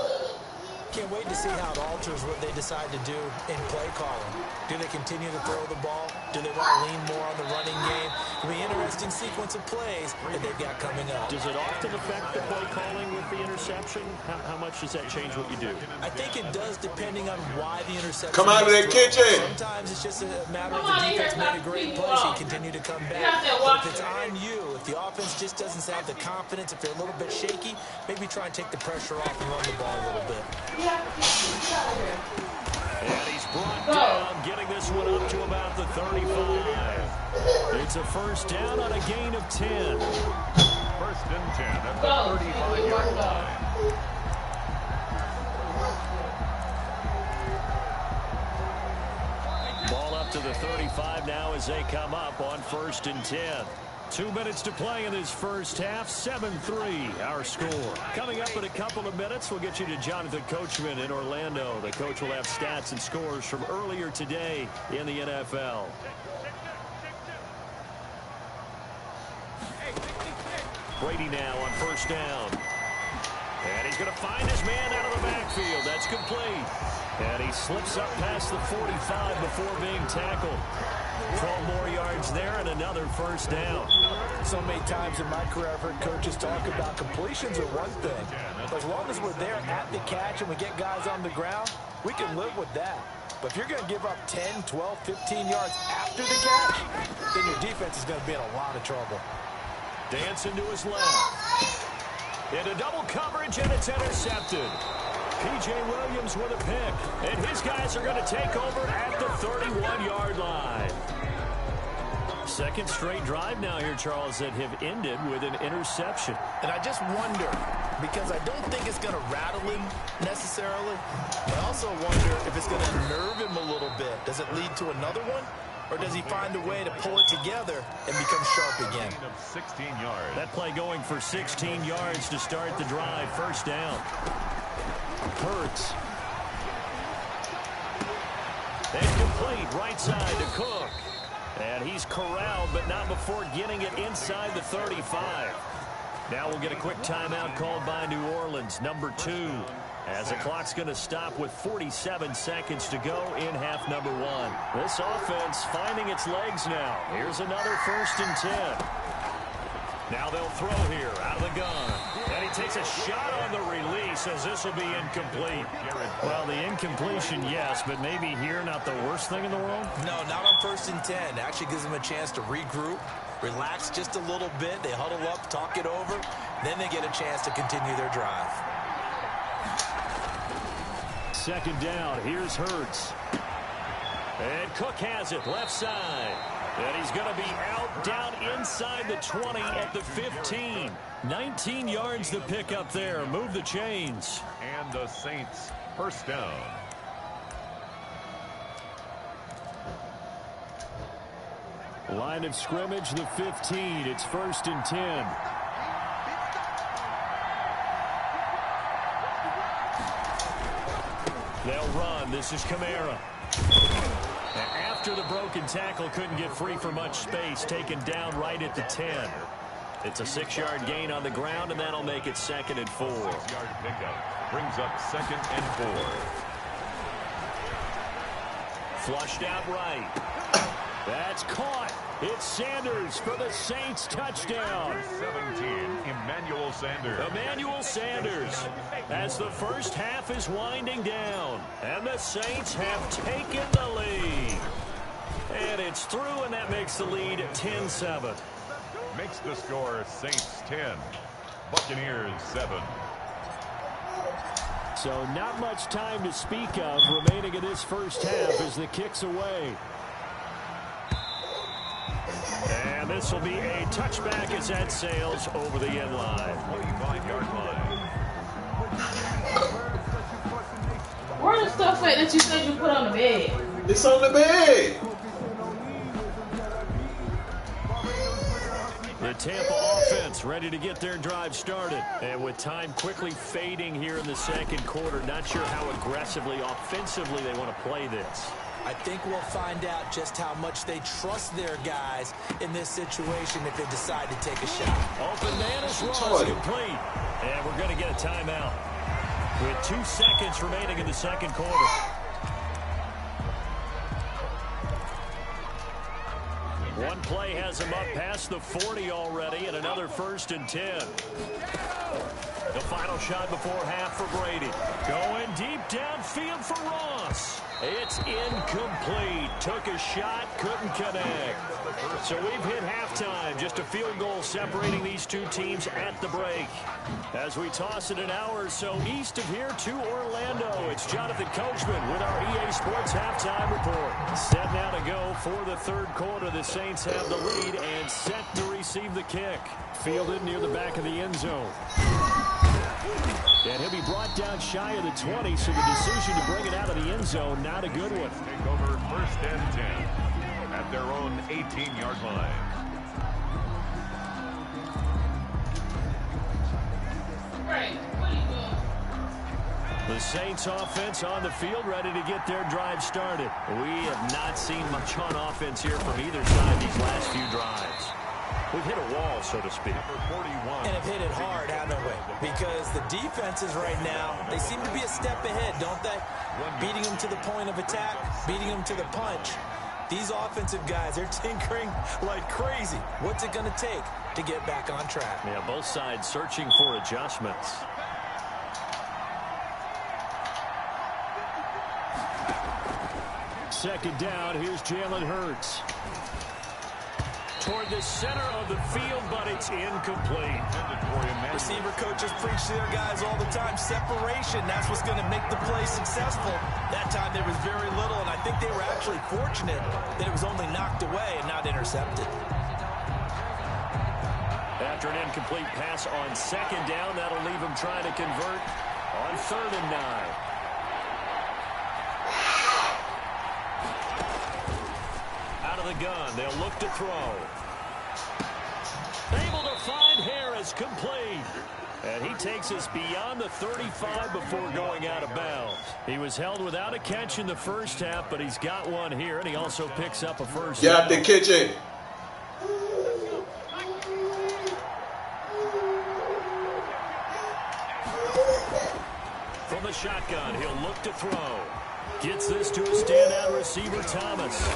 Can't wait to see how it alters what they decide to do in play calling. Do they continue to throw the ball? Do they want to lean more on the running game? It'll be an interesting sequence of plays that they've got coming up. Does it often affect the play calling with the interception? How much does that change what you do? I think it does, depending on why the interception. Come out of that kitchen. Sometimes it's just a matter of the defense made a great play, so you continue to come back. But if it's on you, if the offense just doesn't have the confidence, if they're a little bit shaky, maybe try and take the pressure off and run the ball a little bit. And he's brought down, getting this one up to about the 35. It's a first down on a gain of 10. 1st and 10 at the 35-yard line. Ball up to the 35 now as they come up on 1st and 10. 2 minutes to play in this first half. 7-3 our score. Coming up in a couple of minutes, we'll get you to Jonathan Coachman in Orlando. The coach will have stats and scores from earlier today in the NFL. Brady now on 1st down. And he's going to find his man out of the backfield. That's complete. And he slips up past the 45 before being tackled. 12 more yards there and another first down. So many times in my career I've heard coaches talk about completions are one thing. As long as we're there at the catch and we get guys on the ground, we can live with that. But if you're going to give up 10, 12, 15 yards after the catch, then your defense is going to be in a lot of trouble. Dancing to his left. Into double coverage, and it's intercepted. P.J. Williams with a pick. And his guys are going to take over at the 31-yard line. Second straight drive now here, Charles, that have ended with an interception. And I just wonder, because I don't think it's going to rattle him necessarily, but I also wonder if it's going to nerve him a little bit. Does it lead to another one? Or does he find a way to pull it together and become sharp again? 16 yards. That play going for 16 yards to start the drive. First down. Hurts. Incomplete, right side to Cook. And he's corralled, but not before getting it inside the 35. Now we'll get a quick timeout called by New Orleans, number 2. As the clock's going to stop with 47 seconds to go in half number 1. This offense finding its legs now. Here's another 1st and 10. Now they'll throw here out of the gun. And he takes a shot on the release as this will be incomplete. Well, the incompletion, yes, but maybe here not the worst thing in the world? No, not on 1st and 10. Actually gives them a chance to regroup, relax just a little bit. They huddle up, talk it over. Then they get a chance to continue their drive. Second down, here's Hurts. And Cook has it, left side. And he's going to be out down inside the 20 at the 15. 19 yards to pick up there. Move the chains. And the Saints, first down. Line of scrimmage, the 15. It's 1st and 10. They'll run. This is Kamara. After the broken tackle, couldn't get free for much space. Taken down right at the 10. It's a 6-yard gain on the ground, and that'll make it 2nd and 4. 6-yard pickup brings up 2nd and 4. Flushed out right. That's caught. It's Sanders for the Saints touchdown. 17, Emmanuel Sanders. Emmanuel Sanders as the first half is winding down. And the Saints have taken the lead. And it's through, and that makes the lead 10-7. Makes the score Saints 10, Buccaneers 7. So not much time to speak of remaining in this first half as the kick's away. And this will be a touchback as that sails over the end line. 45-yard line. Where's the stuff at that you said you put on the bed? It's on the bed. The Tampa offense ready to get their drive started. And with time quickly fading here in the second quarter, not sure how aggressively, offensively they want to play this. I think we'll find out just how much they trust their guys in this situation if they decide to take a shot. Open man is Ross, complete. And we're going to get a timeout with 2 seconds remaining in the second quarter. One play has him up past the 40 already, and another 1st and 10. The final shot before half for Brady. Going deep downfield for Ross. It's incomplete. Took a shot, couldn't connect. So we've hit halftime. Just a field goal separating these two teams at the break. As we toss it an hour or so east of here to Orlando, it's Jonathan Coachman with our EA Sports Halftime Report. Set now to go for the third quarter. The Saints have the lead and set to receive the kick. Fielded near the back of the end zone. And he'll be brought down shy of the 20, so the decision to bring it out of the end zone, not a good one. Take over 1st and 10 at their own 18-yard line. The Saints offense on the field, ready to get their drive started. We have not seen much on offense here from either side these last few drives. We've hit a wall, so to speak. And have hit it hard, haven't we? Because the defenses right now, they seem to be a step ahead, don't they? Beating them to the point of attack, beating them to the punch. These offensive guys, they're tinkering like crazy. What's it going to take to get back on track? Yeah, both sides searching for adjustments. Second down, here's Jalen Hurts. toward the center of the field, but it's incomplete. Receiver coaches preach to their guys all the time. Separation, that's what's going to make the play successful. That time there was very little, and I think they were actually fortunate that it was only knocked away and not intercepted. After an incomplete pass on second down, that'll leave him trying to convert on 3rd and 9. Out of the gun, they'll look to throw. Able to find Harris, complete. And he takes us beyond the 35 before going out of bounds. He was held without a catch in the first half, but he's got one here, and he also picks up a first down. Get out the kitchen. From the shotgun, he'll look to throw. Gets this to a standout receiver, Thomas.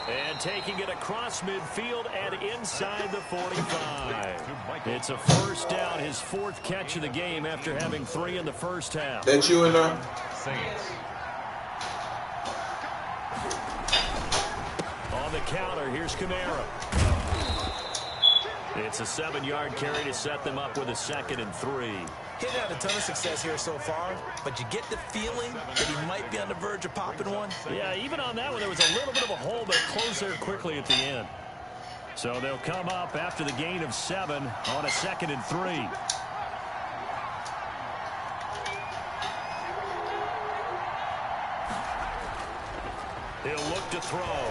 And taking it across midfield and inside the 45. It's a first down, his 4th catch of the game after having 3 in the first half. That you in there? On the counter, here's Kamara. It's a 7-yard carry to set them up with a 2nd and 3. He's had a ton of success here so far, but you get the feeling that he might be on the verge of popping one. Yeah, even on that one, there was a little bit of a hole, but it closed there quickly at the end. So they'll come up after the gain of 7 on a 2nd and 3. He'll look to throw.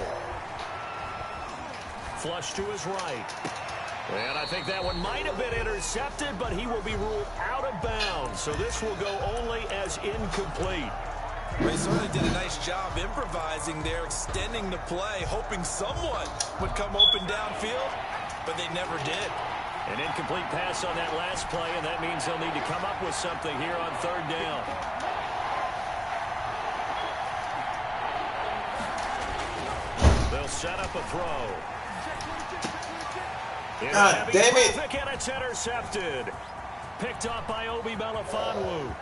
Flush to his right. And I think that one might have been intercepted, but he will be ruled out of bounds. So this will go only as incomplete. They certainly did a nice job improvising there, extending the play, hoping someone would come open downfield, but they never did. An incomplete pass on that last play, and that means they'll need to come up with something here on 3rd down. They'll set up a throw. God damn it. And it's intercepted. Picked off by Obi Melifonwu.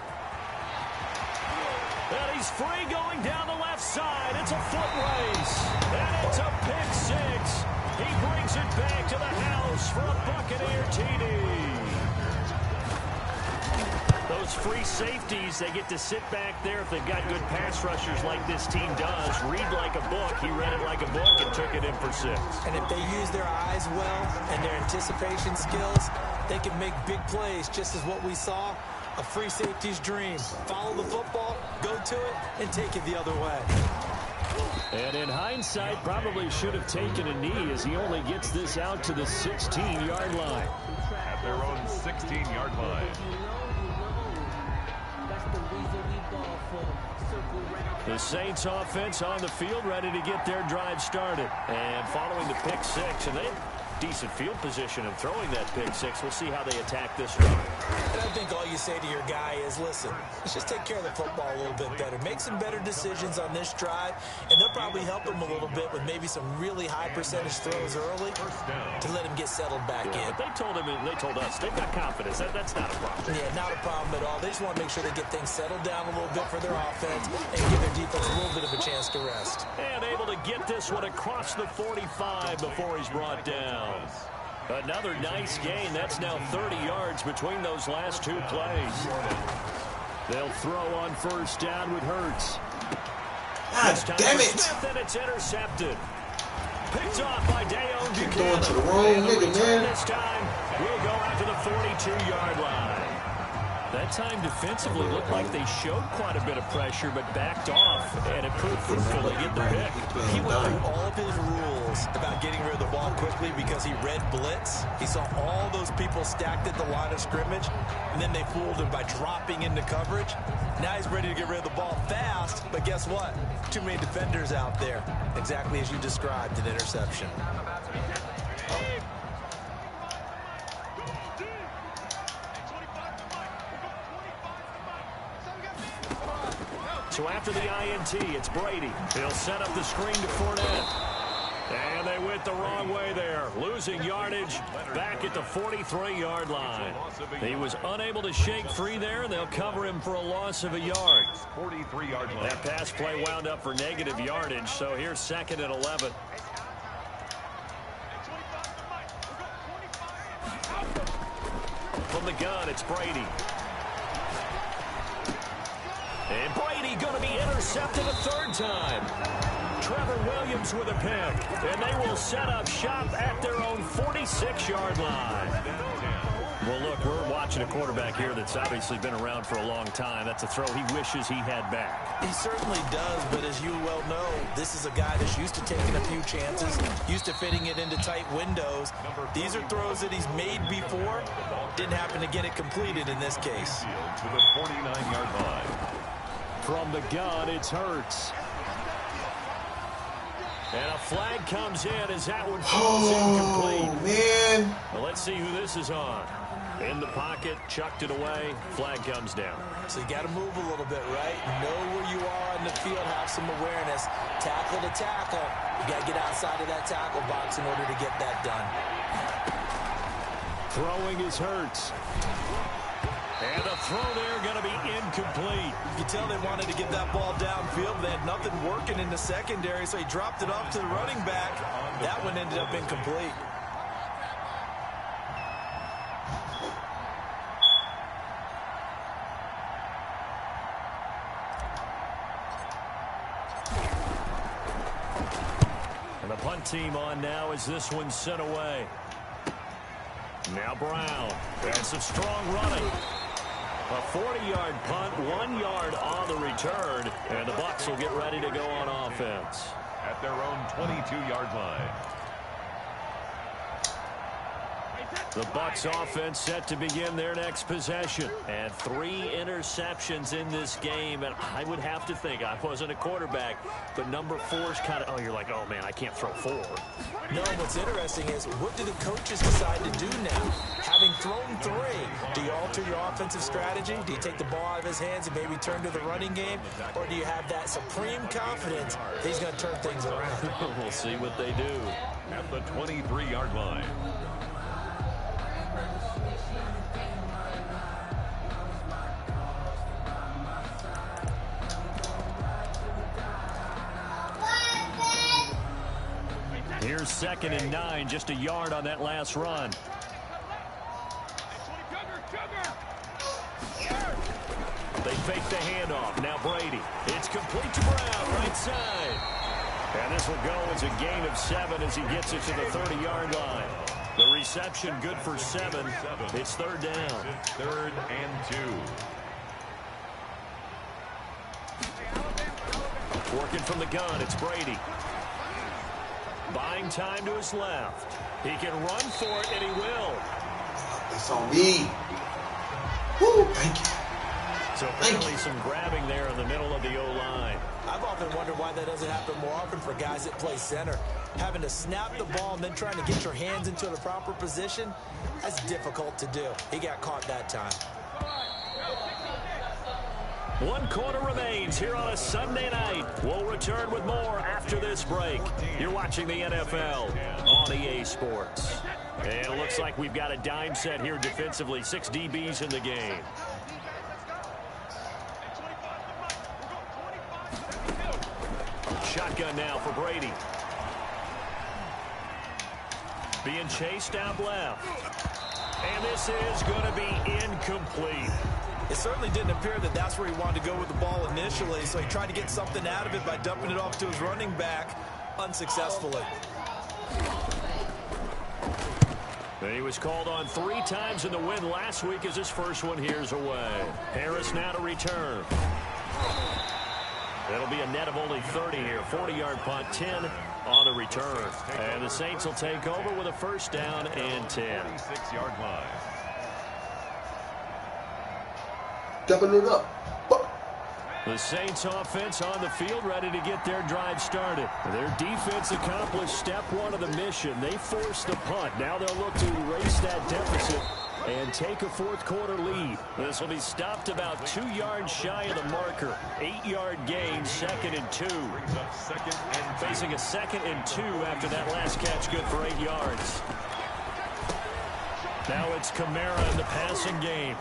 And he's free going down the left side. It's a foot race. And it's a pick 6. He brings it back to the house for a Buccaneer TD. Those free safeties, they get to sit back there if they've got good pass rushers like this team does. Read like a book. He read it like a book and took it in for 6. And if they use their eyes well and their anticipation skills, they can make big plays, just as what we saw. A free safety's dream. Follow the football, go to it, and take it the other way. And in hindsight, probably should have taken a knee as he only gets this out to the 16-yard line. At their own 16-yard line. The Saints offense on the field, ready to get their drive started. And following the pick 6, and they have decent field position of throwing that pick 6. We'll see how they attack this one. And I think all you say to your guy is, listen, let's just take care of the football a little bit better. Make some better decisions on this drive, and they'll probably help him a little bit with maybe some really high percentage throws early to let him get settled back in. But they told him, and they told us, they've got confidence. That's not a problem. Yeah, not a problem at all. They just want to make sure they get things settled down a little bit for their offense and give their defense a little bit of a chance to rest. And able to get this one across the 45 before he's brought down. Another nice gain. That's now 30 yards between those last 2 plays. They'll throw on 1st down with Hurts. God damn it. Smith, and it's intercepted. Picked off by Deone Bucannon. Going to the wrong nigga, man. This time, we'll go out to the 42-yard line. That time defensively looked like they showed quite a bit of pressure, but backed off, and it proved fruitful to get the pick. He went through all of his rules about getting rid of the ball quickly because he read blitz. He saw all those people stacked at the line of scrimmage, and then they fooled him by dropping into coverage. Now he's ready to get rid of the ball fast, but guess what? Too many defenders out there. Exactly as you described, an interception. So after the INT, it's Brady. He'll set up the screen to Fournette. And they went the wrong way there. Losing yardage back at the 43-yard line. He was unable to shake free there, and they'll cover him for a loss of a yard. 43-yard line. That pass play wound up for negative yardage, so here's 2nd and 11. gun, it's Brady. And Brady going to be intercepted a third time. Trevor Williams with a pick. And they will set up shop at their own 46-yard line. Well, look, we're watching a quarterback here that's obviously been around for a long time. That's a throw he wishes he had back. He certainly does, but as you well know, this is a guy that's used to taking a few chances, used to fitting it into tight windows. These are throws that he's made before. Didn't happen to get it completed in this case. To the 49-yard line. From the gun, it's Hurts. And a flag comes in as that one falls incomplete. Oh, man. Well, let's see who this is on. In the pocket, chucked it away, flag comes down. So you got to move a little bit, right? Know where you are on the field, have some awareness. Tackle to tackle. You got to get outside of that tackle box in order to get that done. Throwing is Hurts. And the throw there going to be incomplete. You can tell they wanted to get that ball downfield. They had nothing working in the secondary, so he dropped it off to the running back. That one ended up incomplete. And the punt team on now as this one's sent away. Now Brown. That's some strong running. A 40-yard punt, 1 yard on the return. And the Bucs will get ready to go on offense. At their own 22-yard line. The Bucs offense set to begin their next possession. And 3 interceptions in this game. And I would have to think, I wasn't a quarterback, but number 4's kind of, oh, you're like, oh, man, I can't throw 4. No, what's interesting is what do the coaches decide to do now? Having thrown 3, do you alter your offensive strategy? Do you take the ball out of his hands and maybe turn to the running game? Or do you have that supreme confidence that he's going to turn things around? We'll see what they do. At the 23-yard line. Here's 2nd and 9, just a yard on that last run. They fake the handoff. Now Brady. It's complete to Brown, right side. And this will go as a gain of 7 as he gets it to the 30-yard line. The reception good for 7. It's 3rd down. 3rd and 2. Working from the gun, it's Brady. Buying time to his left. He can run for it, and he will. It's on me. Woo, thank you. So apparently some grabbing there in the middle of the O-line. I've often wondered why that doesn't happen more often for guys that play center. Having to snap the ball and then trying to get your hands into the proper position, that's difficult to do. He got caught that time. 1 quarter remains here on a Sunday night. We'll return with more after this break. You're watching the NFL on EA Sports. And it looks like we've got a dime set here defensively. 6 DBs in the game. Shotgun now for Brady. Being chased out left. And this is going to be incomplete. It certainly didn't appear that that's where he wanted to go with the ball initially, so he tried to get something out of it by dumping it off to his running back unsuccessfully. He was called on 3 times in the win last week as his first one here's away. Harris now to return. It'll be a net of only 30 here. 40-yard punt, 10 on the return. And the Saints will take over with a 1st down and 10. 36-yard line. Double it up. The Saints offense on the field ready to get their drive started. Their defense accomplished step 1 of the mission. They forced the punt. Now they'll look to erase that deficit and take a 4th quarter lead. This will be stopped about 2 yards shy of the marker. 8-yard gain, 2nd and 2. Facing a 2nd and 2 after that last catch, good for 8 yards. Now it's Kamara in the passing game.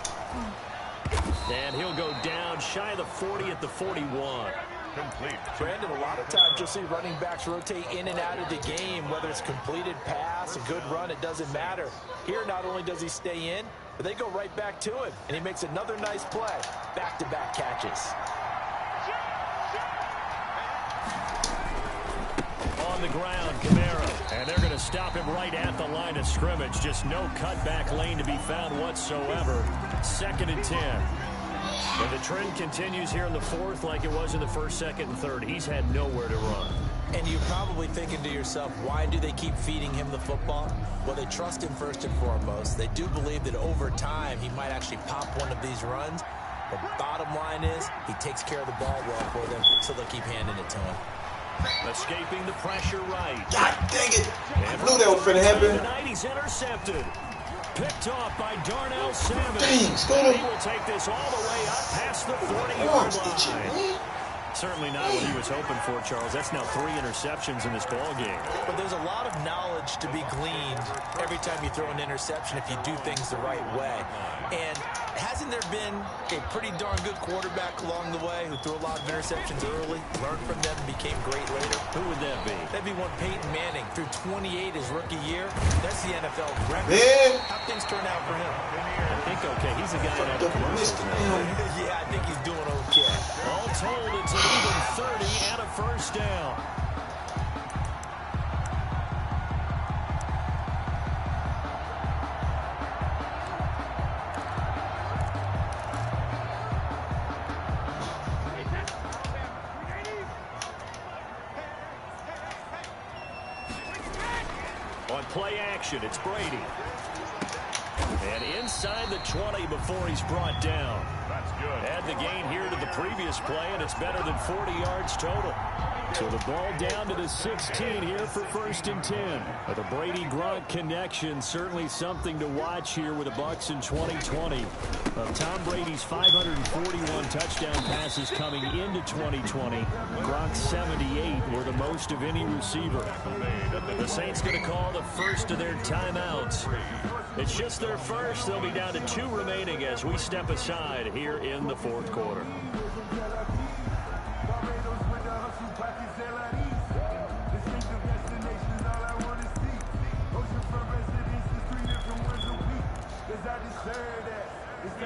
And he'll go down shy of the 40 at the 41. Complete. Brandon, a lot of times you'll see running backs rotate in and out of the game, whether it's completed pass, a good run, it doesn't matter. Here, not only does he stay in, But they go right back to him, and he makes another nice play. Back-to-back catches. On the ground, Kamara. And they're going to stop him right at the line of scrimmage. Just no cutback lane to be found whatsoever. 2nd and 10. And the trend continues here in the 4th like it was in the 1st, 2nd, and 3rd. He's had nowhere to run. And you're probably thinking to yourself, why do they keep feeding him the football? Well, they trust him first and foremost. They do believe that over time he might actually pop one of these runs. The bottom line is he takes care of the ball well for them, so they'll keep handing it to him. Escaping the pressure right. God dang it. I knew that was finna happen. Tonight he's intercepted. Picked off by Darnell Savage. Dang, he will take this all the way up past the 40-yard line. Certainly not what he was hoping for, Charles. That's now 3 interceptions in this ball game. But there's a lot of knowledge to be gleaned every time you throw an interception if you do things the right way. And hasn't there been a pretty darn good quarterback along the way who threw a lot of interceptions early, learned from them, and became great later? Who would that be? That'd be one Peyton Manning. Threw 28 his rookie year. That's the NFL record. Man. How things turn out for him? I think okay. He's a guy that yeah, I think he's doing okay. All told, it's an even 30 and a first down. On play action, it's Brady. And inside the 20 before he's brought down. That's good. Add the gain here to the previous play, and it's better than 40 yards total. So the ball down to the 16 here for 1st and 10. The Brady-Gronk connection, certainly something to watch here with the Bucs in 2020. Tom Brady's 541 touchdown passes coming into 2020. Gronk's 78 were the most of any receiver. The Saints going to call the first of their timeouts. It's just their first. They'll be down to 2 remaining as we step aside here in the 4th quarter.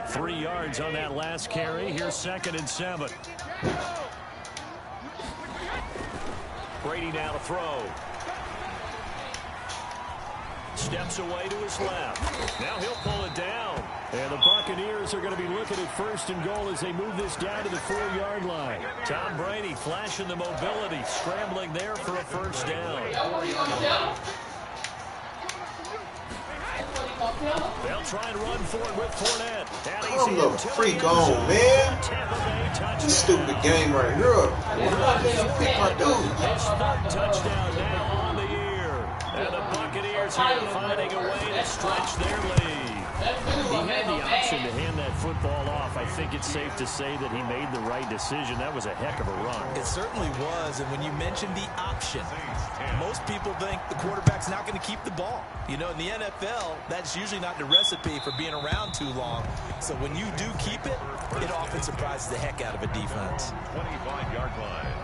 Three yards on that last carry. Here's 2nd and 7. Brady now to throw. Steps away to his left. Now he'll pull it down. And the Buccaneers are going to be looking at 1st and goal as they move this down to the 4-yard line. Tom Brady flashing the mobility, scrambling there for a first down. They'll try and run for it with Fournette. Come the freak on, man. This stupid game right here. Pick my dude. His 3rd touchdown now on the year. And the Buccaneers here finding a way to stretch their lead. He had the option to hand that football off. I think it's safe to say that he made the right decision. That was a heck of a run. It certainly was. And when you mentioned the option, most people think the quarterback's not going to keep the ball. You know, in the NFL, that's usually not the recipe for being around too long. So when you do keep it, it often surprises the heck out of a defense. 25-yard line.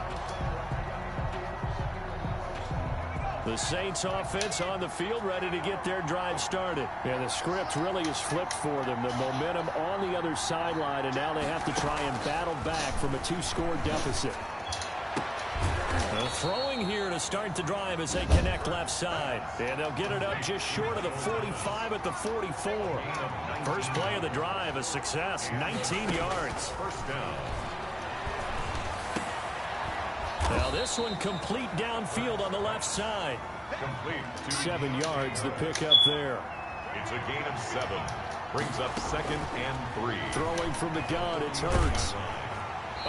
The Saints offense on the field, ready to get their drive started. Yeah, the script really is flipped for them. The momentum on the other sideline, and now they have to try and battle back from a 2-score deficit. Throwing here to start the drive as they connect left side. And they'll get it up just short of the 45 at the 44. First play of the drive, a success, 19 yards. First down. Now this one complete downfield on the left side. Complete. 7 yards, the pickup there. It's a gain of 7. Brings up 2nd and 3. Throwing from the gun, it's Hurts.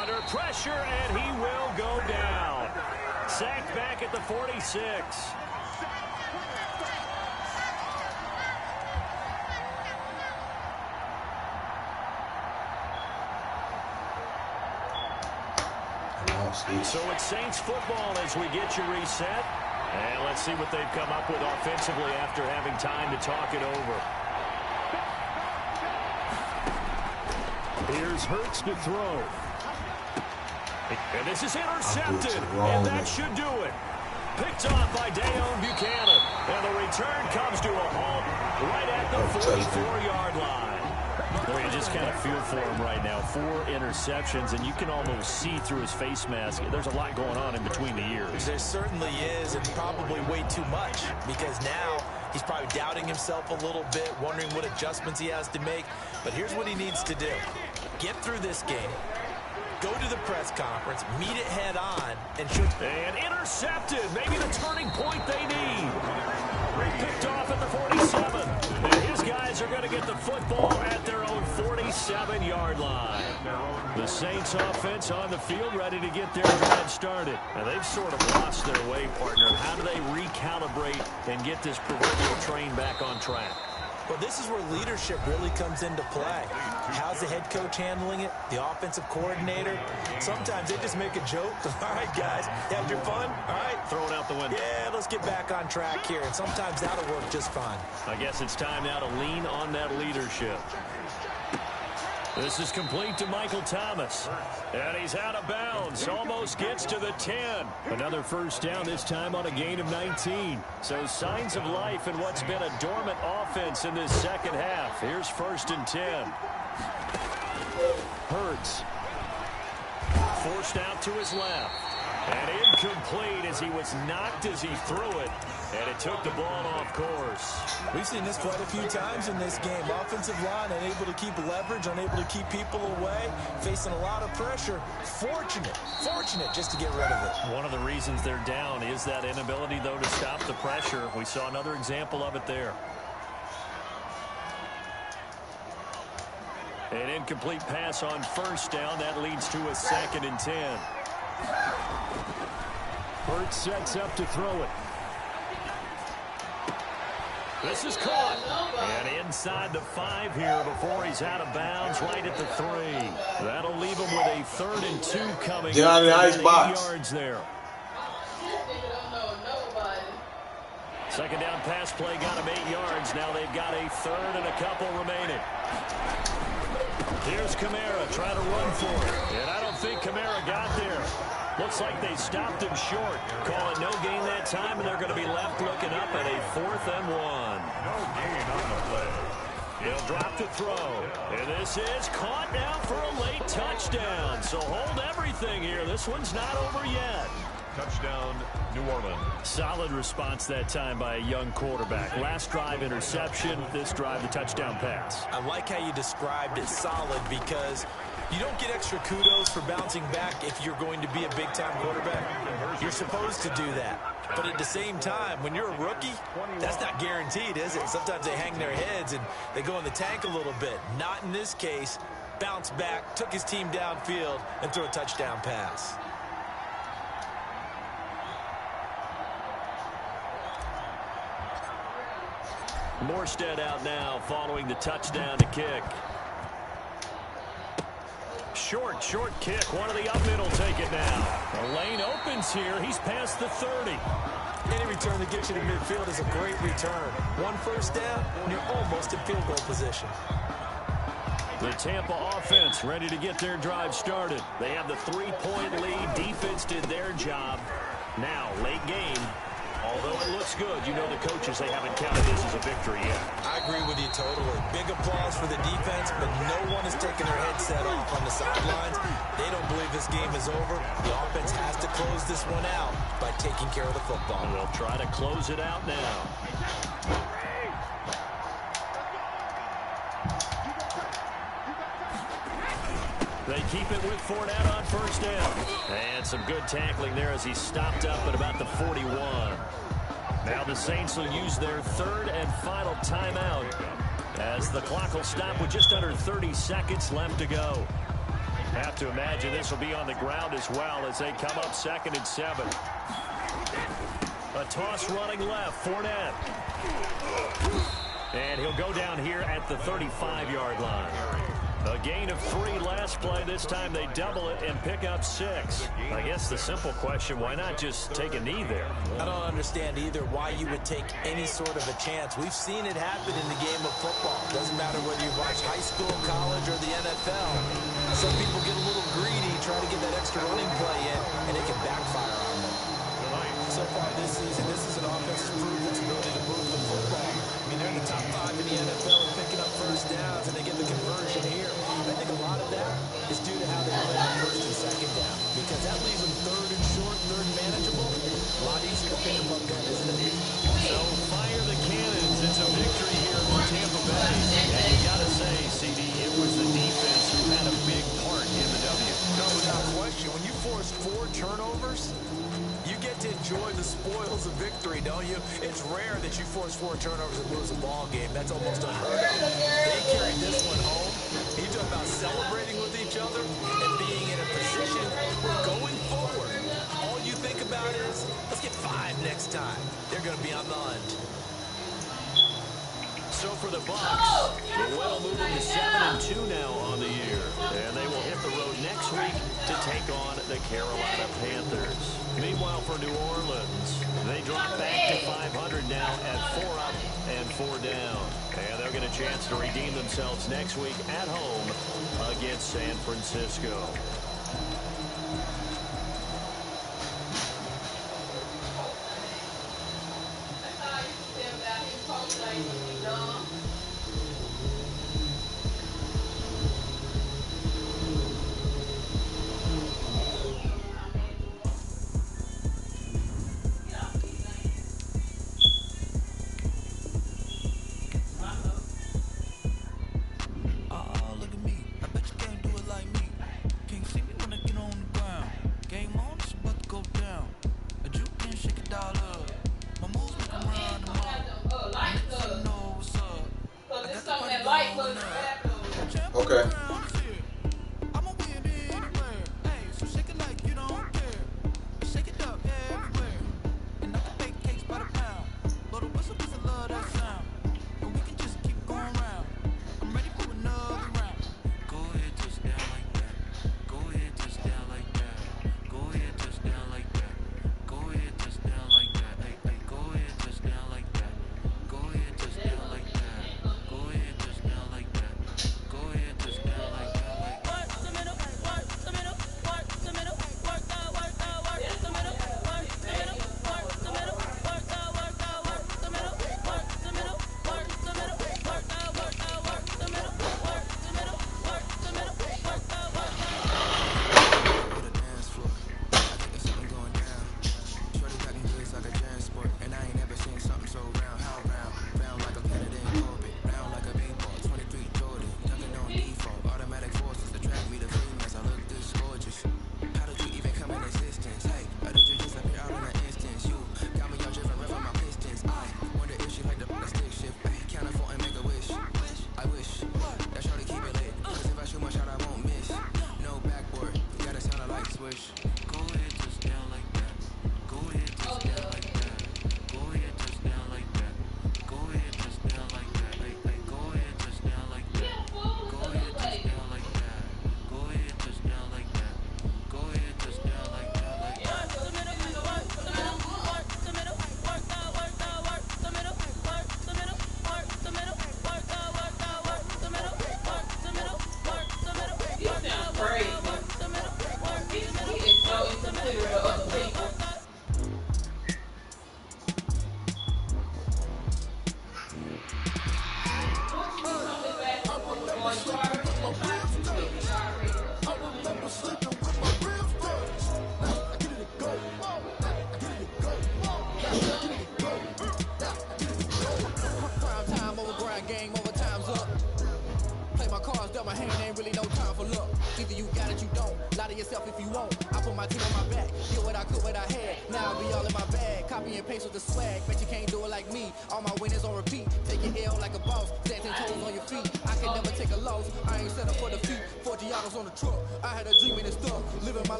Under pressure, and he will go down. Sacked back at the 46. So it's Saints football as we get you reset. And let's see what they've come up with offensively after having time to talk it over. Here's Hurts to throw. And this is intercepted. And that should do it. Picked off by Dayon Buchanan. And the return comes to a halt right at the 44-yard line. Well, you just kind of feel for him right now. 4 interceptions, and you can almost see through his face mask. There's a lot going on in between the ears. There certainly is, and probably way too much, because now he's probably doubting himself a little bit, wondering what adjustments he has to make. But here's what he needs to do. Get through this game. Go to the press conference, meet it head on, and intercepted. Maybe the turning point they need. Picked off at the 47. And his guys are going to get the football at their own 47-yard line. The Saints offense on the field ready to get their drive started. And they've sort of lost their way, partner. How do they recalibrate and get this proverbial train back on track? Well, this is where leadership really comes into play. How's the head coach handling it? The offensive coordinator? Sometimes they just make a joke. All right, guys, you had your fun? All right. Throw it out the window. Yeah, let's get back on track here. And sometimes that'll work just fine. I guess it's time now to lean on that leadership. This is complete to Michael Thomas. And he's out of bounds. Almost gets to the 10. Another first down, this time on a gain of 19. So signs of life in what's been a dormant offense in this second half. Here's 1st and 10. Hurts. Forced out to his left. And incomplete as he was knocked as he threw it. And it took the ball off course. We've seen this quite a few times in this game. Offensive line unable to keep leverage, unable to keep people away, facing a lot of pressure. Fortunate just to get rid of it. One of the reasons they're down is that inability, though, to stop the pressure. We saw another example of it there. An incomplete pass on first down. That leads to a 2nd and 10. Hurts sets up to throw it. This is caught. And inside the 5 here before he's out of bounds right at the 3. That'll leave him with a 3rd and 2 coming. Get out of the ice box. 8 yards there. Second down pass play got him 8 yards. Now they've got a 3rd and a couple remaining. Here's Kamara trying to run for it. And I don't think Kamara got there. Looks like they stopped him short. Call it no gain that time, and they're going to be left looking up at a 4th and 1. No gain on the play. He'll drop to throw. And this is caught now for a late touchdown. So hold everything here. This one's not over yet. Touchdown, New Orleans. Solid response that time by a young quarterback. Last drive, interception. This drive, the touchdown pass. I like how you described it, solid, because you don't get extra kudos for bouncing back if you're going to be a big-time quarterback. You're supposed to do that. But at the same time, when you're a rookie, that's not guaranteed, is it? Sometimes they hang their heads and they go in the tank a little bit. Not in this case. Bounced back, took his team downfield, and threw a touchdown pass. Morstead out now following the touchdown to kick. Short kick. One of the up middle take it now. The lane opens here. He's past the 30. Any return that gets you to midfield is a great return. 1 first down, and you're almost in field goal position. The Tampa offense ready to get their drive started. They have the 3-point lead. Defense did their job. Now, late game. Although it looks good, you know the coaches, they haven't counted this as a victory yet. I agree with you totally. Big applause for the defense, but no one is taking their headset off on the sidelines. They don't believe this game is over. The offense has to close this one out by taking care of the football. And they'll try to close it out now. They keep it with Fournette on first down. And some good tackling there as he stopped up at about the 41. Now the Saints will use their 3rd and final timeout as the clock will stop with just under 30 seconds left to go. Have to imagine this will be on the ground as well as they come up 2nd and 7. A toss running left, Fournette. And he'll go down here at the 35-yard line. A gain of 3 last play. This time they double it and pick up 6. I guess the simple question, why not just take a knee there? I don't understand either why you would take any sort of a chance. We've seen it happen in the game of football. Doesn't matter whether you watch high school, college, or the NFL. Some people get a little greedy, try to get that extra running play in, and it can backfire on them. So far this season, this is an offense that's proved its ability to move the football. I mean, they're in the top 5 in the NFL in picking up first downs, and they get the conversion here. I think a lot of that is due to how they play on first and second down, because that leaves them third and short, third and manageable. A lot easier to pick them up then, isn't it? So fire the cannons. It's a victory here for Tampa Bay. And you got to say, CD, it was the defense who had a big part in the W. No, without question. When you force 4 turnovers, you get to enjoy the spoils of victory, don't you? It's rare that you force 4 turnovers and lose a ball game. That's almost unheard of. They carried this one home. You talk about celebrating with each other and being in a position where going forward, all you think about is, let's get 5 next time. They're going to be on the hunt. So for the Bucs, the well moving to 7-2 now on the year. And they will hit the road next week to take on the Carolina Panthers. Meanwhile, for New Orleans, they drop back to 500 now at 4 up and 4 down. And they'll get a chance to redeem themselves next week at home against San Francisco. Okay.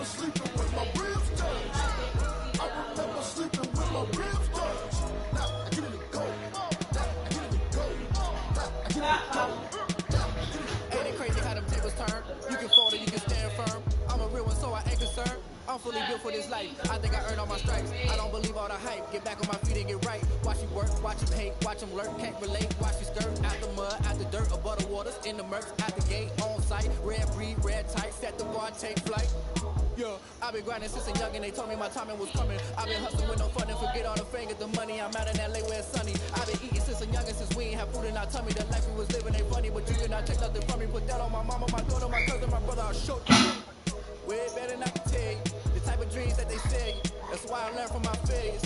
Sleeping with my ribs touched. I remember sleeping with my ribs touched. this life. I think I earned all my stripes. I don't believe all the hype. Get back on my feet and get right. Watch you work, watch him hate, watch him lurk. Can't relate, watch you skirt. Out the mud, out the dirt, above the waters, in the murks, out the gate, on site. Red breed, red tight, set the bar, take flight. Yeah, I've been grinding since a young and they told me my timing was coming. I've been hustling with no funding, forget all the fingers, the money. I'm out in LA where it's sunny. I've been eating since a youngin', since we ain't have food in our tummy. The life we was living ain't funny, but you cannot take nothing from me. Put that on my mama, my daughter, my cousin, my brother, I'll show you. Way better than I can tell you. The type of dreams that they say. That's why I learned from my failures.